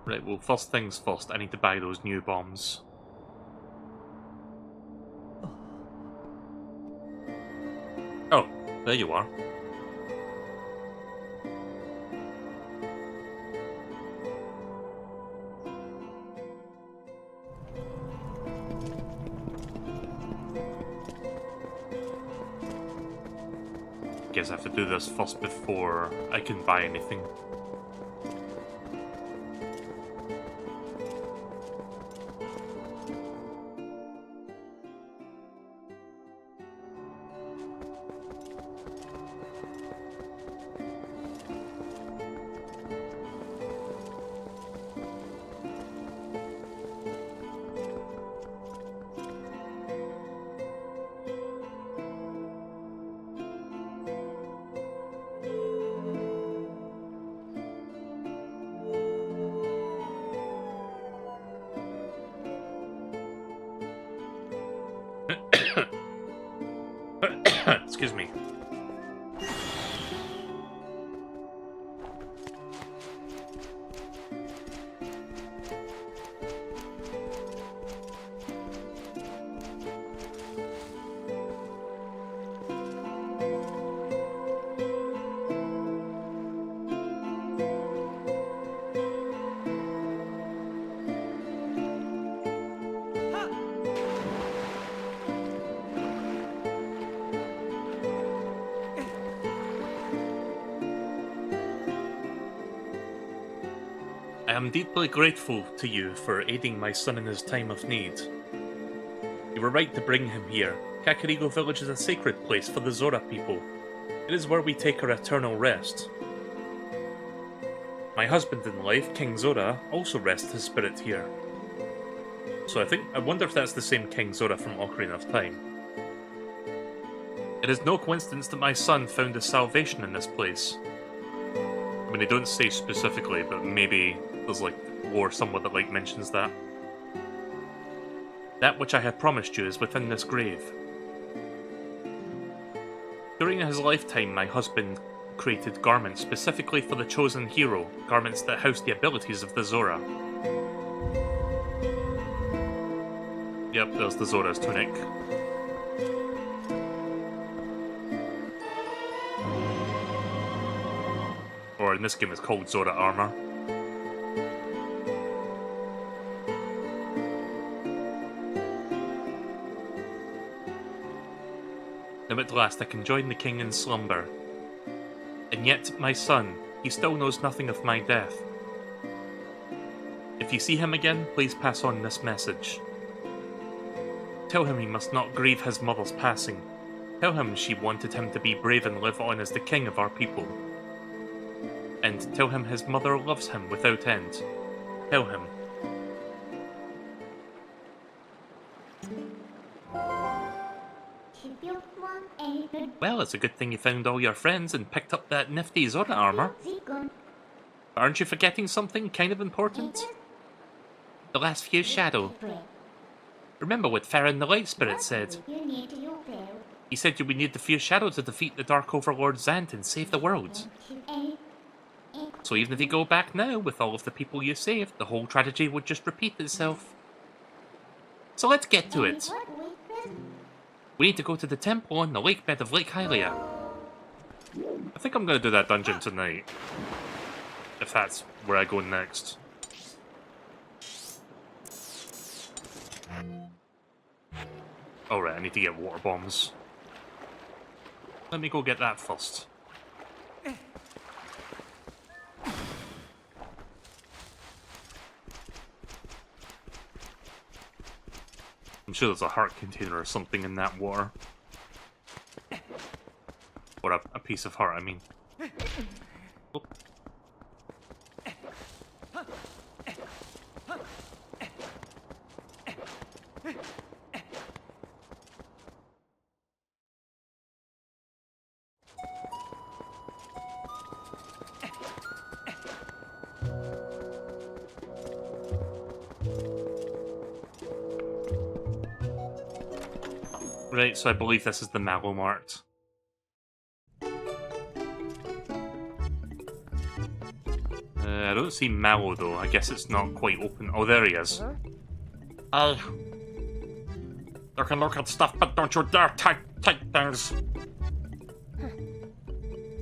A: Right, well, first things first, I need to buy those new bombs. Oh, there you are. Guess I have to do this first before I can buy anything. Excuse me. I am deeply grateful to you for aiding my son in his time of need. You were right to bring him here. Kakariko Village is a sacred place for the Zora people. It is where we take our eternal rest. My husband in life, King Zora, also rests his spirit here. So I wonder if that's the same King Zora from Ocarina of Time. It is no coincidence that my son found his salvation in this place. I mean, they don't say specifically, but maybe there's like lore somewhere that like mentions that. That which I have promised you is within this grave. During his lifetime, my husband created garments specifically for the chosen hero, garments that house the abilities of the Zora. Yep, there's the Zora's tunic. Or in this game it's called Zora armor. Now at last I can join the king in slumber. And yet, my son, he still knows nothing of my death. If you see him again, please pass on this message. Tell him he must not grieve his mother's passing. Tell him she wanted him to be brave and live on as the king of our people. And tell him his mother loves him without end. Tell him. Well, it's a good thing you found all your friends and picked up that nifty Zora armor. But aren't you forgetting something kind of important? The last few shadow. Remember what Farron the Light Spirit said? He said you would need the few shadow to defeat the Dark Overlord Zant and save the world. So even if you go back now with all of the people you saved, the whole tragedy would just repeat itself. So let's get to it. We need to go to the temple on the lake bed of Lake Hylia. I think I'm going to do that dungeon tonight. If that's where I go next. Alright, I need to get water bombs. Let me go get that first. I'm sure there's a heart container or something in that water. Or a piece of heart, I mean. Oh. Right, so I believe this is the Mallow Mart. I don't see Mallow though. I guess it's not quite open. Oh, there he is. Hey. You can look at stuff, but don't you dare take things.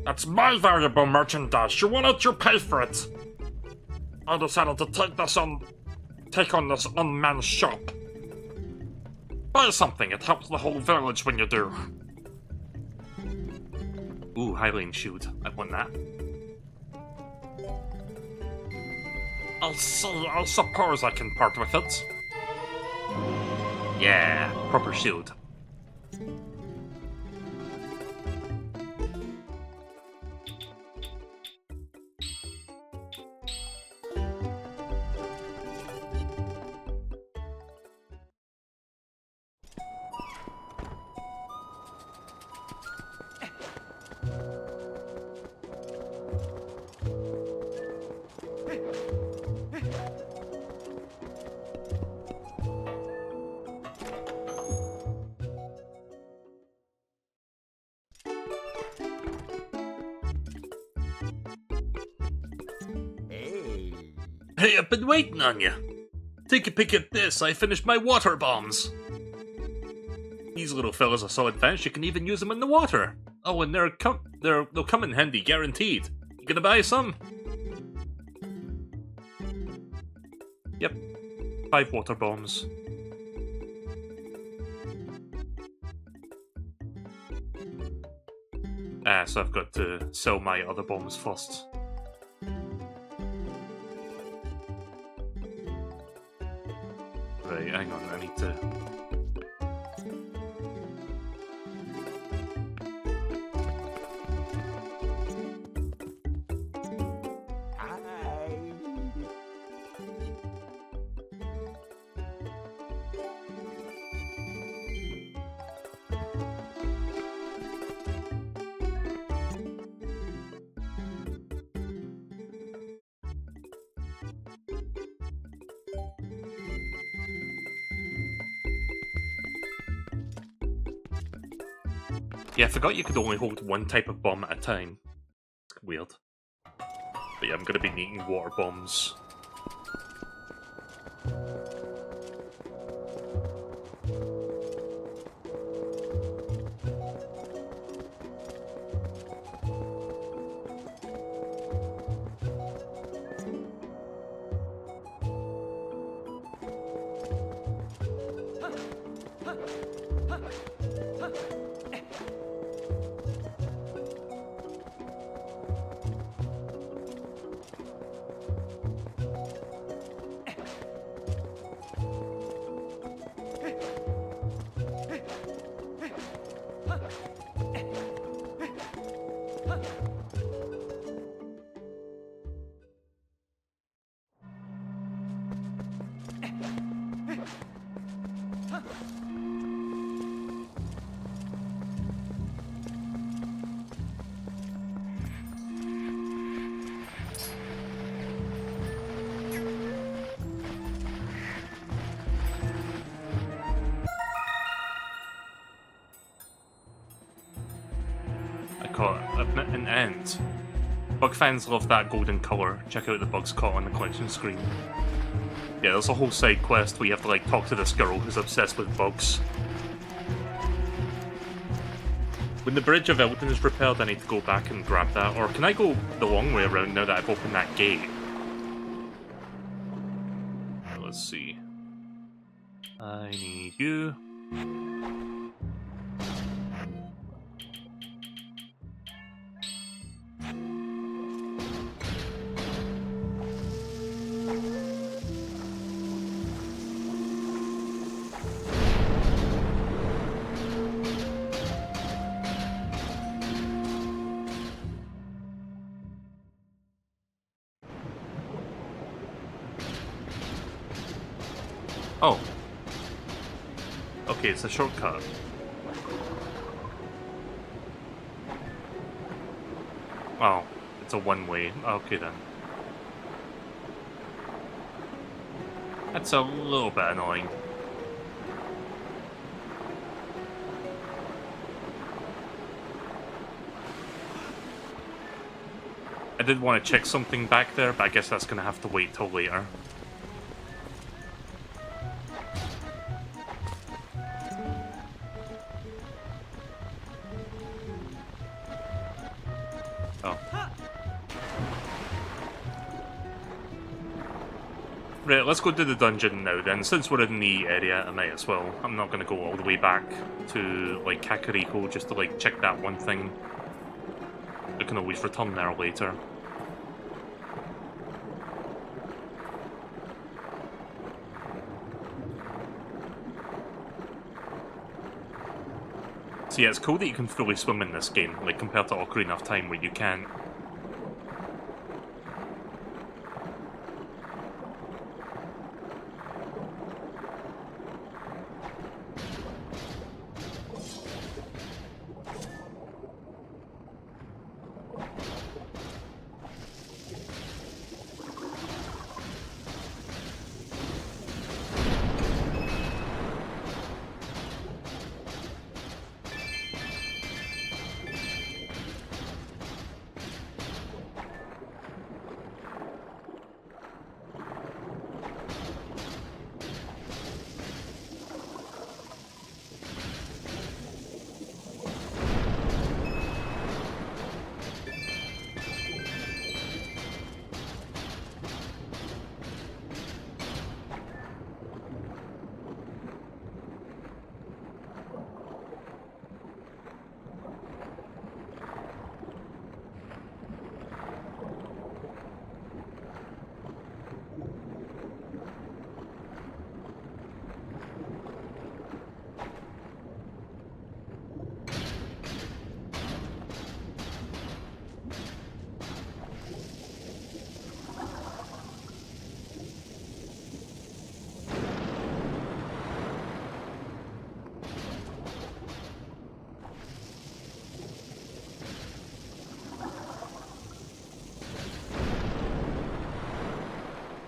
A: That's my valuable merchandise. You want it, you pay for it. I decided to take on this unmanned shop. Buy something, it helps the whole village when you do. Ooh, Highline Shield. I want that. I'll see, I suppose I can part with it. Yeah, proper shield. Hey, I've been waiting on you. Take a peek at this, I finished my water bombs. These little fellas are so advanced you can even use them in the water. Oh, and they'll come in handy, guaranteed. You gonna buy some? Yep, 5 water bombs. So I've got to sell my other bombs first. Right, hang on, I need to... Yeah, I forgot you could only hold one type of bomb at a time. It's weird. But yeah, I'm gonna be needing water bombs. An end. Bug fans love that golden colour. Check out the bugs caught on the collection screen. Yeah, there's a whole side quest where you have to like talk to this girl who's obsessed with bugs. When the Bridge of Elden is repaired, I need to go back and grab that. Or can I go the long way around now that I've opened that gate? Let's see. I need you. Oh. Okay, it's a shortcut. Oh, it's a one-way. Okay then. That's a little bit annoying. I did want to check something back there, but I guess that's going to have to wait till later. Oh. Right, let's go to the dungeon now then. Since we're in the area, I might as well. I'm not going to go all the way back to, like, Kakariko just to, like, check that one thing. I can always return there later. So yeah, it's cool that you can fully swim in this game, like, compared to Ocarina of Time where you can't.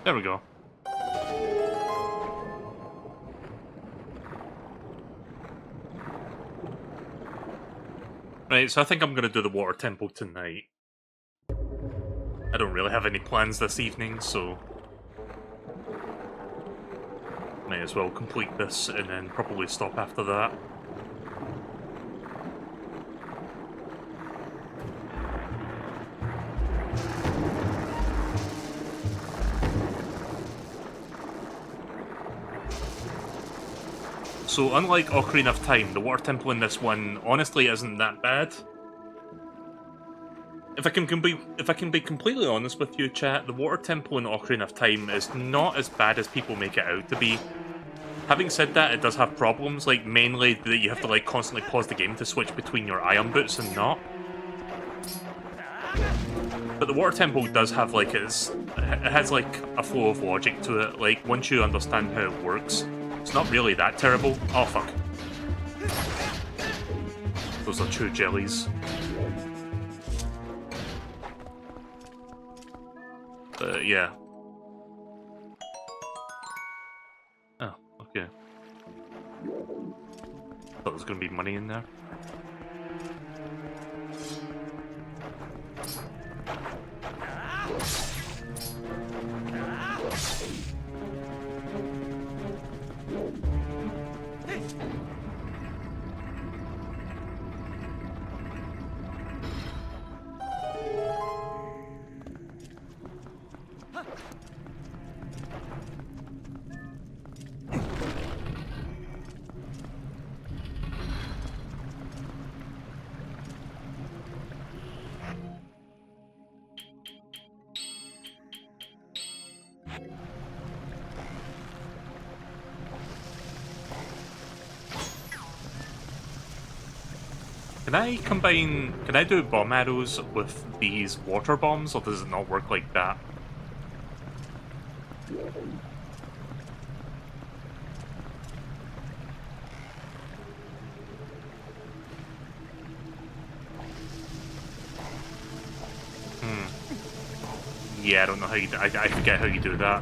A: There we go. Right, so I think I'm going to do the water temple tonight. I don't really have any plans this evening, so might as well complete this and then probably stop after that. So unlike Ocarina of Time, the water temple in this one honestly isn't that bad. If I can be completely honest with you, chat, the water temple in Ocarina of Time is not as bad as people make it out to be. Having said that, it does have problems, like mainly that you have to like constantly pause the game to switch between your iron boots and not. But the water temple does have like it has like a flow of logic to it. Like once you understand how it works, it's not really that terrible. Oh fuck. Those are true jellies. Yeah. Oh, okay. Thought there was gonna be money in there. Can I do bomb arrows with these water bombs, or does it not work like that? Yeah, I don't know how you do, I forget how you do that.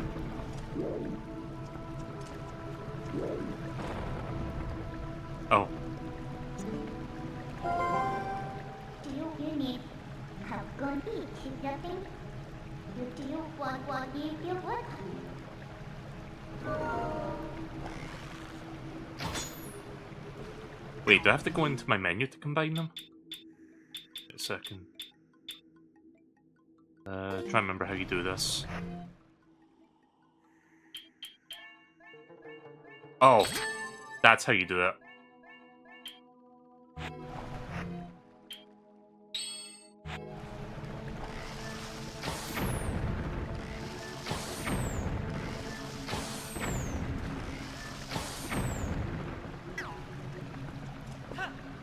A: Oh.
B: Do you need help going to eat your thing? Do you want to eat your what?
A: Wait, do I have to go into my menu to combine them? Wait a second. Try and remember how you do this. Oh, that's how you do it.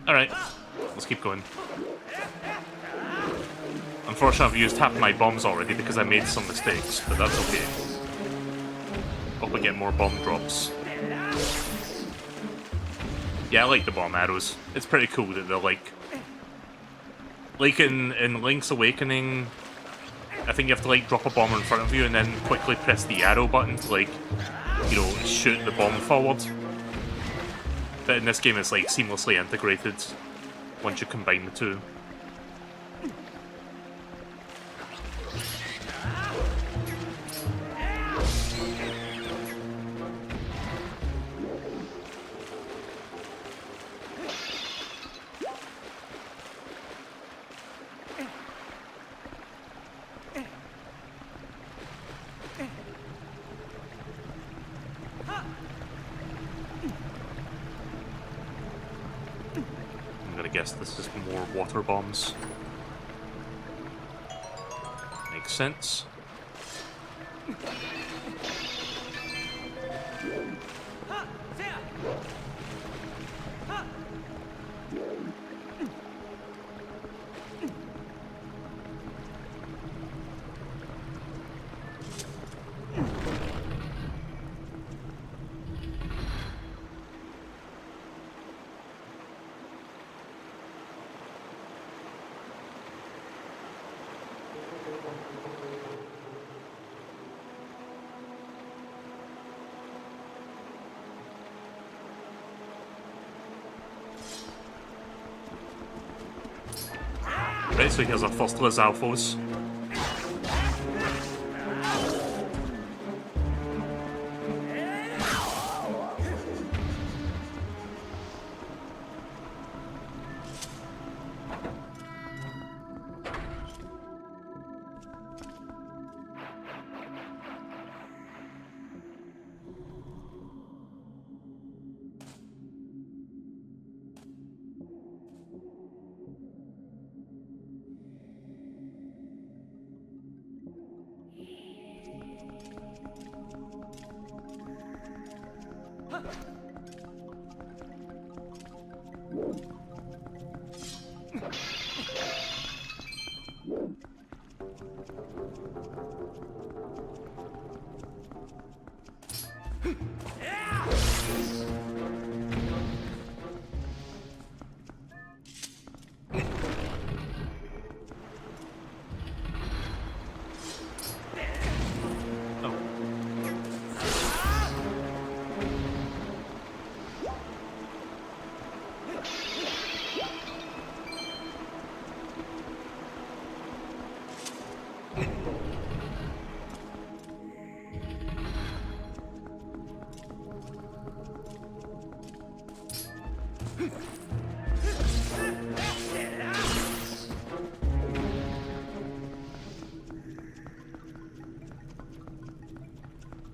A: Alright, let's keep going. Unfortunately, I've used half my bombs already because I made some mistakes, but that's okay. Hope I get more bomb drops. Yeah, I like the bomb arrows. It's pretty cool that they're like in Link's Awakening, I think you have to like drop a bomb in front of you and then quickly press the arrow button to like, you know, shoot the bomb forward. But in this game it's like seamlessly integrated once you combine the two. Guess this is more water bombs. Makes sense. Right, so here's our first Lizalfos.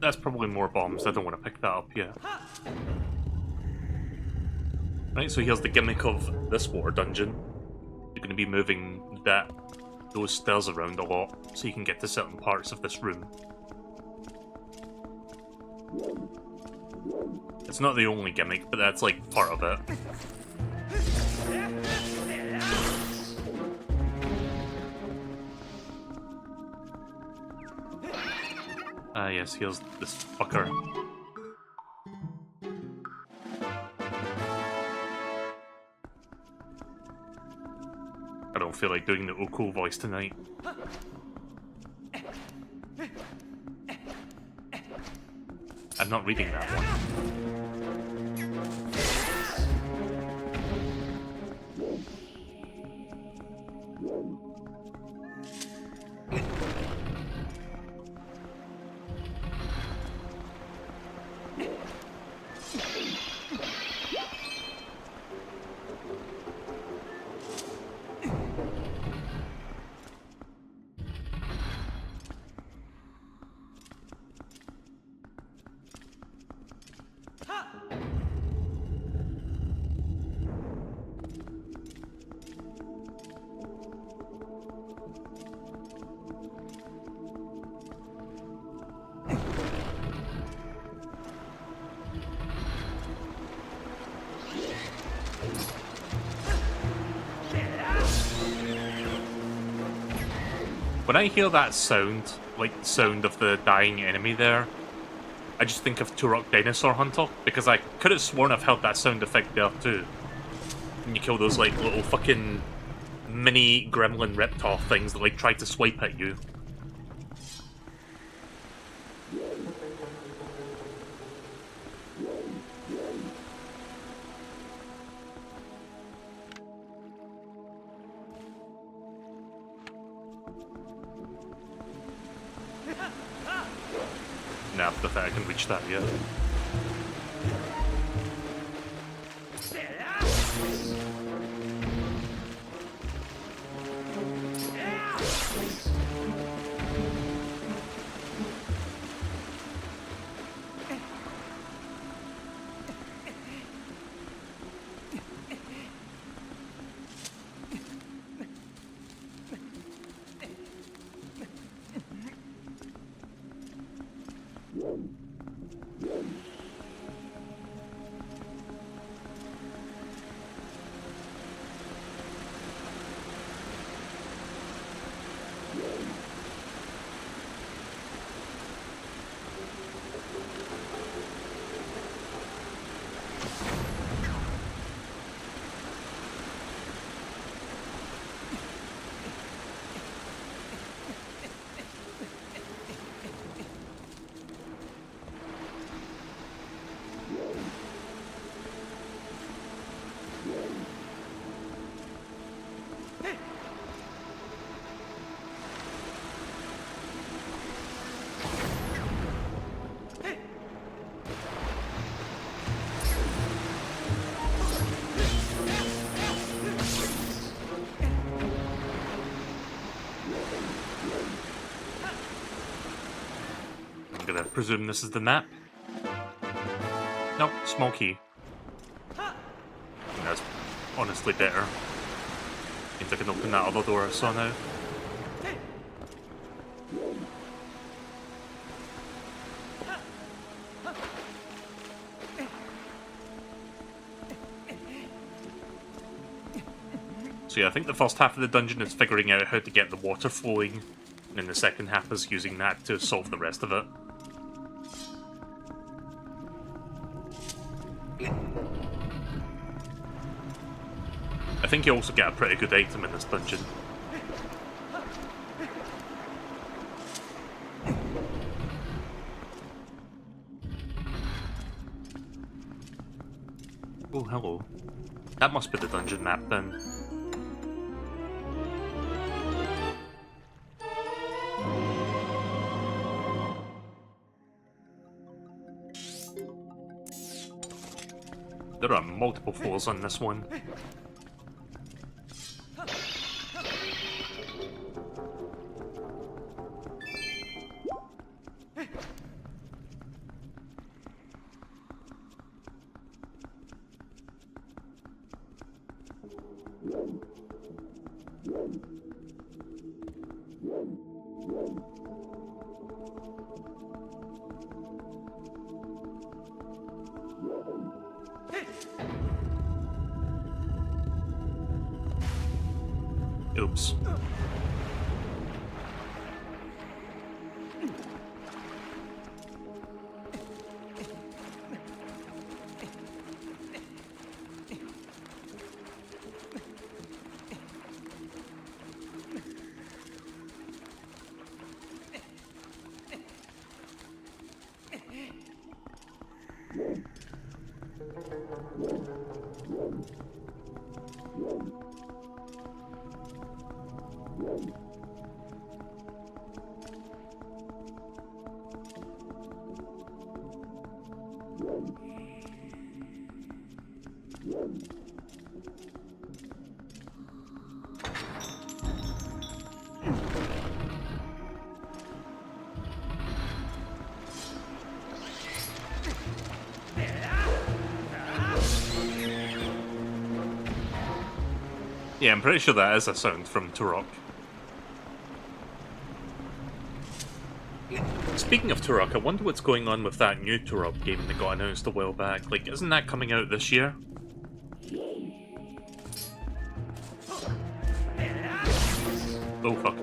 A: That's probably more bombs. I don't want to pick that up yet. Right, so here's the gimmick of this water dungeon. You're going to be moving those stairs around a lot, so you can get to certain parts of this room. It's not the only gimmick, but that's like part of it. Ah yes, here's this fucker. I don't feel like doing the Oko voice tonight. I'm not reading that one. When I hear that sound, like the sound of the dying enemy there, I just think of Turok Dinosaur Hunter, because I could have sworn I've heard that sound effect there too. When you kill those like little fucking mini gremlin reptar things that like try to swipe at you. Nah, I don't think I can reach that yet. I'm gonna presume this is the map. Nope, small key. That's honestly better. Means I can open that other door I saw now. So yeah, I think the first half of the dungeon is figuring out how to get the water flowing, and then the second half is using that to solve the rest of it. I think you also get a pretty good item in this dungeon. Oh, hello. That must be the dungeon map then. There are multiple floors on this one. Oops. Yeah, I'm pretty sure that is a sound from Turok. Speaking of Turok, I wonder what's going on with that new Turok game that got announced a while back. Like, isn't that coming out this year? Oh, fuck.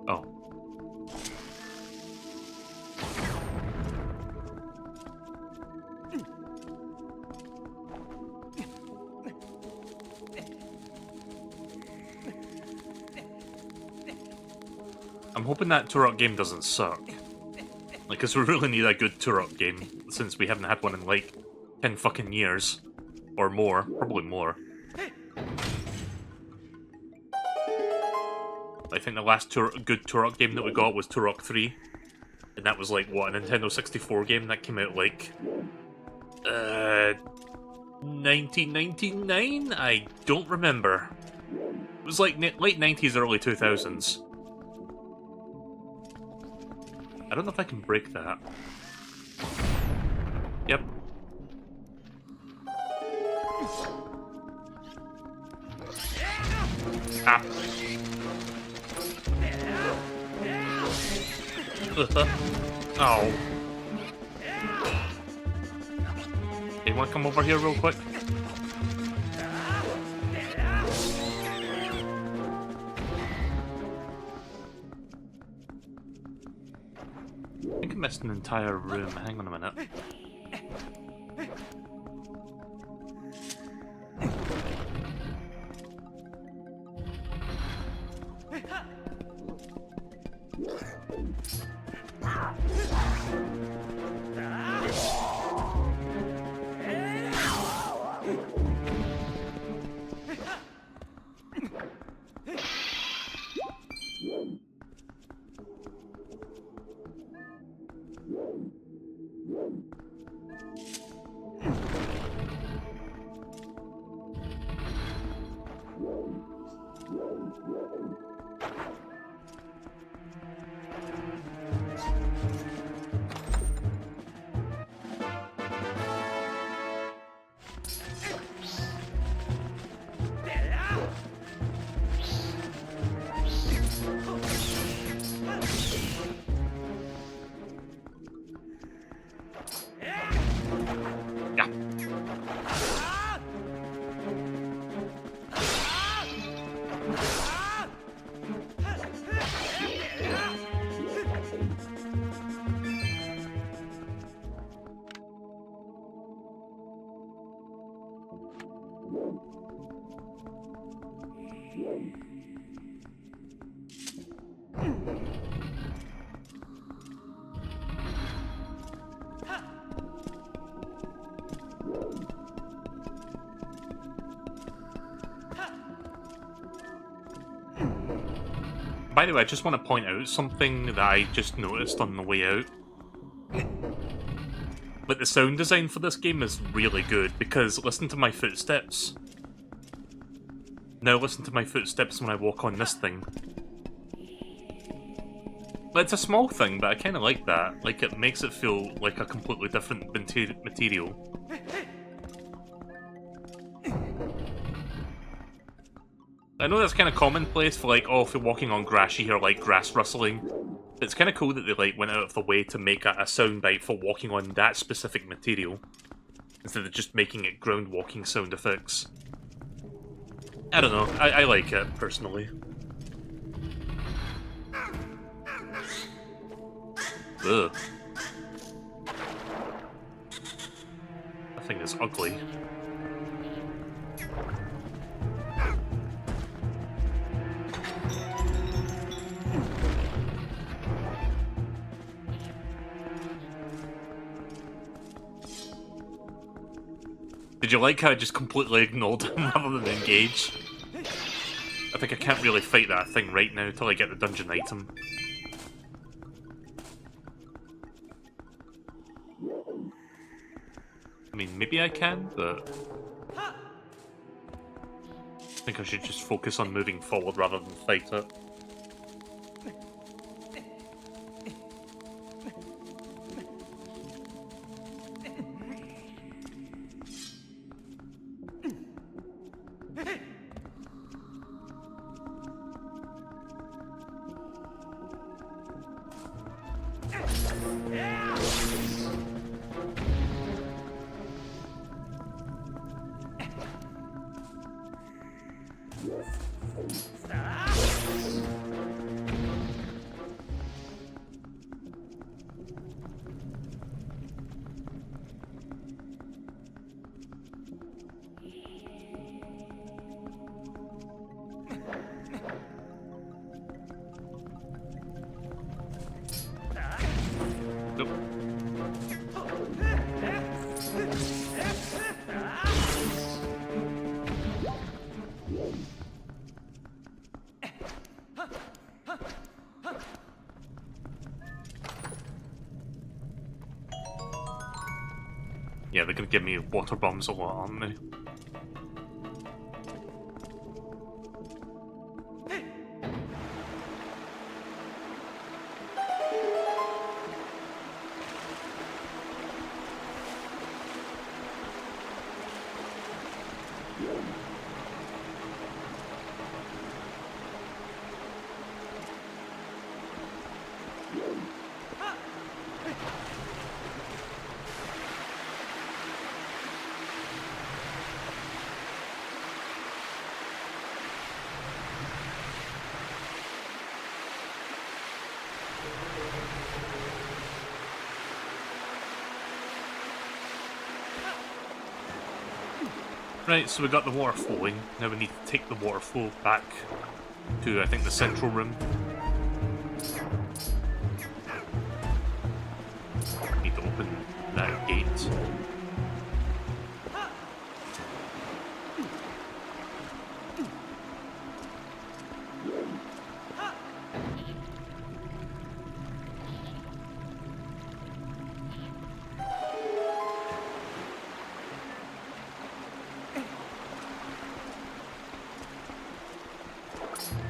A: Oh. I'm hoping that Turok game doesn't suck. Like, cause we really need a good Turok game, since we haven't had one in like 10 fucking years. Or more, probably more. I think the last good Turok game that we got was Turok 3. And that was like, what, a Nintendo 64 game that came out like... 1999? I don't remember. It was like late 90s, early 2000s. I don't know if I can break that. Yep. Ah. Oh. Hey, you wanna come over here real quick? I think I missed an entire room. Hang on a minute. By the way, I just want to point out something that I just noticed on the way out. But the sound design for this game is really good, because listen to my footsteps. Now listen to my footsteps when I walk on this thing. It's a small thing, but I kind of like that. Like, it makes it feel like a completely different material. I know that's kind of commonplace for like, oh, if you're walking on grass, you hear like grass rustling. But it's kind of cool that they like went out of the way to make a soundbite for walking on that specific material, instead of just making it ground walking sound effects. I don't know, I like it, personally. Ugh. That thing is ugly. Did you like how I just completely ignored him rather than engage? I think I can't really fight that thing right now until I get the dungeon item. I mean, maybe I can, but I think I should just focus on moving forward rather than fight it. Nope. Yeah, they're gonna give me water bombs a lot, aren't they? Right, so we got the water flowing. Now we need to take the water flow back to, I think, the central room. Need to open that gate.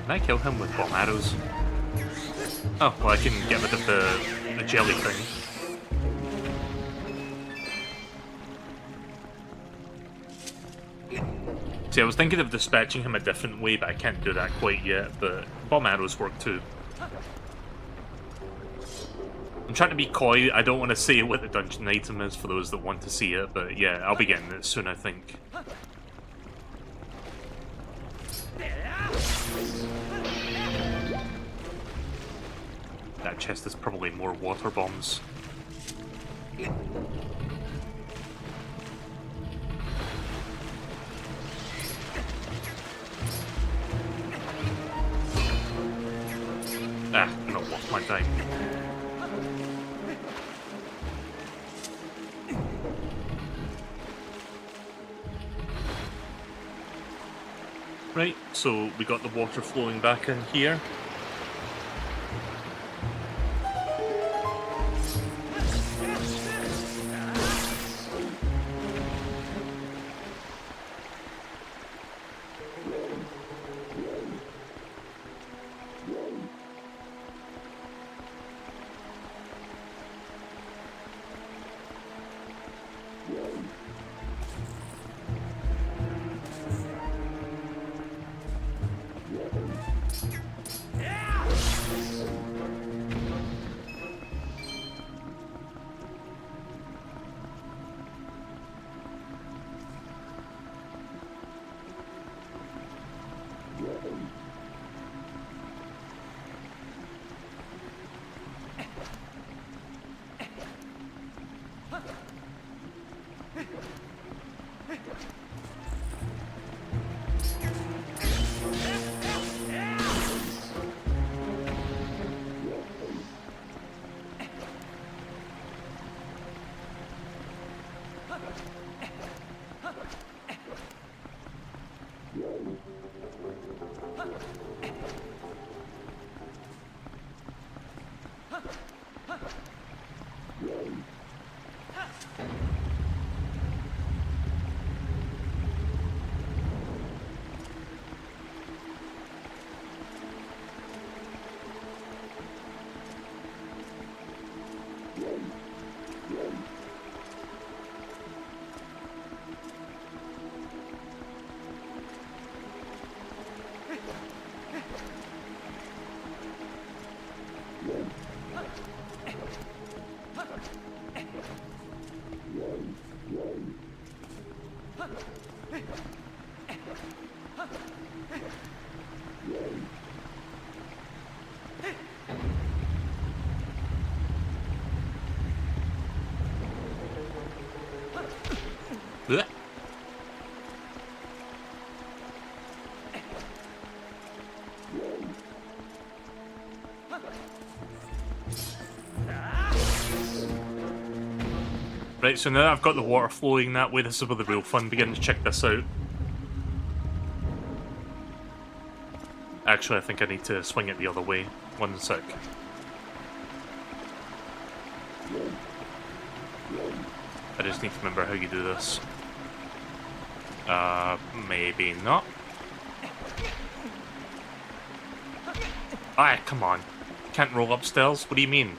A: Can I kill him with bomb arrows? Oh, well I can get rid of the jelly thing. See, I was thinking of dispatching him a different way, but I can't do that quite yet, but bomb arrows work too. I'm trying to be coy, I don't want to say what the dungeon item is for those that want to see it, but yeah, I'll be getting it soon, I think. That chest is probably more water bombs. Ah, not worth my time. Right, so we got the water flowing back in here. Blech. Right, so now that I've got the water flowing that way, this is where the real fun begins. Check this out. Actually, I think I need to swing it the other way. 1 sec. I just need to remember how you do this. Maybe not. Ah, come on. Can't roll upstairs? What do you mean?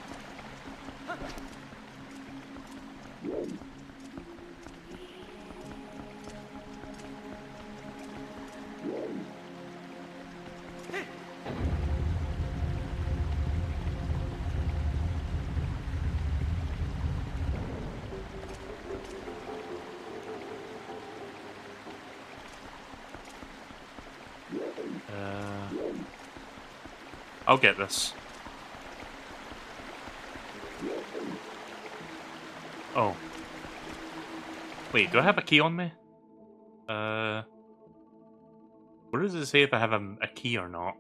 A: I'll get this. Oh. Wait, do I have a key on me? Where does it say if I have a key or not?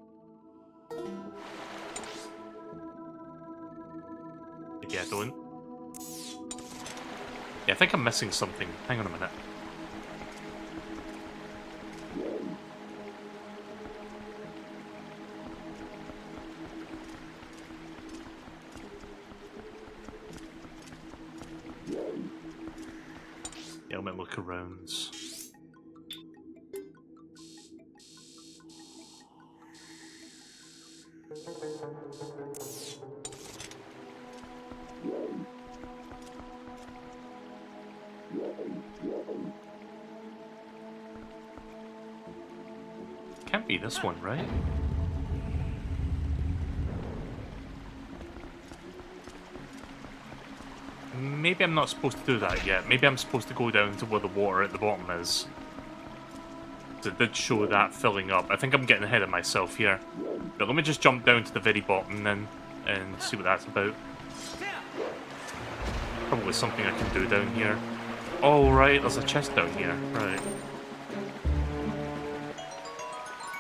A: Maybe I don't. Yeah, I think I'm missing something. Hang on a minute. Yeah, let me look around. Can't be this one, right? Maybe I'm not supposed to do that yet. Maybe I'm supposed to go down to where the water at the bottom is. It did show that filling up. I think I'm getting ahead of myself here. But let me just jump down to the very bottom then and see what that's about. Probably something I can do down here. Oh, right, there's a chest down here. Right.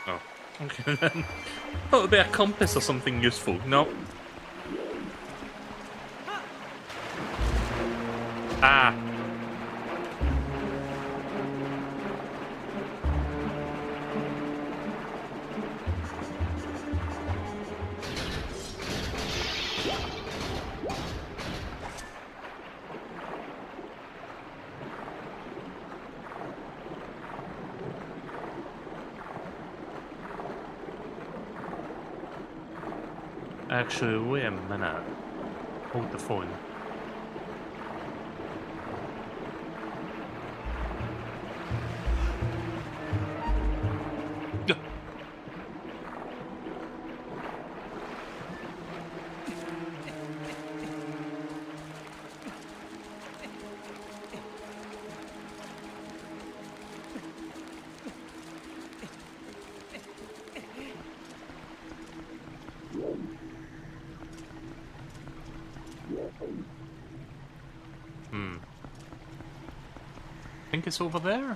A: Oh, okay then. Thought it would be a compass or something useful. Nope. Ah. Actually, wait a minute. Hold the phone. I think it's over there?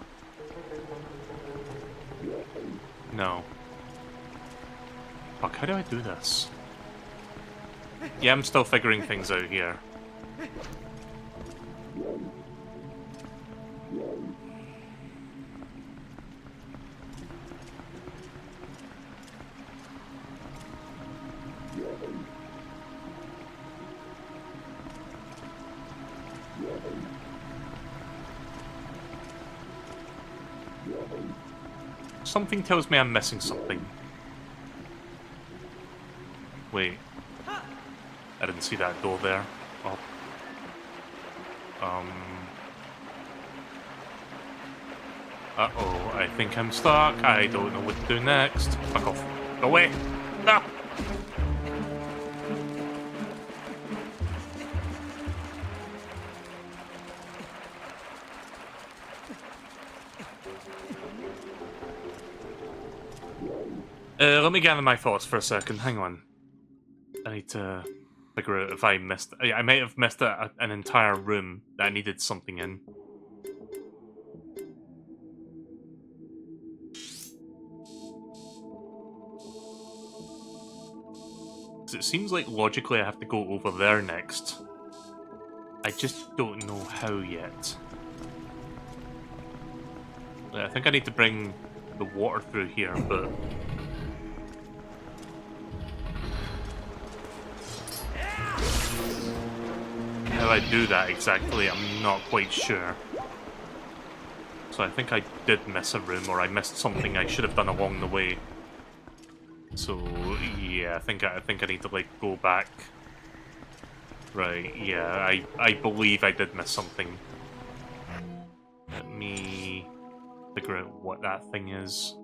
A: No. Fuck, how do I do this? Yeah, I'm still figuring things out here. Something tells me I'm missing something. Wait. I didn't see that door there. Oh. Uh-oh, I think I'm stuck. I don't know what to do next. Fuck off. Go away! No! Let me gather my thoughts for a second. Hang on. I need to figure out if I missed... I might have missed an entire room that I needed something in. It seems like logically I have to go over there next. I just don't know how yet. I think I need to bring the water through here, but... how I do that exactly, I'm not quite sure. So I think I did miss a room, or I missed something I should have done along the way. So yeah, I think I need to like go back. Right, yeah, I believe I did miss something. Let me figure out what that thing is.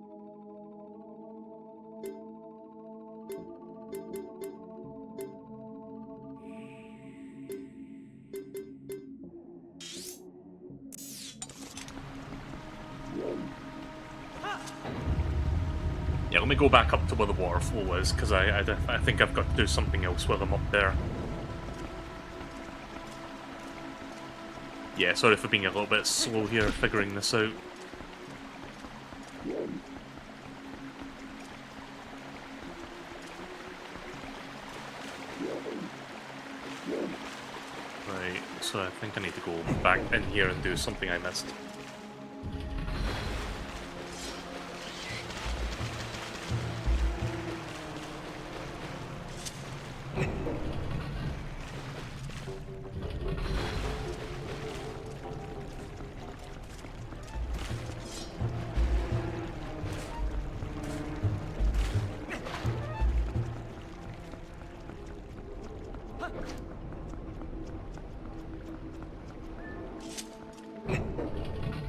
A: Yeah, let me go back up to where the waterfall is, because I think I've got to do something else while I'm up there. Yeah, sorry for being a little bit slow here figuring this out. Right, so I think I need to go back in here and do something I missed.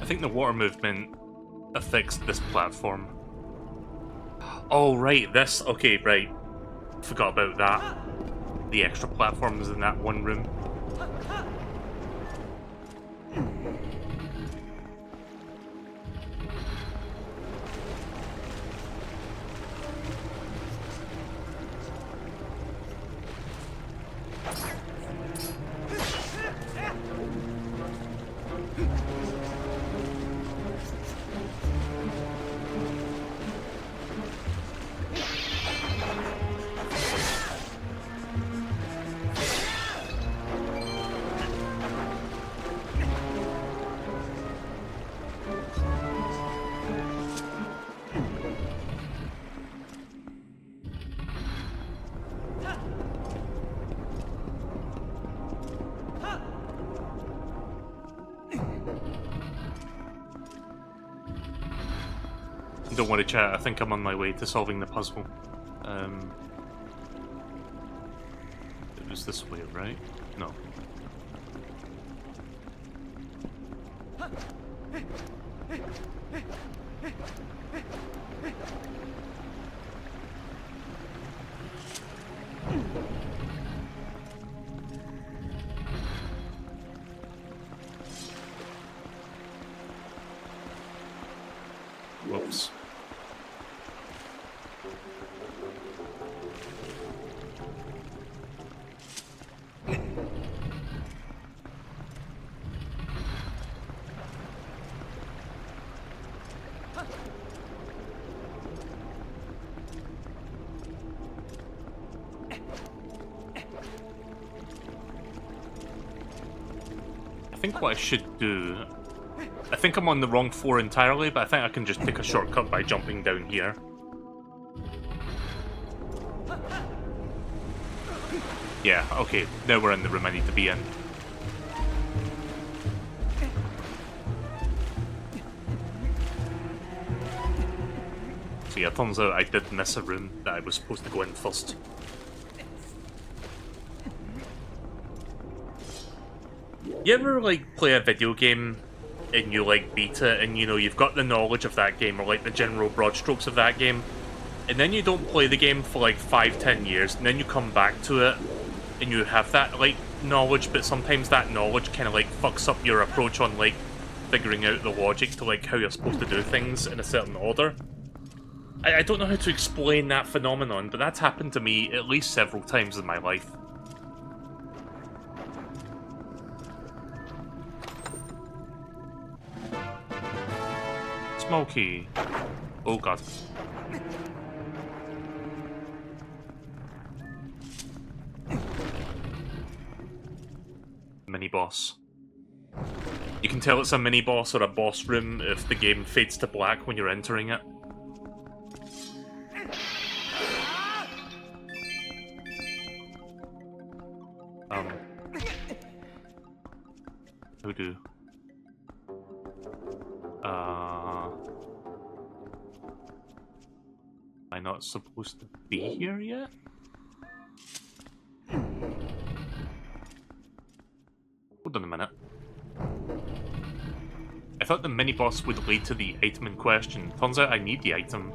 A: I think the water movement affects this platform. Oh, right, this. Okay, right. Forgot about that. The extra platforms in that one room. Don't worry, chat, I think I'm on my way to solving the puzzle. It was this way, right? No. Whoops. I think what I should do... I think I'm on the wrong floor entirely, but I think I can just take a shortcut by jumping down here. Yeah, okay, now we're in the room I need to be in. So yeah, turns out I did miss a room that I was supposed to go in first. You ever, like, play a video game and you, like, beat it and, you know, you've got the knowledge of that game or, like, the general broad strokes of that game, and then you don't play the game for, like, 5-10 years, and then you come back to it and you have that, like, knowledge, but sometimes that knowledge kind of, like, fucks up your approach on, like, figuring out the logic to like how you're supposed to do things in a certain order. I don't know how to explain that phenomenon, but that's happened to me at least several times in my life. Smoky. Oh god. Mini-boss. You can tell it's a mini-boss or a boss room if the game fades to black when you're entering it. Who do? Am I not supposed to be here yet? Hold on a minute. I thought the mini-boss would lead to the item in question. Turns out I need the item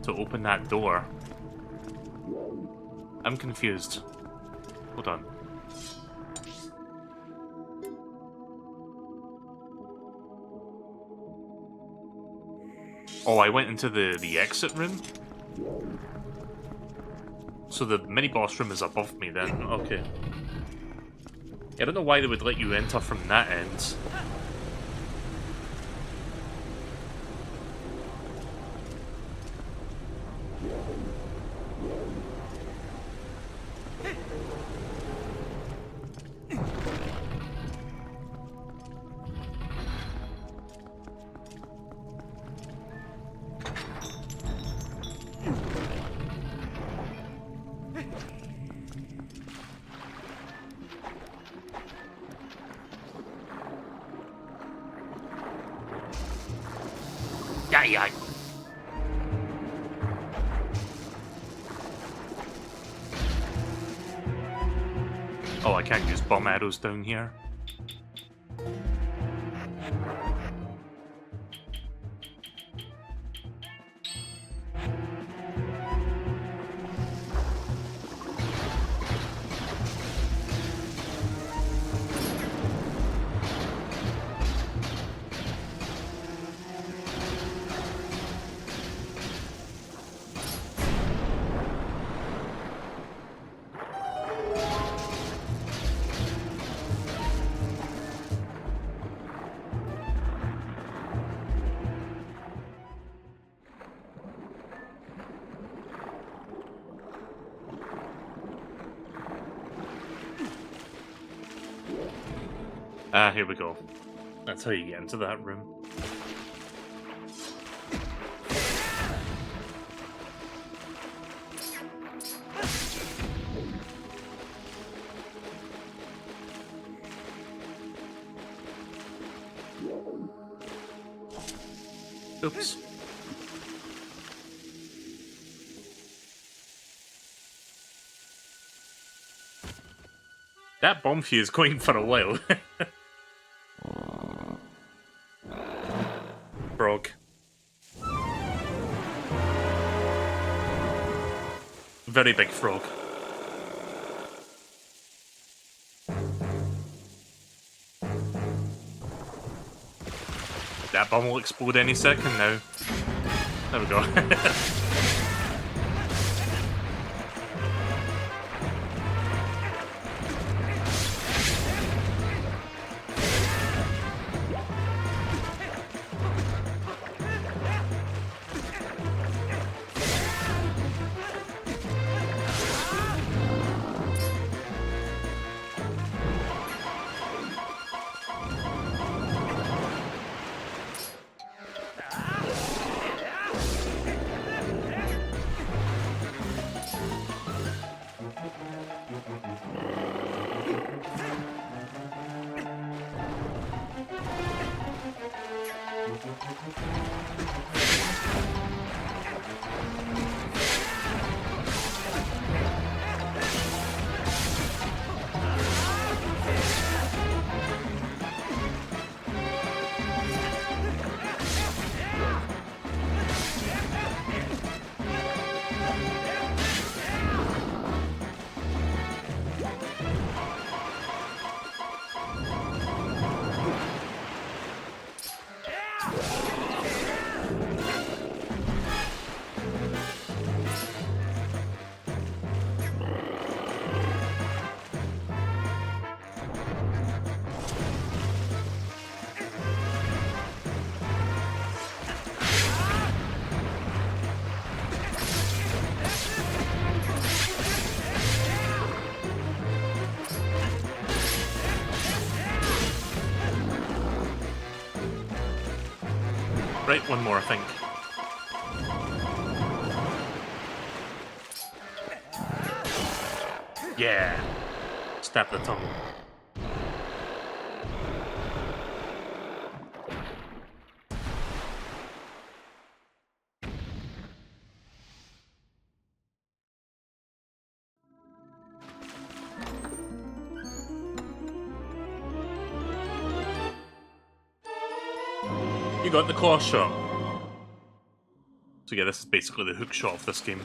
A: to open that door. I'm confused. Hold on. Oh, I went into the exit room? So the mini-boss room is above me then, okay. I don't know why they would let you enter from that end. Yeah. Oh, I can't use bomb arrows down here. Ah, here we go. That's how you get into that room. Oops. That bomb fuse is going for a while. Frog. Very big frog. That bomb will explode any second now. There we go. Right, one more, I think. Yeah! Stab the tongue. You got the claw shot. So yeah, this is basically the hook shot of this game.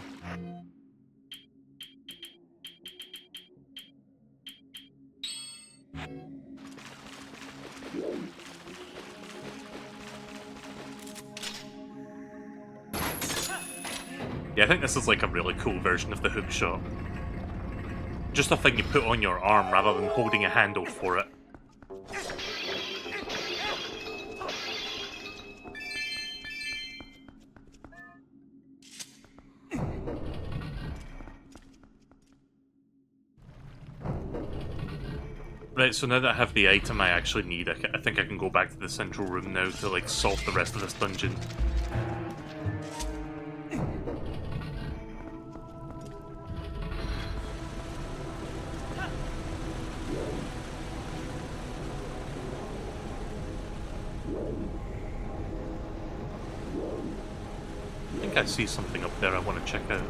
A: Yeah, I think this is like a really cool version of the hook shot. Just a thing you put on your arm rather than holding a handle for it. Right, so now that I have the item I actually need, I think I can go back to the central room now to like solve the rest of this dungeon. I think I see something up there I want to check out.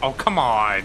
A: Oh, come on!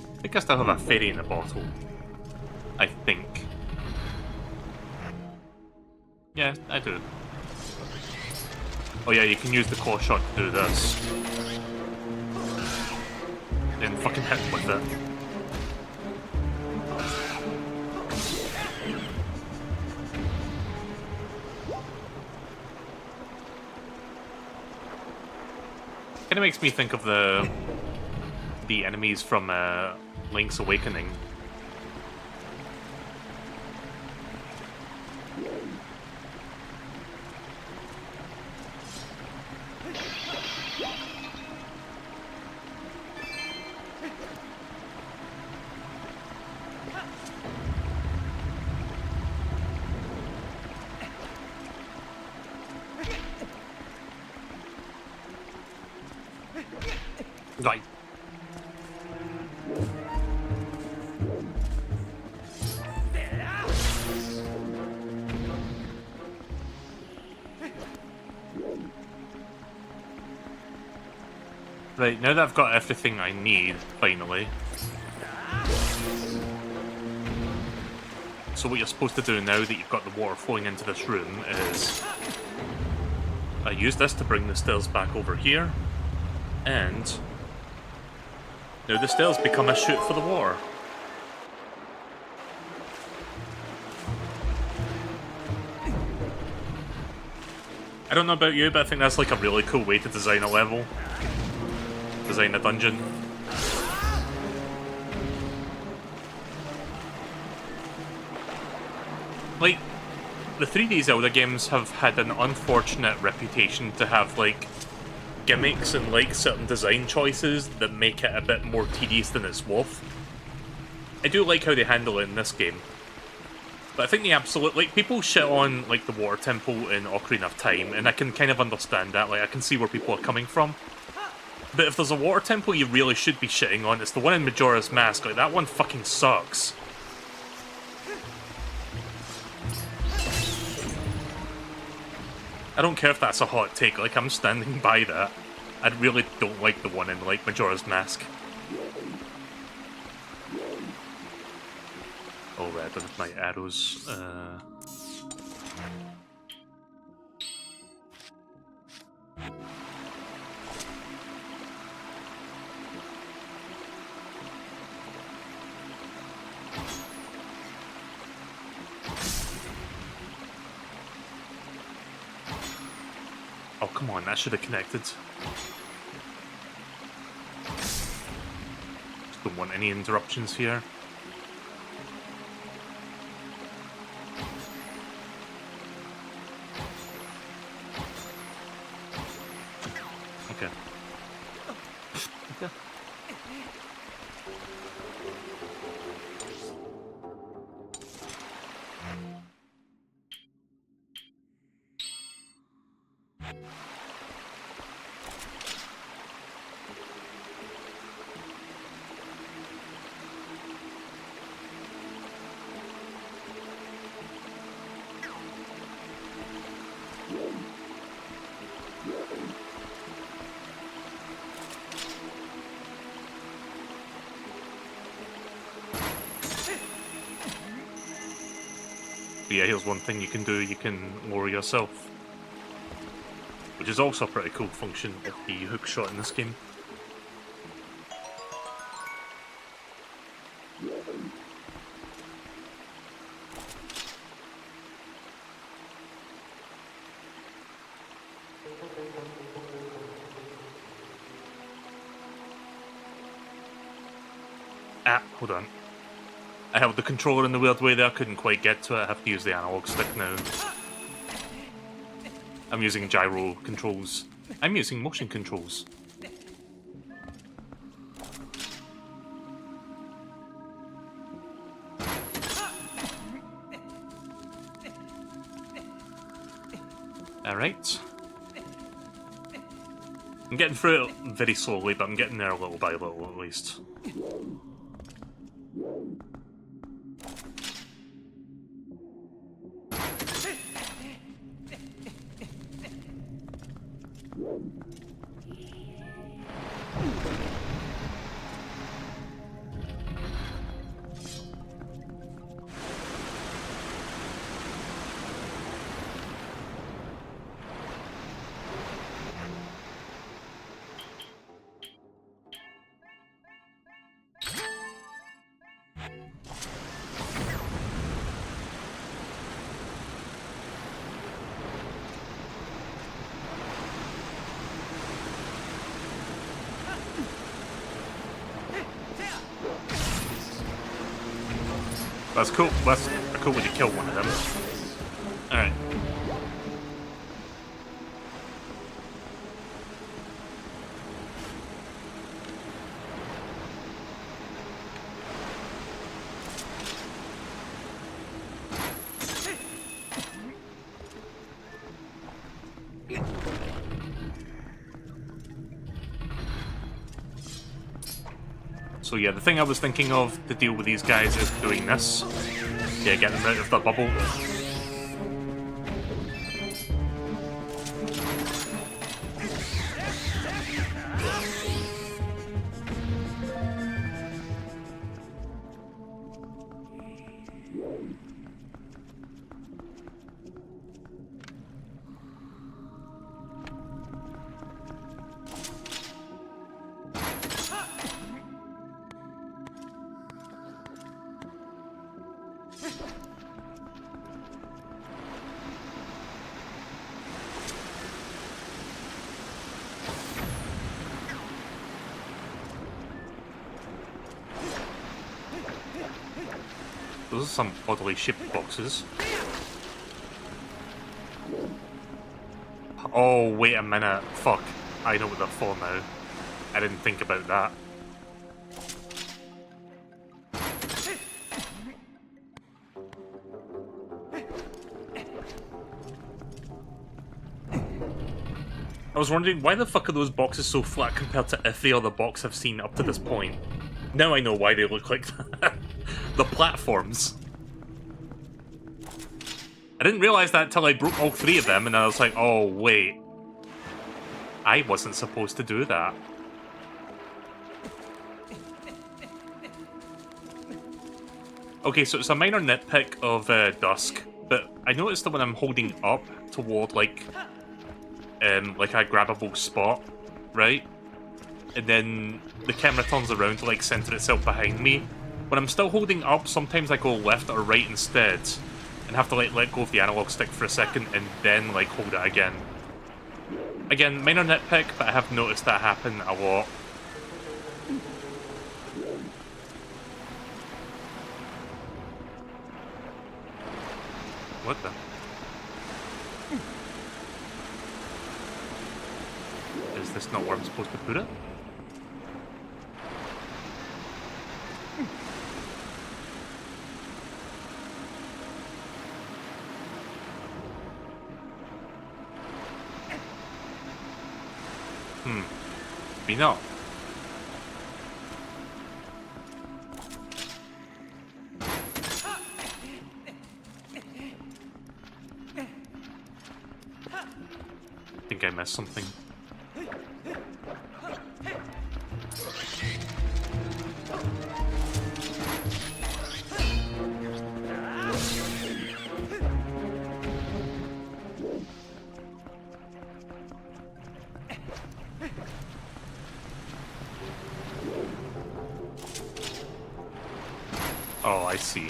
A: I think I still have a fairy in a bottle. I think. Yeah, I do. Oh yeah, you can use the claw shot to do this. Then fucking hit him with it. Kinda makes me think of the enemies from Link's Awakening. Right. Right, now that I've got everything I need, finally. So what you're supposed to do now that you've got the water flowing into this room is... I use this to bring the stairs back over here, and... now the stairs become a chute for the water. I don't know about you, but I think that's like a really cool way to design a level. Design a dungeon. Like, the 3D Zelda games have had an unfortunate reputation to have, like, gimmicks and, like, certain design choices that make it a bit more tedious than it's worth. I do like how they handle it in this game. But I think the absolute, like, people shit on, like, the Water Temple in Ocarina of Time, and I can kind of understand that, like, I can see where people are coming from. But if there's a Water Temple you really should be shitting on, it's the one in Majora's Mask, like, that one fucking sucks. I don't care if that's a hot take, like, I'm standing by that. I really don't like the one in, like, Majora's Mask. Oh, right, I don't have my arrows. Oh, come on, that should have connected. Just don't want any interruptions here. Okay. Okay. But yeah, here's one thing you can do, you can lower yourself. Which is also a pretty cool function of the hook shot in this game. Ah, hold on. I held the controller in the weird way there, I couldn't quite get to it, I have to use the analog stick now. I'm using gyro controls. I'm using motion controls. Alright. I'm getting through it very slowly, but I'm getting there little by little at least. That's cool. That's cool when you kill one of them. Alright. So yeah, the thing I was thinking of to deal with these guys is doing this. Yeah, get them out of the bubble. Those are some oddly shaped boxes. Oh, wait a minute. Fuck. I know what they're for now. I didn't think about that. I was wondering, why the fuck are those boxes so flat compared to every other box I've seen up to this point? Now I know why they look like that. The platforms. I didn't realize that till I broke all three of them, and I was like, oh, wait. I wasn't supposed to do that. Okay, so it's a minor nitpick of Dusk, but I noticed that when I'm holding up toward, like a grabbable spot, right? And then the camera turns around to, like, center itself behind me. When I'm still holding up, sometimes I go left or right instead, and have to, like, let go of the analog stick for a second and then, like, hold it again. Again, minor nitpick, but I have noticed that happen a lot. What the? Is this not where I'm supposed to put it? Maybe not. I think I missed something. Oh, I see.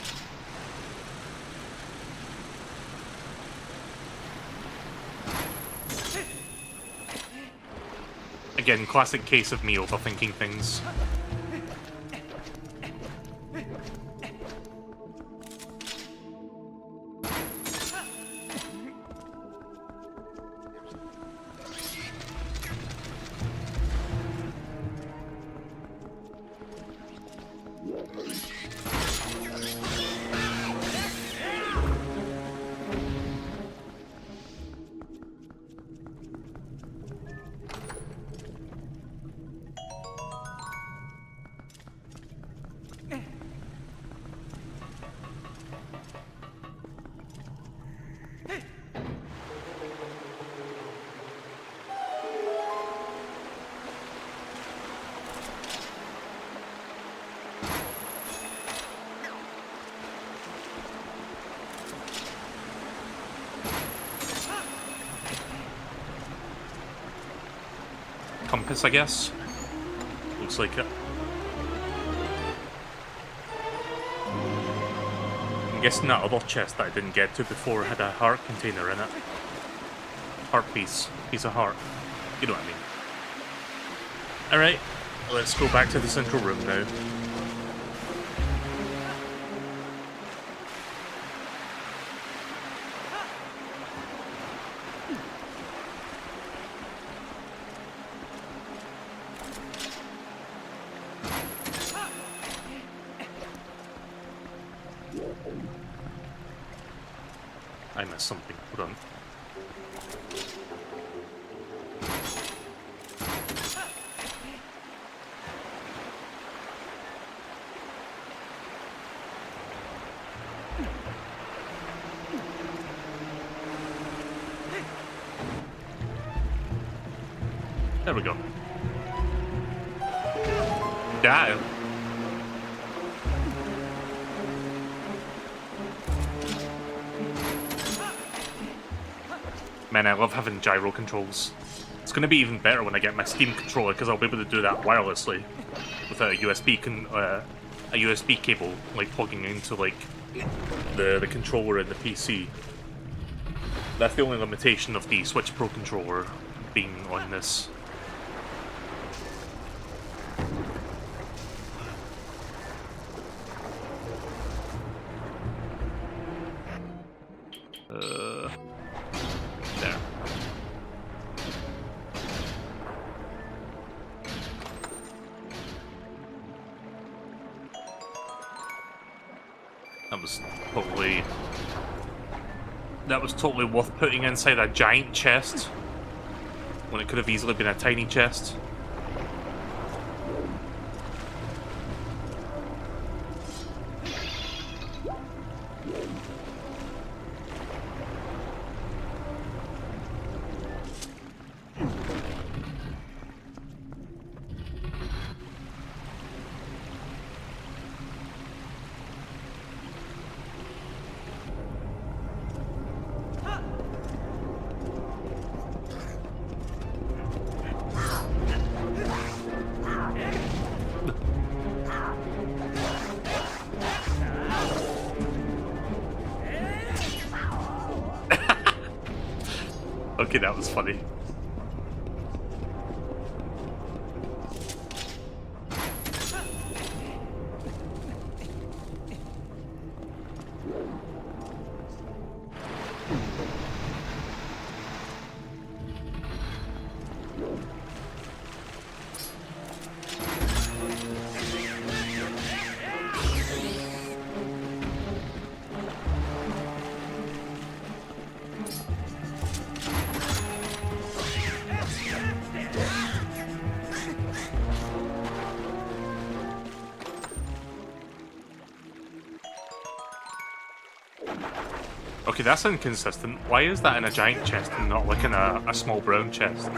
A: Again, classic case of me overthinking things. Compass, I guess. Looks like it. I'm guessing that other chest that I didn't get to before had a heart container in it. Heart piece. Piece of heart. You know what I mean. Alright, let's go back to the central room now. I missed something. Hold on. There we go. Dial. Man, I love having gyro controls. It's going to be even better when I get my Steam controller because I'll be able to do that wirelessly without a USB cable like plugging into like the controller in the PC. That's the only limitation of the Switch Pro controller being on this. That was totally... That was totally worth putting inside a giant chest when it could have easily been a tiny chest. Okay, that was funny. Okay, that's inconsistent. Why is that in a giant chest and not like in a small brown chest?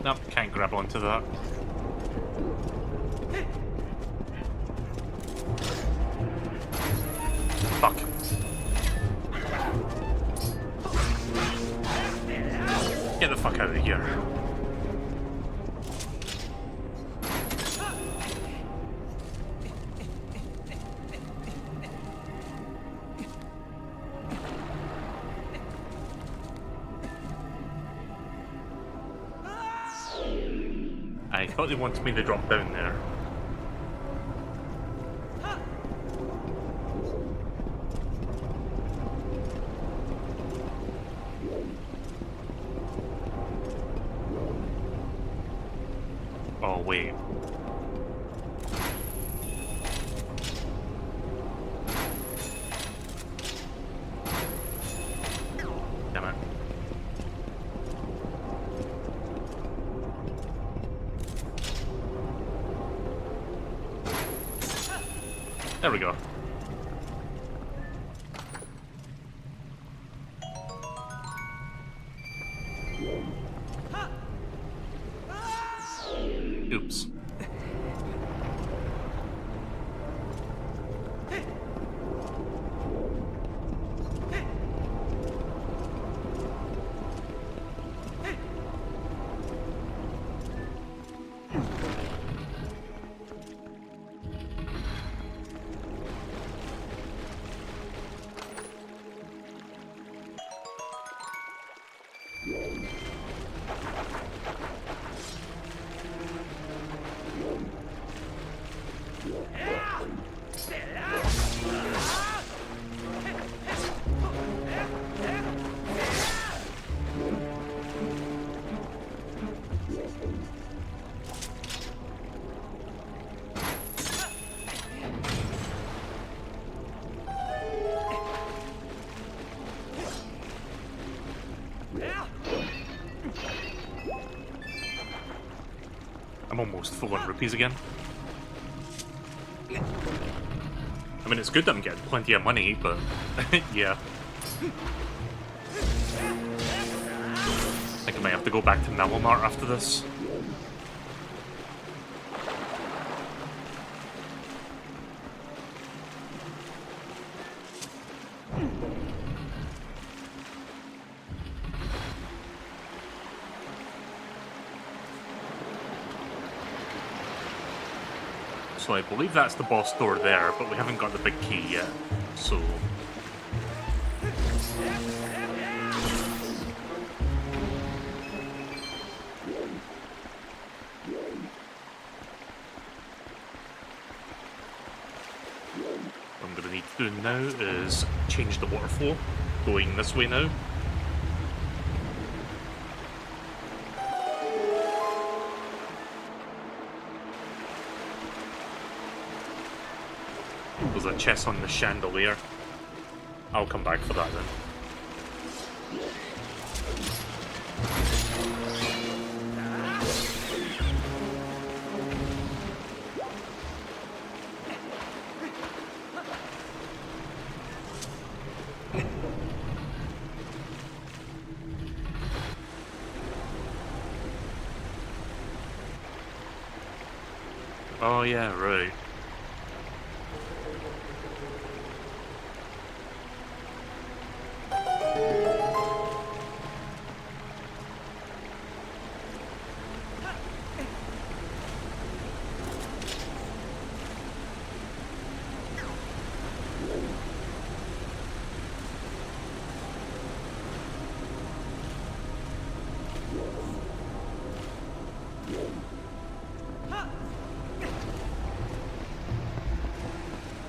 A: Nope, can't grab onto that. Fuck. Get the fuck out of here. I thought they wanted me to drop down there. Oh, wait. Damn it. There we go. Oops. I'm almost full on rupees again. I mean, it's good that I'm getting plenty of money, but yeah. I think I might have to go back to Lament after this. So I believe that's the boss door there, but we haven't got the big key yet, so... What I'm going to need to do now is change the water flow, going this way now. There's a chest on the chandelier. I'll come back for that then. Oh yeah, right.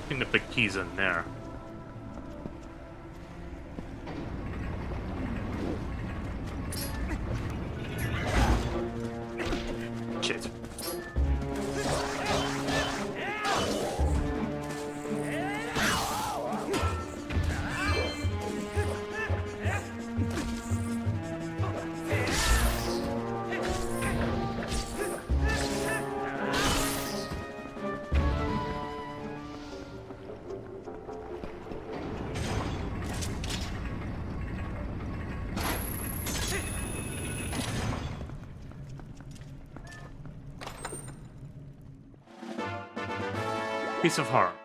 A: I think the big key's in there. Shit. Piece of heart.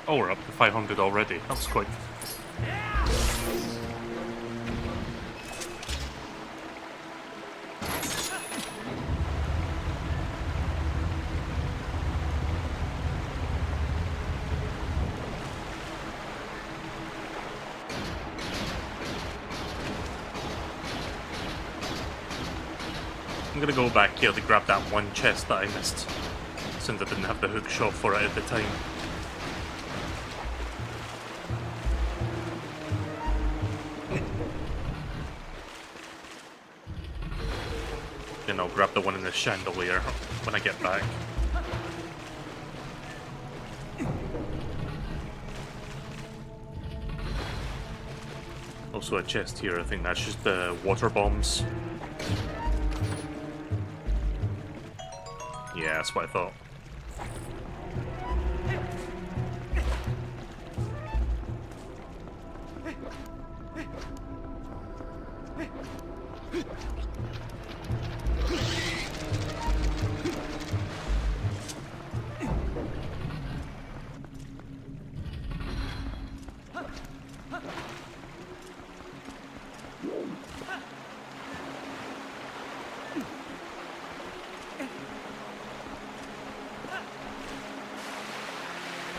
A: Oh, we're up to 500 already. That was quick. I'm gonna go back here to grab that one chest that I missed, since I didn't have the hook shot for it at the time. And I'll grab the one in the chandelier when I get back. Also a chest here, I think that's just the water bombs. Yeah, that's what I thought.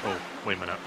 A: Oh, wait a minute.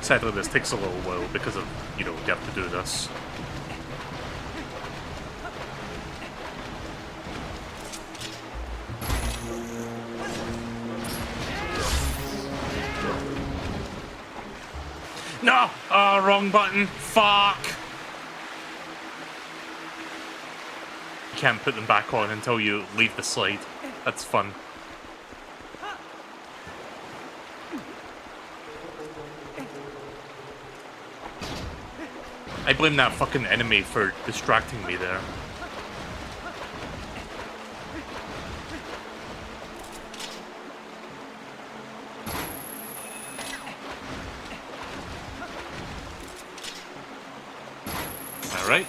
A: Sadly, this takes a little while because of, you know, you have to do this. No! Oh, wrong button. Fuck! You can't put them back on until you leave the slide. That's fun. I blame that fucking enemy for distracting me there. Alright.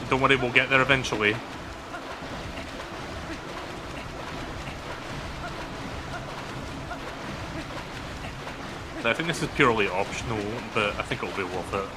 A: Don't worry, we'll get there eventually. I think this is purely optional, but I think it'll be worth it.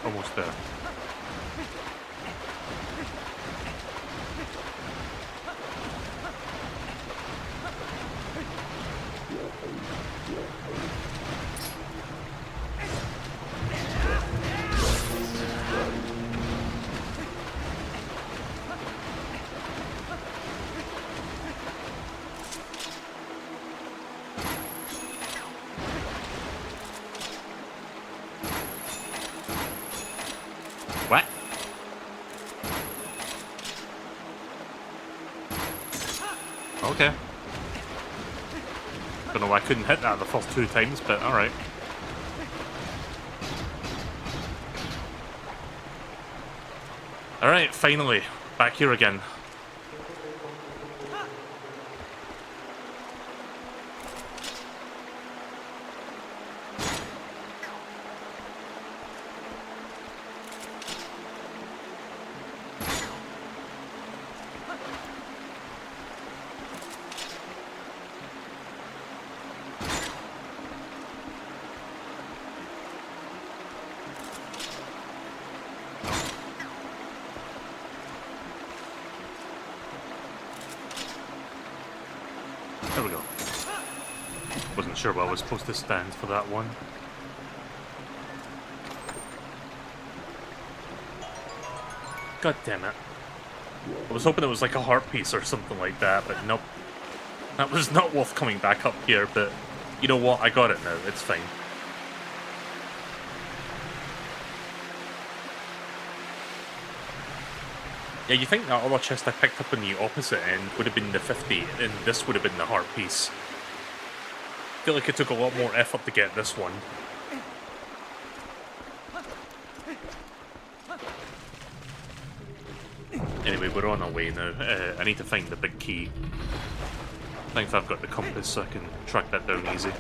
A: Almost there. What? Okay. Don't know why I couldn't hit that the first 2 times, but alright. Alright, finally. Back here again. There we go. Wasn't sure where I was supposed to stand for that one. God damn it. I was hoping it was like a heart piece or something like that, but nope. That was not worth coming back up here, but you know what? I got it now. It's fine. Yeah, you think that other chest I picked up on the opposite end would have been the 50, and this would have been the heart piece. I feel like it took a lot more effort to get this one. Anyway, we're on our way now. I need to find the big key. Thankfully I've got the compass so I can track that down easy.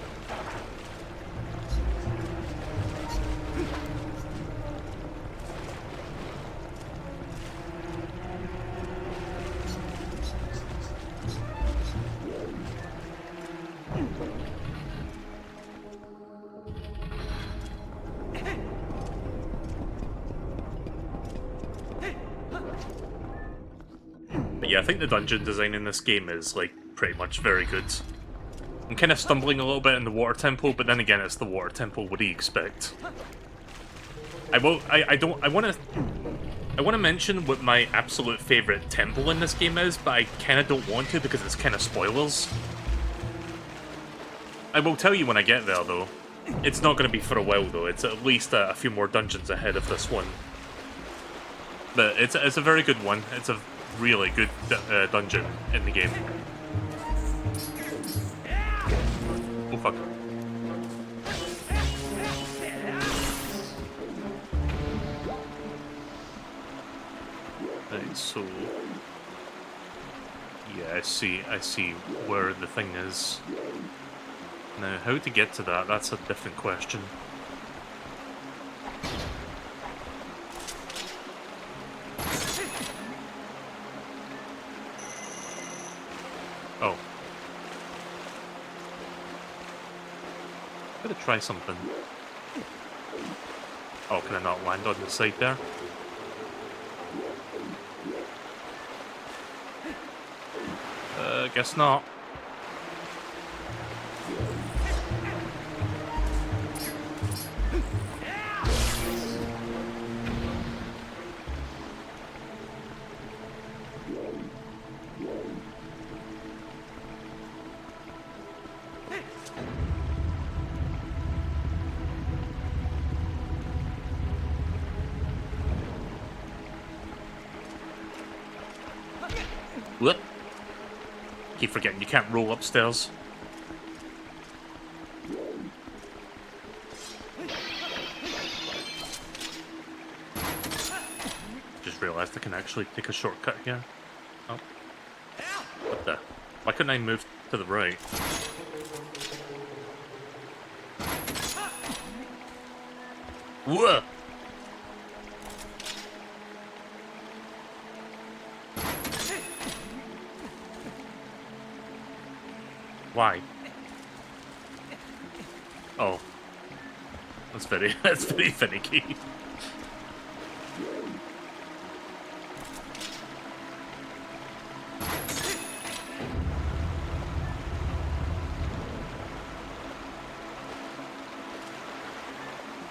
A: But yeah, I think the dungeon design in this game is, like, pretty much very good. I'm kind of stumbling a little bit in the water temple, but then again, it's the water temple. What do you expect? I want to mention what my absolute favorite temple in this game is, but I kind of don't want to because it's kind of spoilers. I will tell you when I get there, though. It's not going to be for a while, though. It's at least a few more dungeons ahead of this one. But it's a very good one. It's a really good dungeon in the game. Oh, fuck. Right, so... yeah, I see where the thing is. Now, how to get to that, that's a different question. Oh. Gotta try something. Oh, can I not land on the side there? Guess not. Whoop. Keep forgetting you can't roll upstairs. Just realised I can actually take a shortcut here. Oh. What the? Why couldn't I move to the right? Whoa! Why? Oh. That's very finicky.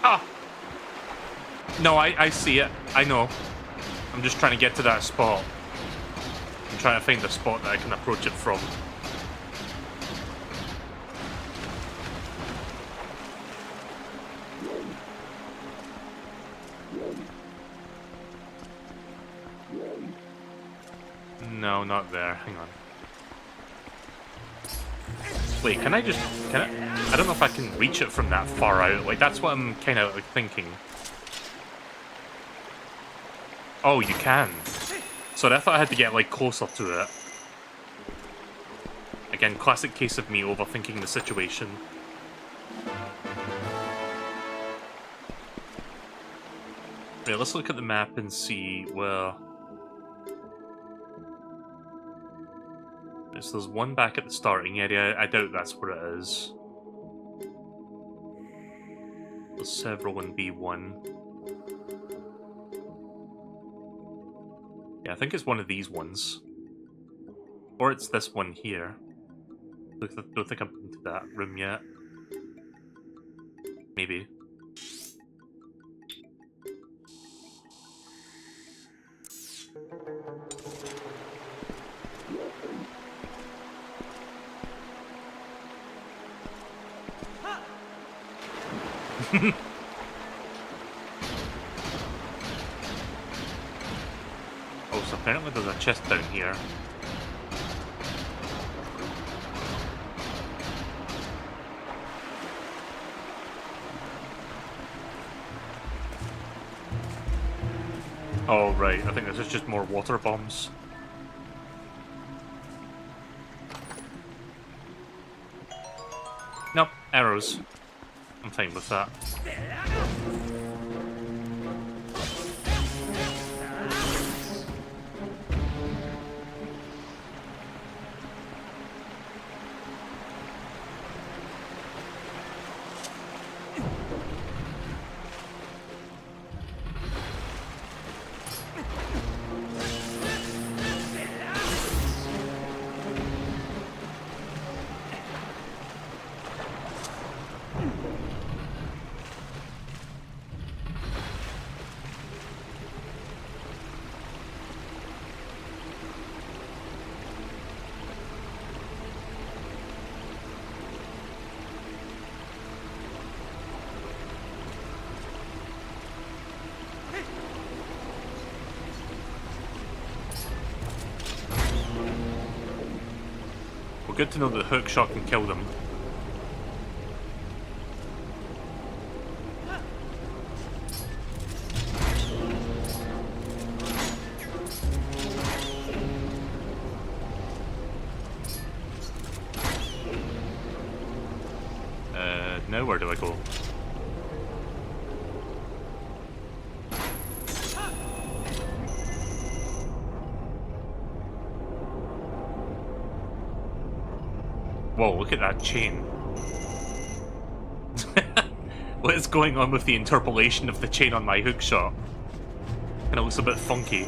A: Ah! No, I see it. I know. I'm just trying to get to that spot. I'm trying to find a spot that I can approach it from. No, not there. Hang on. Wait, can I just... I don't know if I can reach it from that far out. Like, that's what I'm kind of like, thinking. Oh, you can. So I thought I had to get, like, closer to it. Again, classic case of me overthinking the situation. Right, let's look at the map and see where... So there's one back at the starting area. I doubt that's where it is. There's several in B1. Yeah, I think it's one of these ones. Or it's this one here. I don't think I've been to that room yet. Maybe. Oh, Apparently there's a chest down here. Oh, right. I think this is just more water bombs. Nope, arrows. I'm fine with that. Well, good to know that hook shot can kill them. Now where do I go? Whoa, look at that chain. What is going on with the interpolation of the chain on my hookshot? Kinda looks a bit funky.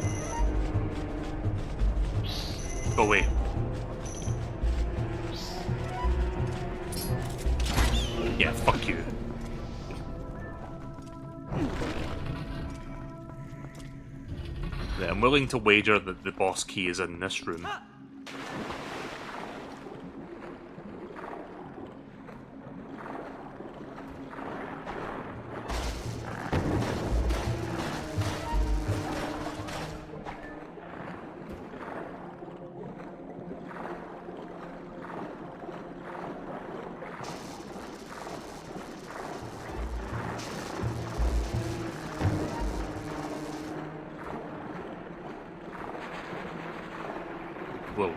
A: Go away. Yeah, fuck you. Yeah, I'm willing to wager that the boss key is in this room. Whoa.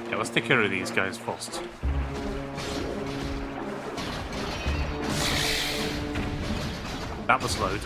A: Yeah, let's take care of these guys first. That was loud.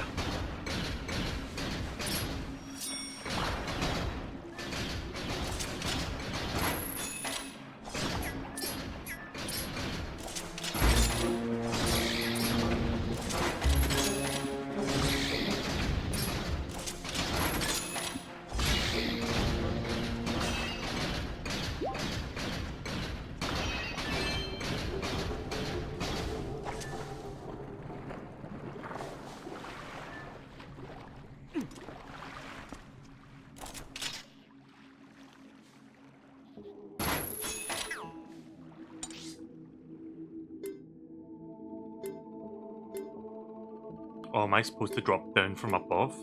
A: Oh, am I supposed to drop down from above?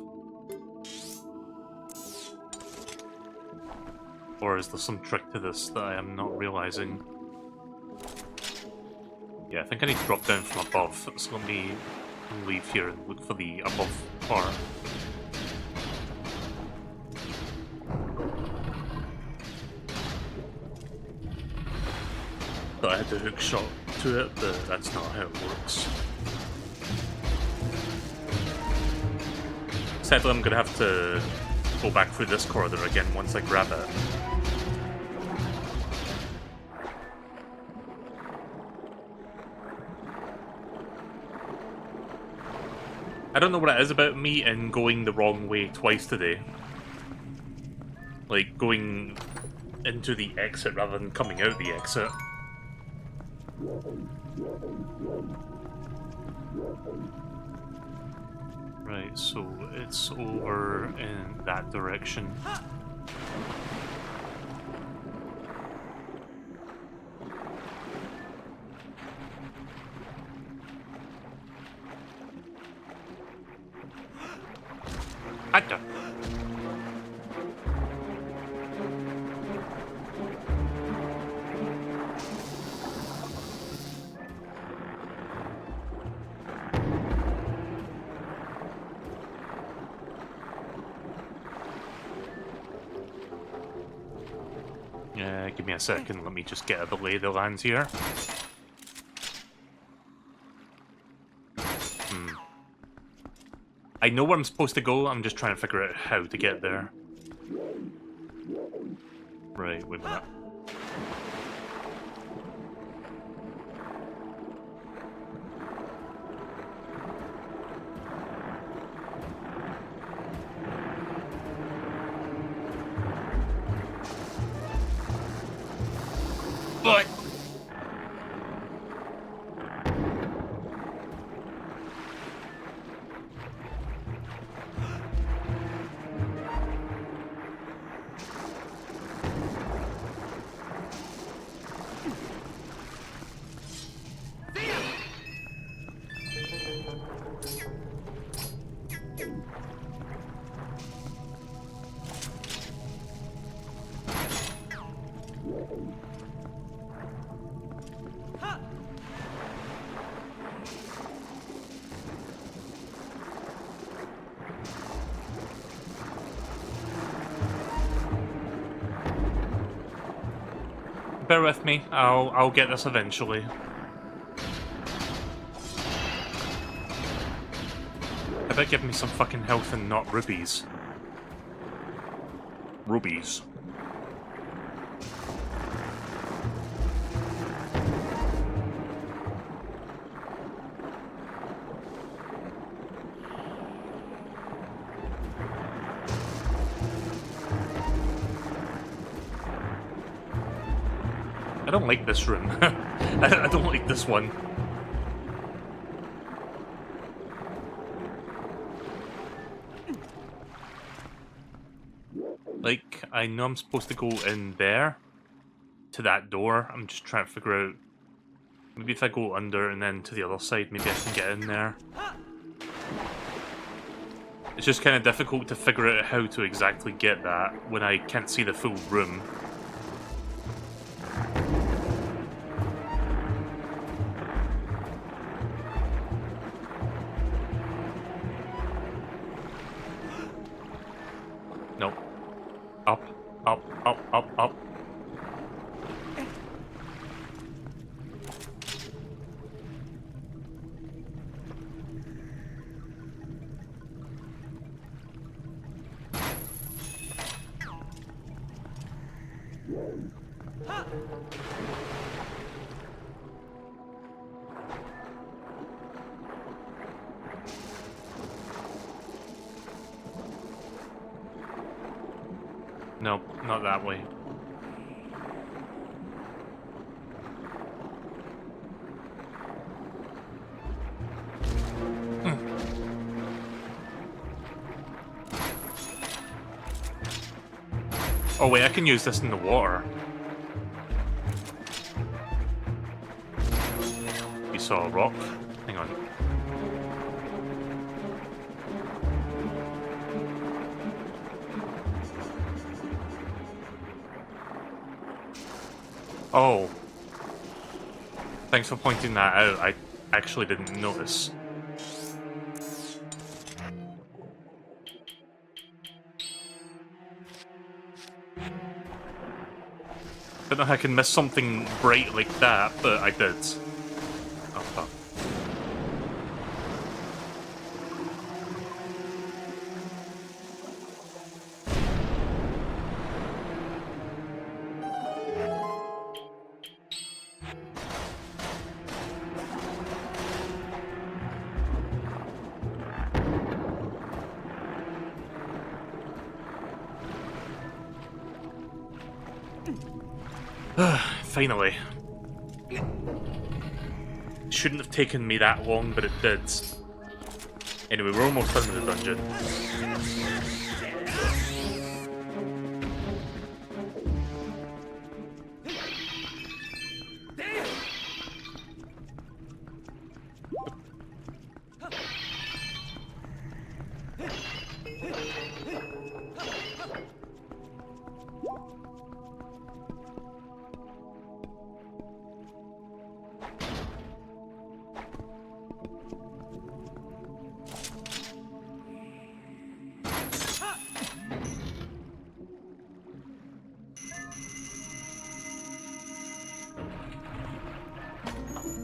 A: Or is there some trick to this that I am not realizing? Yeah, I think I need to drop down from above, so let me leave here and look for the above part. Thought I had the hook shot to it, but that's not how it works. Sadly, I'm gonna have to go back through this corridor again once I grab it. I don't know what it is about me and going the wrong way twice today. Like, going into the exit rather than coming out the exit. Right, so it's over in that direction. Actor. Give me a second, let me just get the lay of the land here. I know where I'm supposed to go, I'm just trying to figure out how to get there. Right, wait a minute. But bear with me, I'll get this eventually. I bet give me some fucking health and not rubies. Rubies. I don't like this room. I don't like this one. Like, I know I'm supposed to go in there, to that door. I'm just trying to figure out, maybe if I go under and then to the other side, maybe I can get in there. It's just kind of difficult to figure out how to exactly get that when I can't see the full room. Nope. Up, up, up, up, up. Nope, not that way. Oh wait, I can use this in the water. You saw a rock? Hang on. Oh. Thanks for pointing that out. I actually didn't notice. Don't know how I can miss something bright like that, but I did. Oh, fuck. Finally. Shouldn't have taken me that long, but it did. Anyway, we're almost done with the dungeon.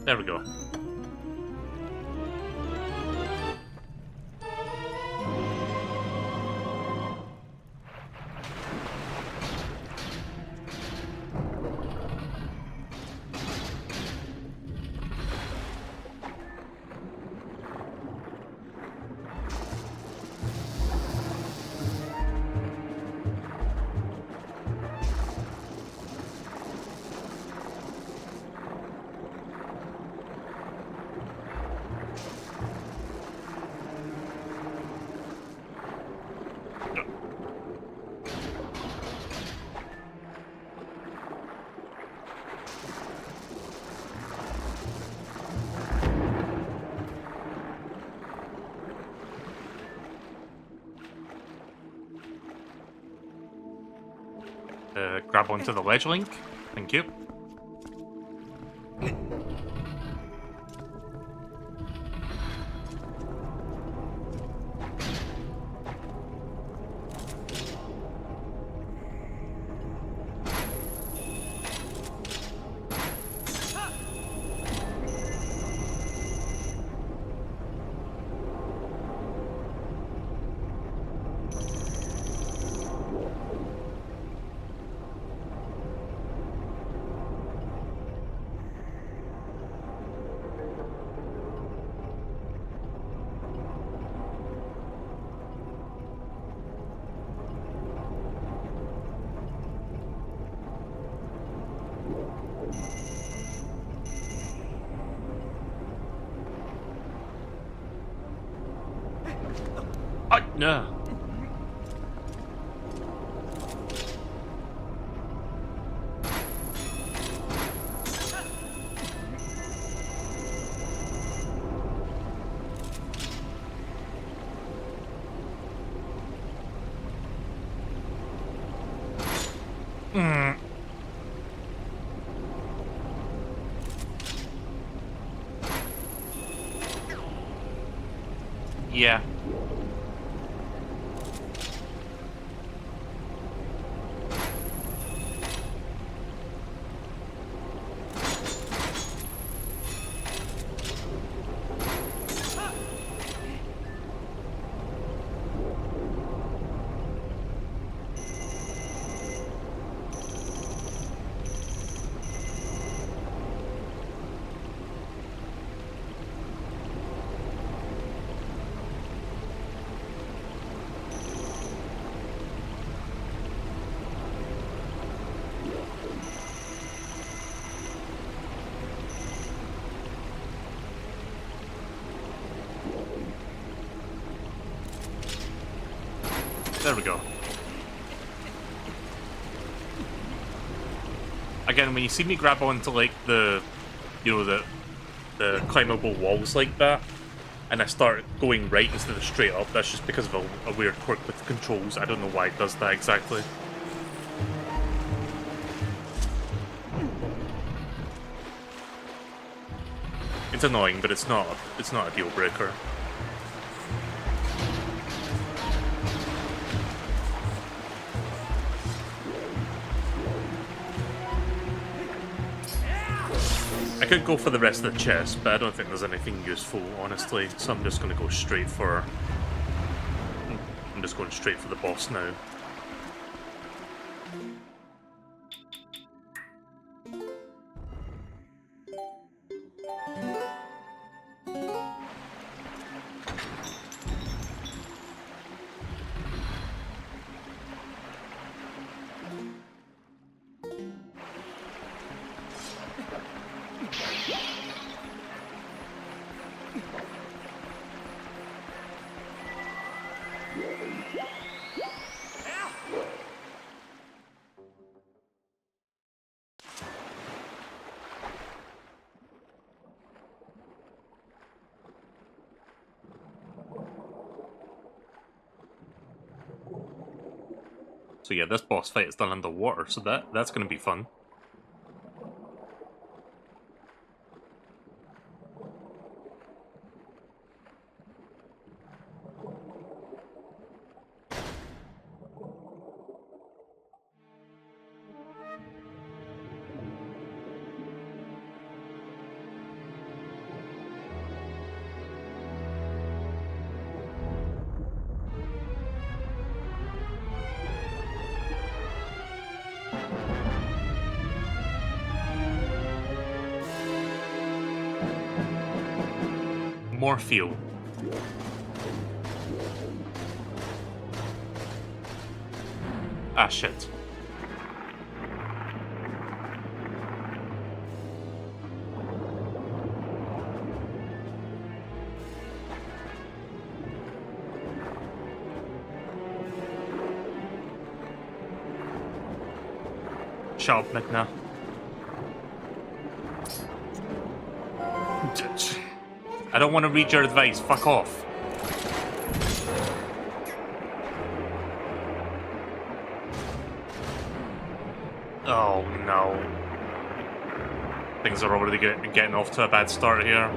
A: There we go. Grab onto the ledge link. Thank you. No. Yeah. There we go. Again, when you see me grab onto like the climbable walls like that, and I start going right instead of straight up, that's just because of a weird quirk with the controls. I don't know why it does that exactly. It's annoying, but it's not a deal breaker. I could go for the rest of the chest, but I don't think there's anything useful, honestly. So I'm just going to go straight for. I'm just going straight for the boss now. So yeah, this boss fight is done underwater, so that's going to be fun. More fuel. Ah, shit. Shut up, Midna. I don't want to read your advice. Fuck off. Oh no. Things are already getting off to a bad start here.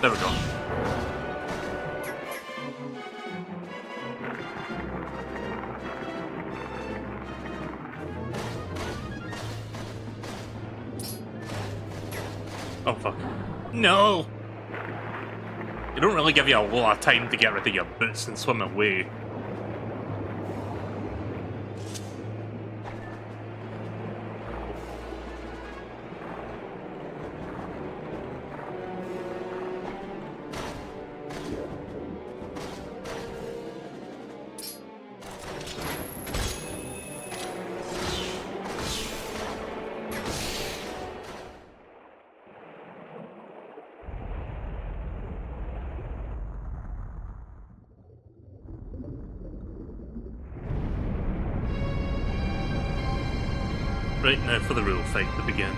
A: There we go. Oh fuck. No! They don't really give you a lot of time to get rid of your boots and swim away. Right now for the real fight to begin.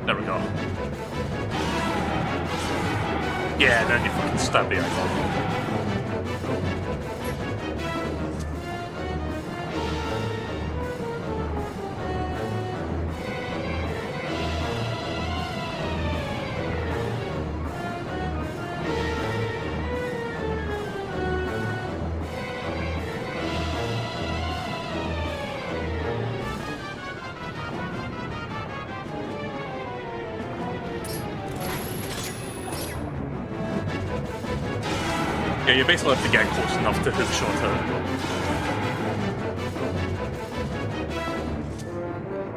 A: There we go. Yeah, then you fucking stab me, I thought. Yeah, you basically have to get close enough to hook shot it.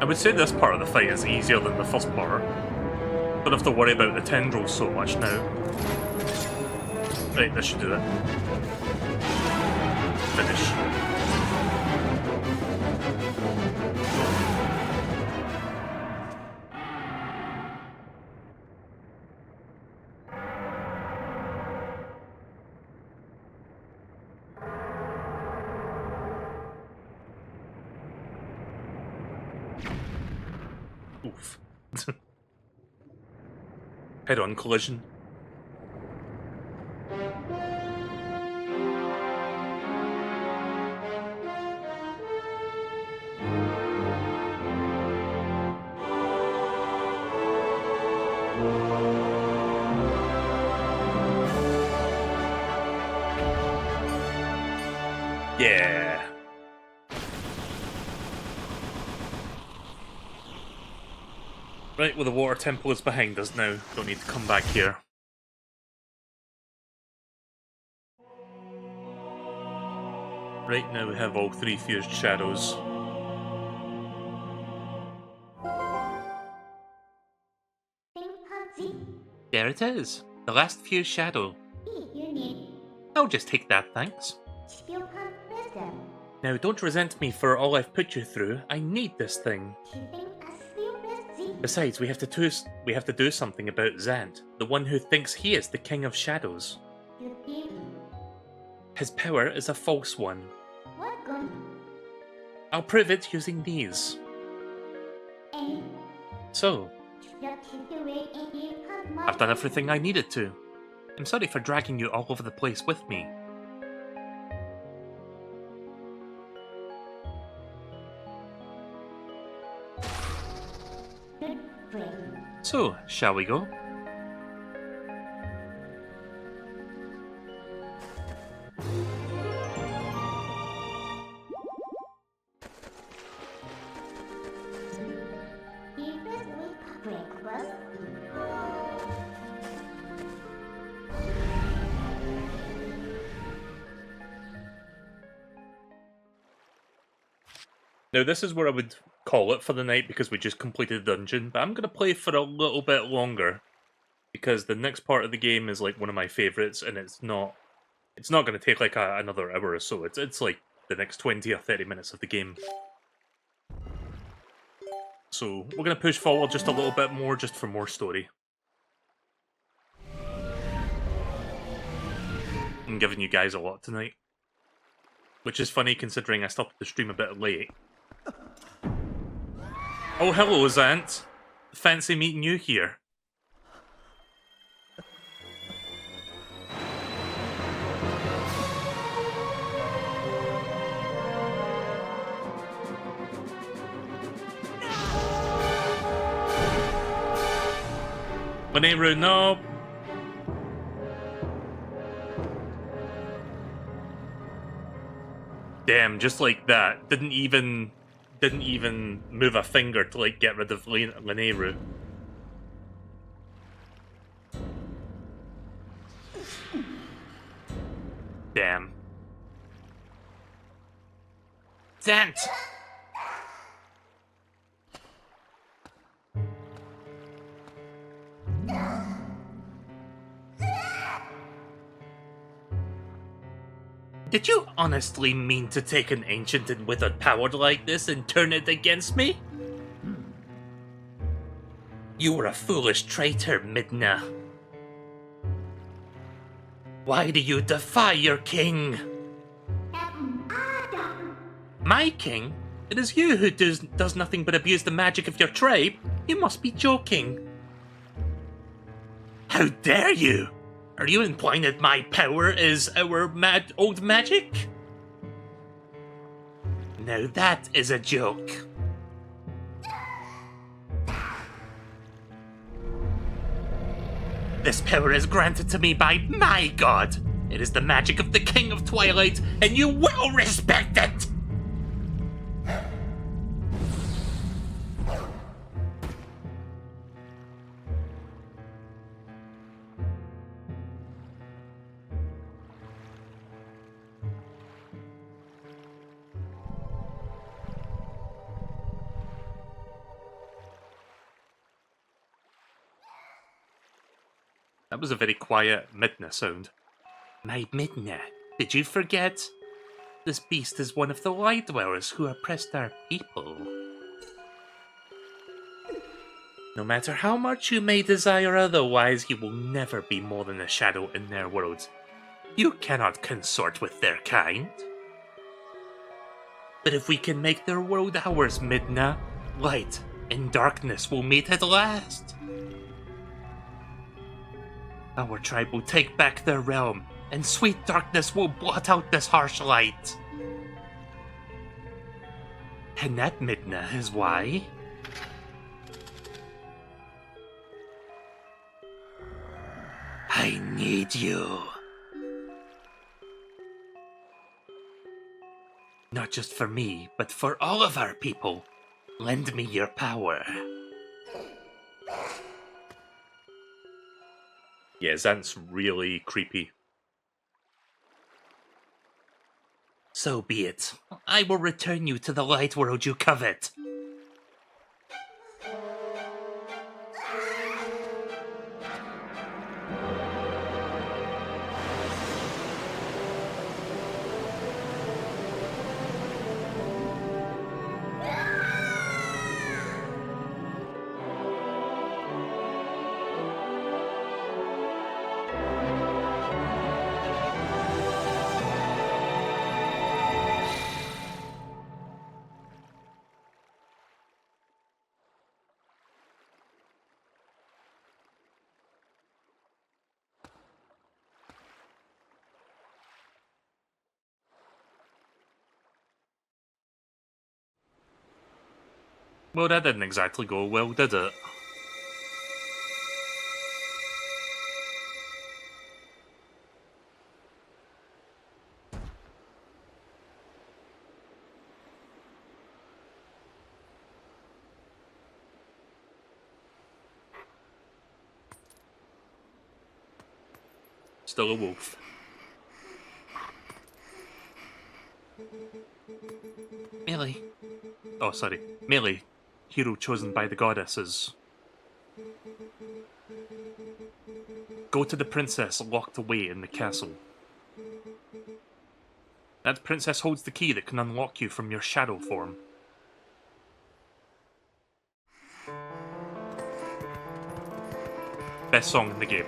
A: I would say this part of the fight is easier than the first part. Don't have to worry about the tendrils so much now. Right, this should do it. Finish. Oof. Head-on collision. Yeah. Right, well the water temple is behind us now. Don't need to come back here. Right now we have all three fused shadows. There it is. The last fused shadow. I'll just take that, thanks. Now don't resent me for all I've put you through. I need this thing. Besides, we have to do something about Zant, the one who thinks he is the King of Shadows. His power is a false one. I'll prove it using these. So, I've done everything I needed to. I'm sorry for dragging you all over the place with me. So, shall we go? Now this is where I would call it for the night because we just completed the dungeon, but I'm going to play for a little bit longer because the next part of the game is like one of my favourites and it's not going to take like another hour or so. It's like the next 20 or 30 minutes of the game. So we're going to push forward just a little bit more just for more story. I'm giving you guys a lot tonight. Which is funny considering I stopped the stream a bit late. Oh, hello, Zant. Fancy meeting you here. Lanayru, no. Damn, just like that. Didn't even move a finger to like get rid of Lanayru. Damn. Zant! Did you honestly mean to take an ancient and withered power like this and turn it against me? You were a foolish traitor, Midna. Why do you defy your king? My king? It is you who does nothing but abuse the magic of your tribe? You must be joking. How dare you? Are you implying that my power is our old magic? Now that is a joke. This power is granted to me by my god. It is the magic of the King of Twilight, and you will respect it! That was a very quiet Midna sound. My Midna, did you forget? This beast is one of the light dwellers who oppressed our people. No matter how much you may desire otherwise, he will never be more than a shadow in their world. You cannot consort with their kind. But if we can make their world ours, Midna, light and darkness will meet at last. Our tribe will take back their realm, and sweet darkness will blot out this harsh light. And that, Midna, is why... I need you. Not just for me, but for all of our people. Lend me your power. Yeah, Zant's really creepy. So be it. I will return you to the light world you covet. Well, that didn't exactly go well, did it? Still a wolf. Melee. Oh, sorry. Melee. Hero chosen by the goddesses. Go to the princess locked away in the castle. That princess holds the key that can unlock you from your shadow form. Best song in the game.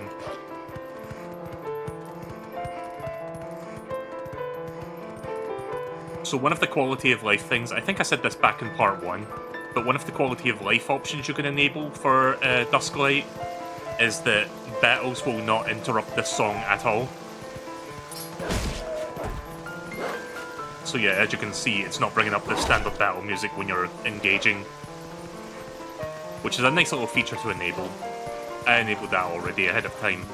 A: So one of the quality of life things, I think I said this back in part 1, but one of the quality of life options you can enable for DUSKLIGHT is that battles will not interrupt this song at all. So yeah, as you can see, it's not bringing up the standard battle music when you're engaging, which is a nice little feature to enable. I enabled that already ahead of time.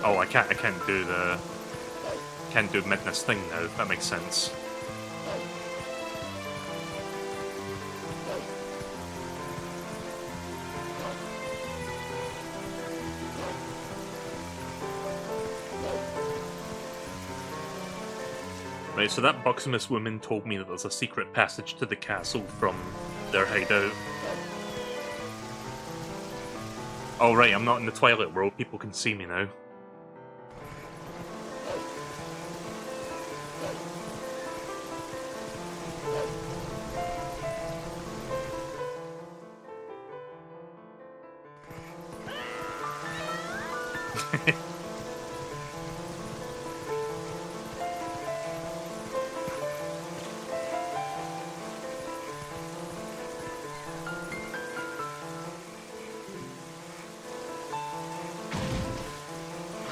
A: Oh, I can't do Midna's thing now. That makes sense. Right, so that buxomous woman told me that there's a secret passage to the castle from their hideout. Oh right, I'm not in the Twilight world, people can see me now.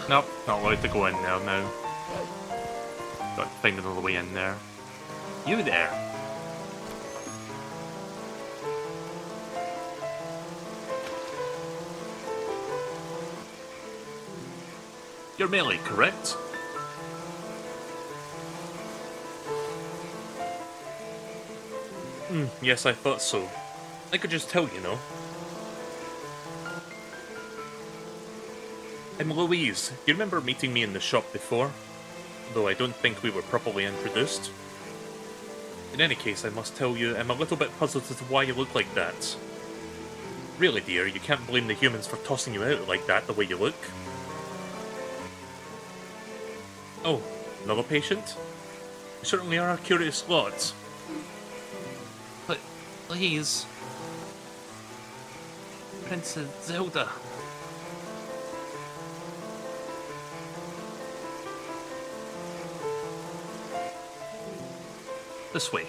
A: Nope, not allowed to go in there now. Got to find another way in there. You there! You're Melee, correct? Yes, I thought so. I could just tell, you know. I'm Louise. You remember meeting me in the shop before? Though I don't think we were properly introduced. In any case, I must tell you, I'm a little bit puzzled as to why you look like that. Really, dear, you can't blame the humans for tossing you out like that, the way you look. Oh, another patient? You certainly are a curious lot. But, please... Princess Zelda... This way.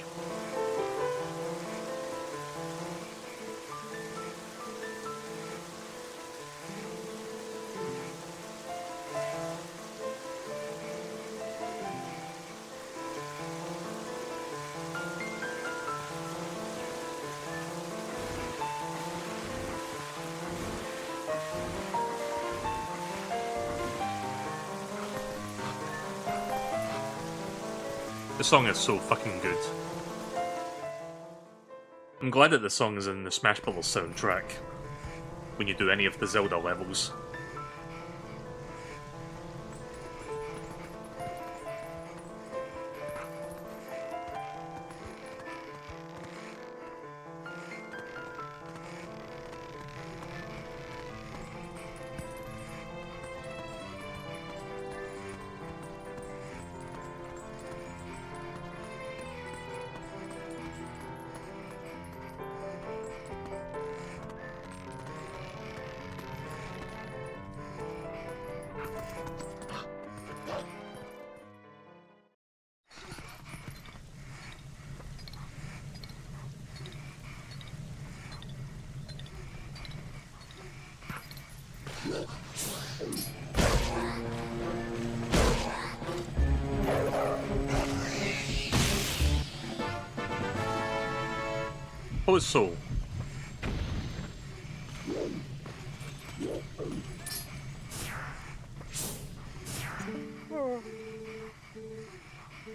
A: The song is so fucking good. I'm glad that the song is in the Smash Bros. Soundtrack when you do any of the Zelda levels. Pose Soul.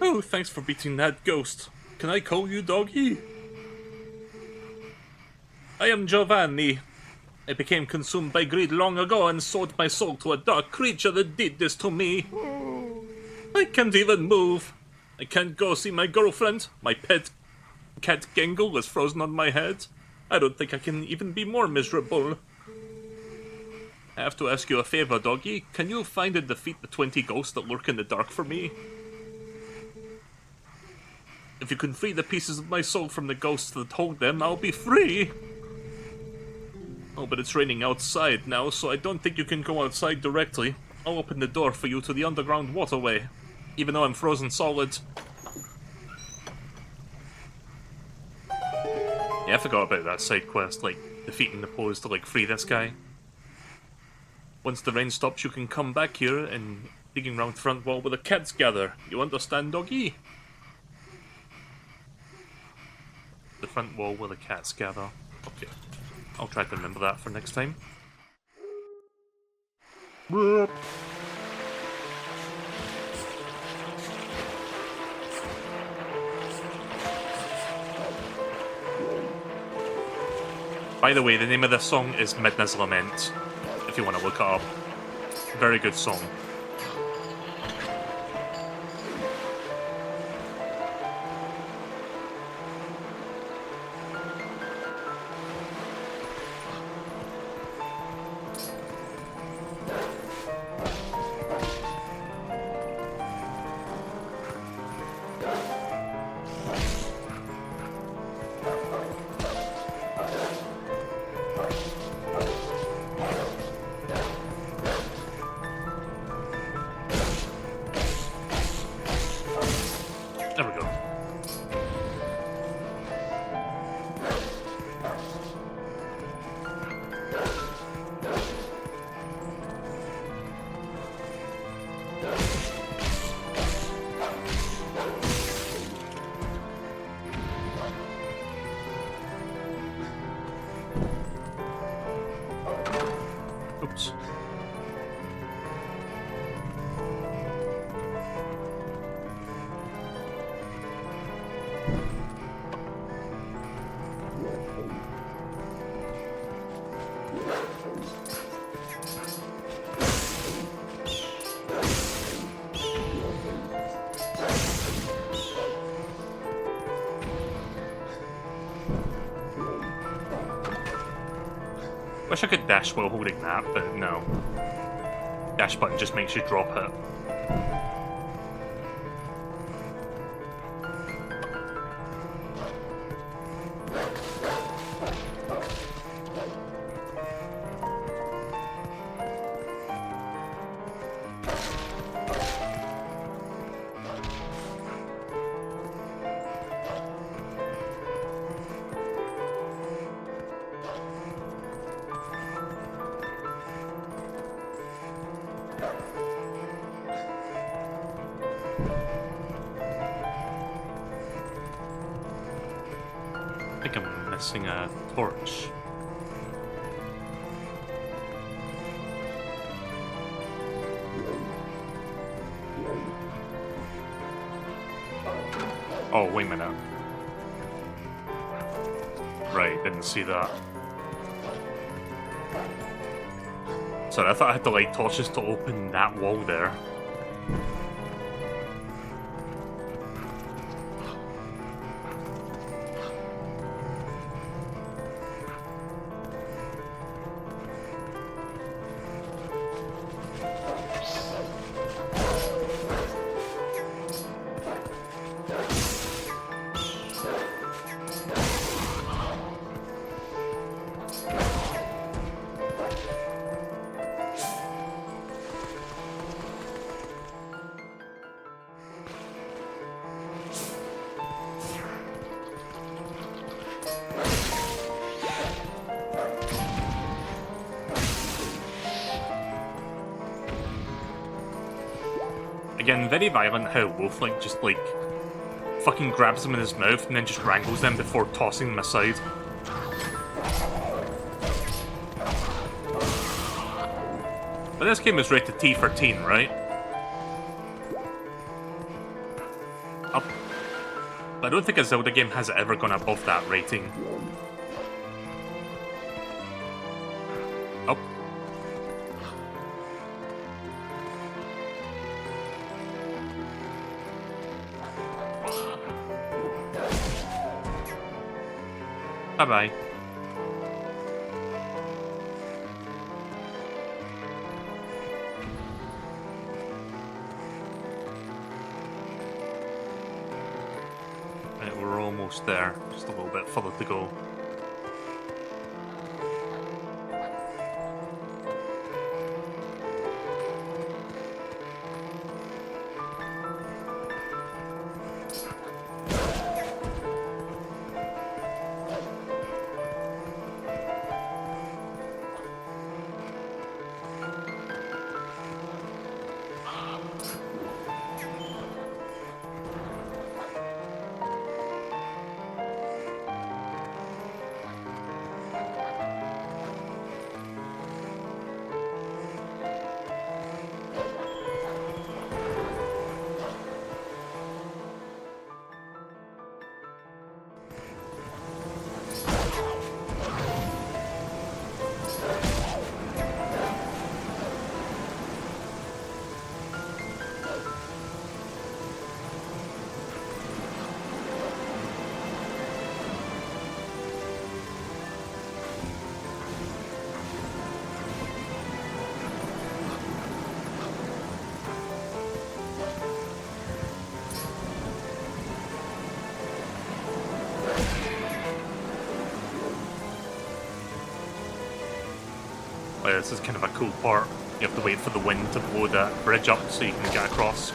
A: Oh, thanks for beating that ghost. Can I call you doggy? I am Giovanni. I became consumed by greed long ago and sold my soul to a dark creature that did this to me. I can't even move. I can't go see my girlfriend. My pet cat Gengle is frozen on my head. I don't think I can even be more miserable. I have to ask you a favor, doggy. Can you find and defeat the 20 ghosts that lurk in the dark for me? If you can free the pieces of my soul from the ghosts that hold them, I'll be free! Oh, but it's raining outside now, so I don't think you can go outside directly. I'll open the door for you to the underground waterway, even though I'm frozen solid. Yeah, I forgot about that side quest, like, defeating the pose to, like, free this guy. Once the rain stops, you can come back here and digging round front wall where the cats gather. You understand, doggy? The front wall where the cats gather. Okay. I'll try to remember that for next time. By the way, the name of this song is Midna's Lament, if you want to look it up. Very good song. There we go. Oops. Wish I could dash while holding that, but no. Dash button just makes you drop it. I think I'm missing a torch. Oh, wait a minute. Right, didn't see that. Sorry, I thought I had to light torches to open that wall there. Again, very violent how Wolf just fucking grabs them in his mouth and then just wrangles them before tossing them aside. But this game is rated T for teen, right? I don't think a Zelda game has ever gone above that rating. Oh. Bye-bye. Right, we're almost there. Just a little bit further to go. Oh, yeah, this is kind of a cool part. You have to wait for the wind to blow that bridge up so you can get across.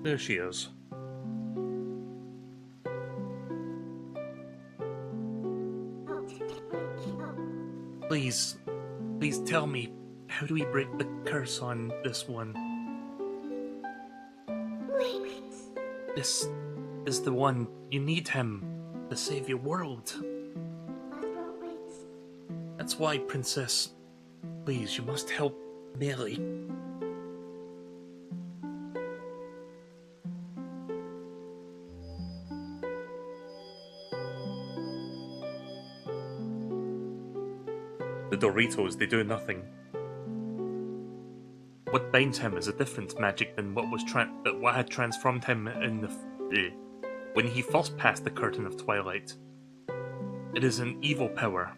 A: There she is. Please tell me, how do we break the curse on this one? This is the one. You need him to save your world. That's why, Princess. Please, you must help Melee. The Doritos, they do nothing. What binds him is a different magic than what had transformed him in when he first passed the curtain of Twilight. It is an evil power.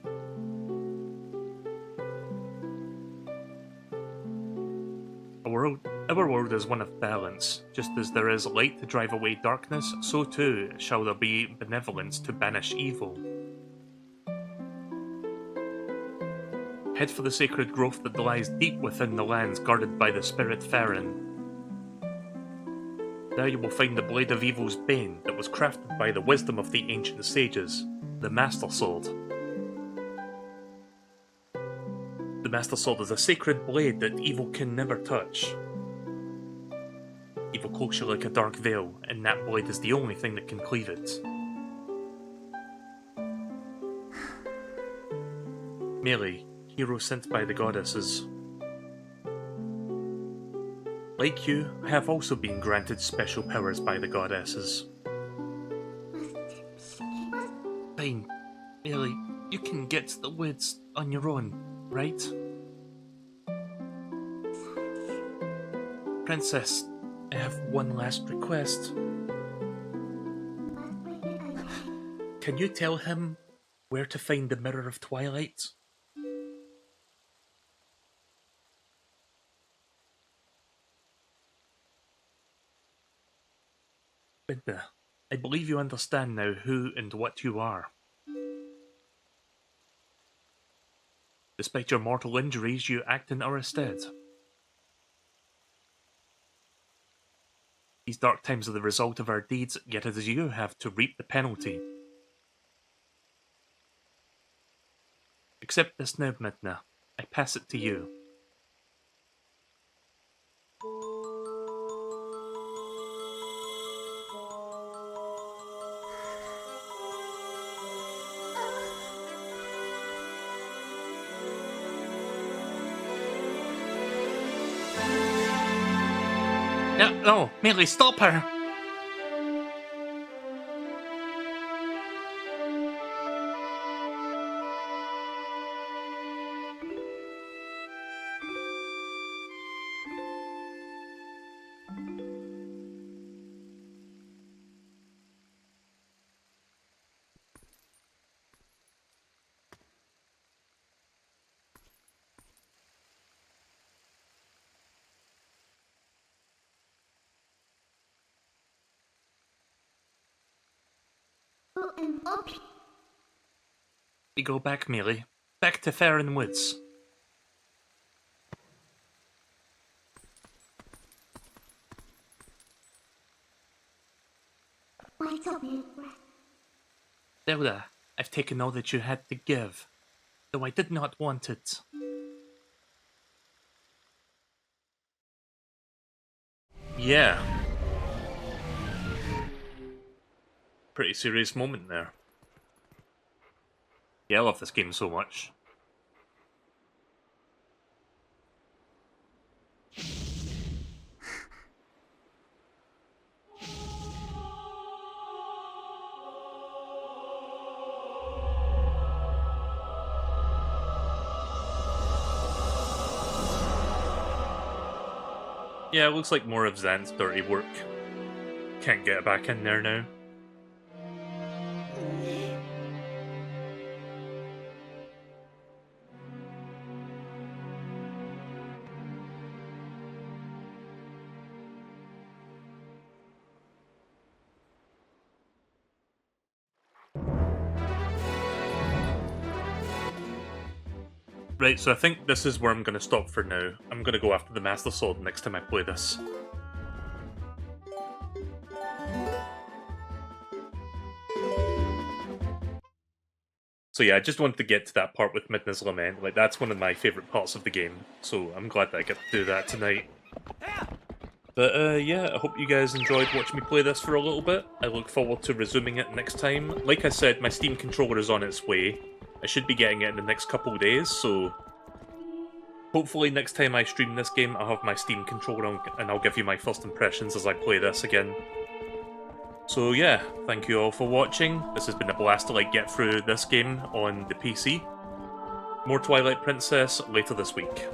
A: Our world is one of balance. Just as there is light to drive away darkness, so too shall there be benevolence to banish evil. Head for the sacred growth that lies deep within the lands guarded by the spirit Farron. There you will find the blade of evil's bane that was crafted by the wisdom of the ancient sages, the Master Sword. The Master Sword is a sacred blade that evil can never touch. Evil cloaks you like a dark veil, and that blade is the only thing that can cleave it. Melee, hero sent by the goddesses. Like you, I have also been granted special powers by the goddesses. Fine, Melee, you can get to the woods on your own, right? Princess, I have one last request. Can you tell him where to find the Mirror of Twilight? Midna, I believe you understand now who and what you are. Despite your mortal injuries, you act in our stead. These dark times are the result of our deeds, yet it is you who have to reap the penalty. Accept this now, Midna. I pass it to you. No, Melee, stop her! We go back, Melee. Back to Farron Woods. Zelda, I've taken all that you had to give, though I did not want it. Yeah. Pretty serious moment there. Yeah, I love this game so much. Yeah, it looks like more of Zan's dirty work. Can't get it back in there now. Right, so I think this is where I'm going to stop for now. I'm going to go after the Master Sword next time I play this. So yeah, I just wanted to get to that part with Midna's Lament. Like, that's one of my favourite parts of the game, so I'm glad that I get to do that tonight. But yeah, I hope you guys enjoyed watching me play this for a little bit. I look forward to resuming it next time. Like I said, my Steam controller is on its way. I should be getting it in the next couple of days, so hopefully next time I stream this game, I'll have my Steam controller on, and I'll give you my first impressions as I play this again. So yeah, thank you all for watching. This has been a blast to get through this game on the PC. More Twilight Princess later this week.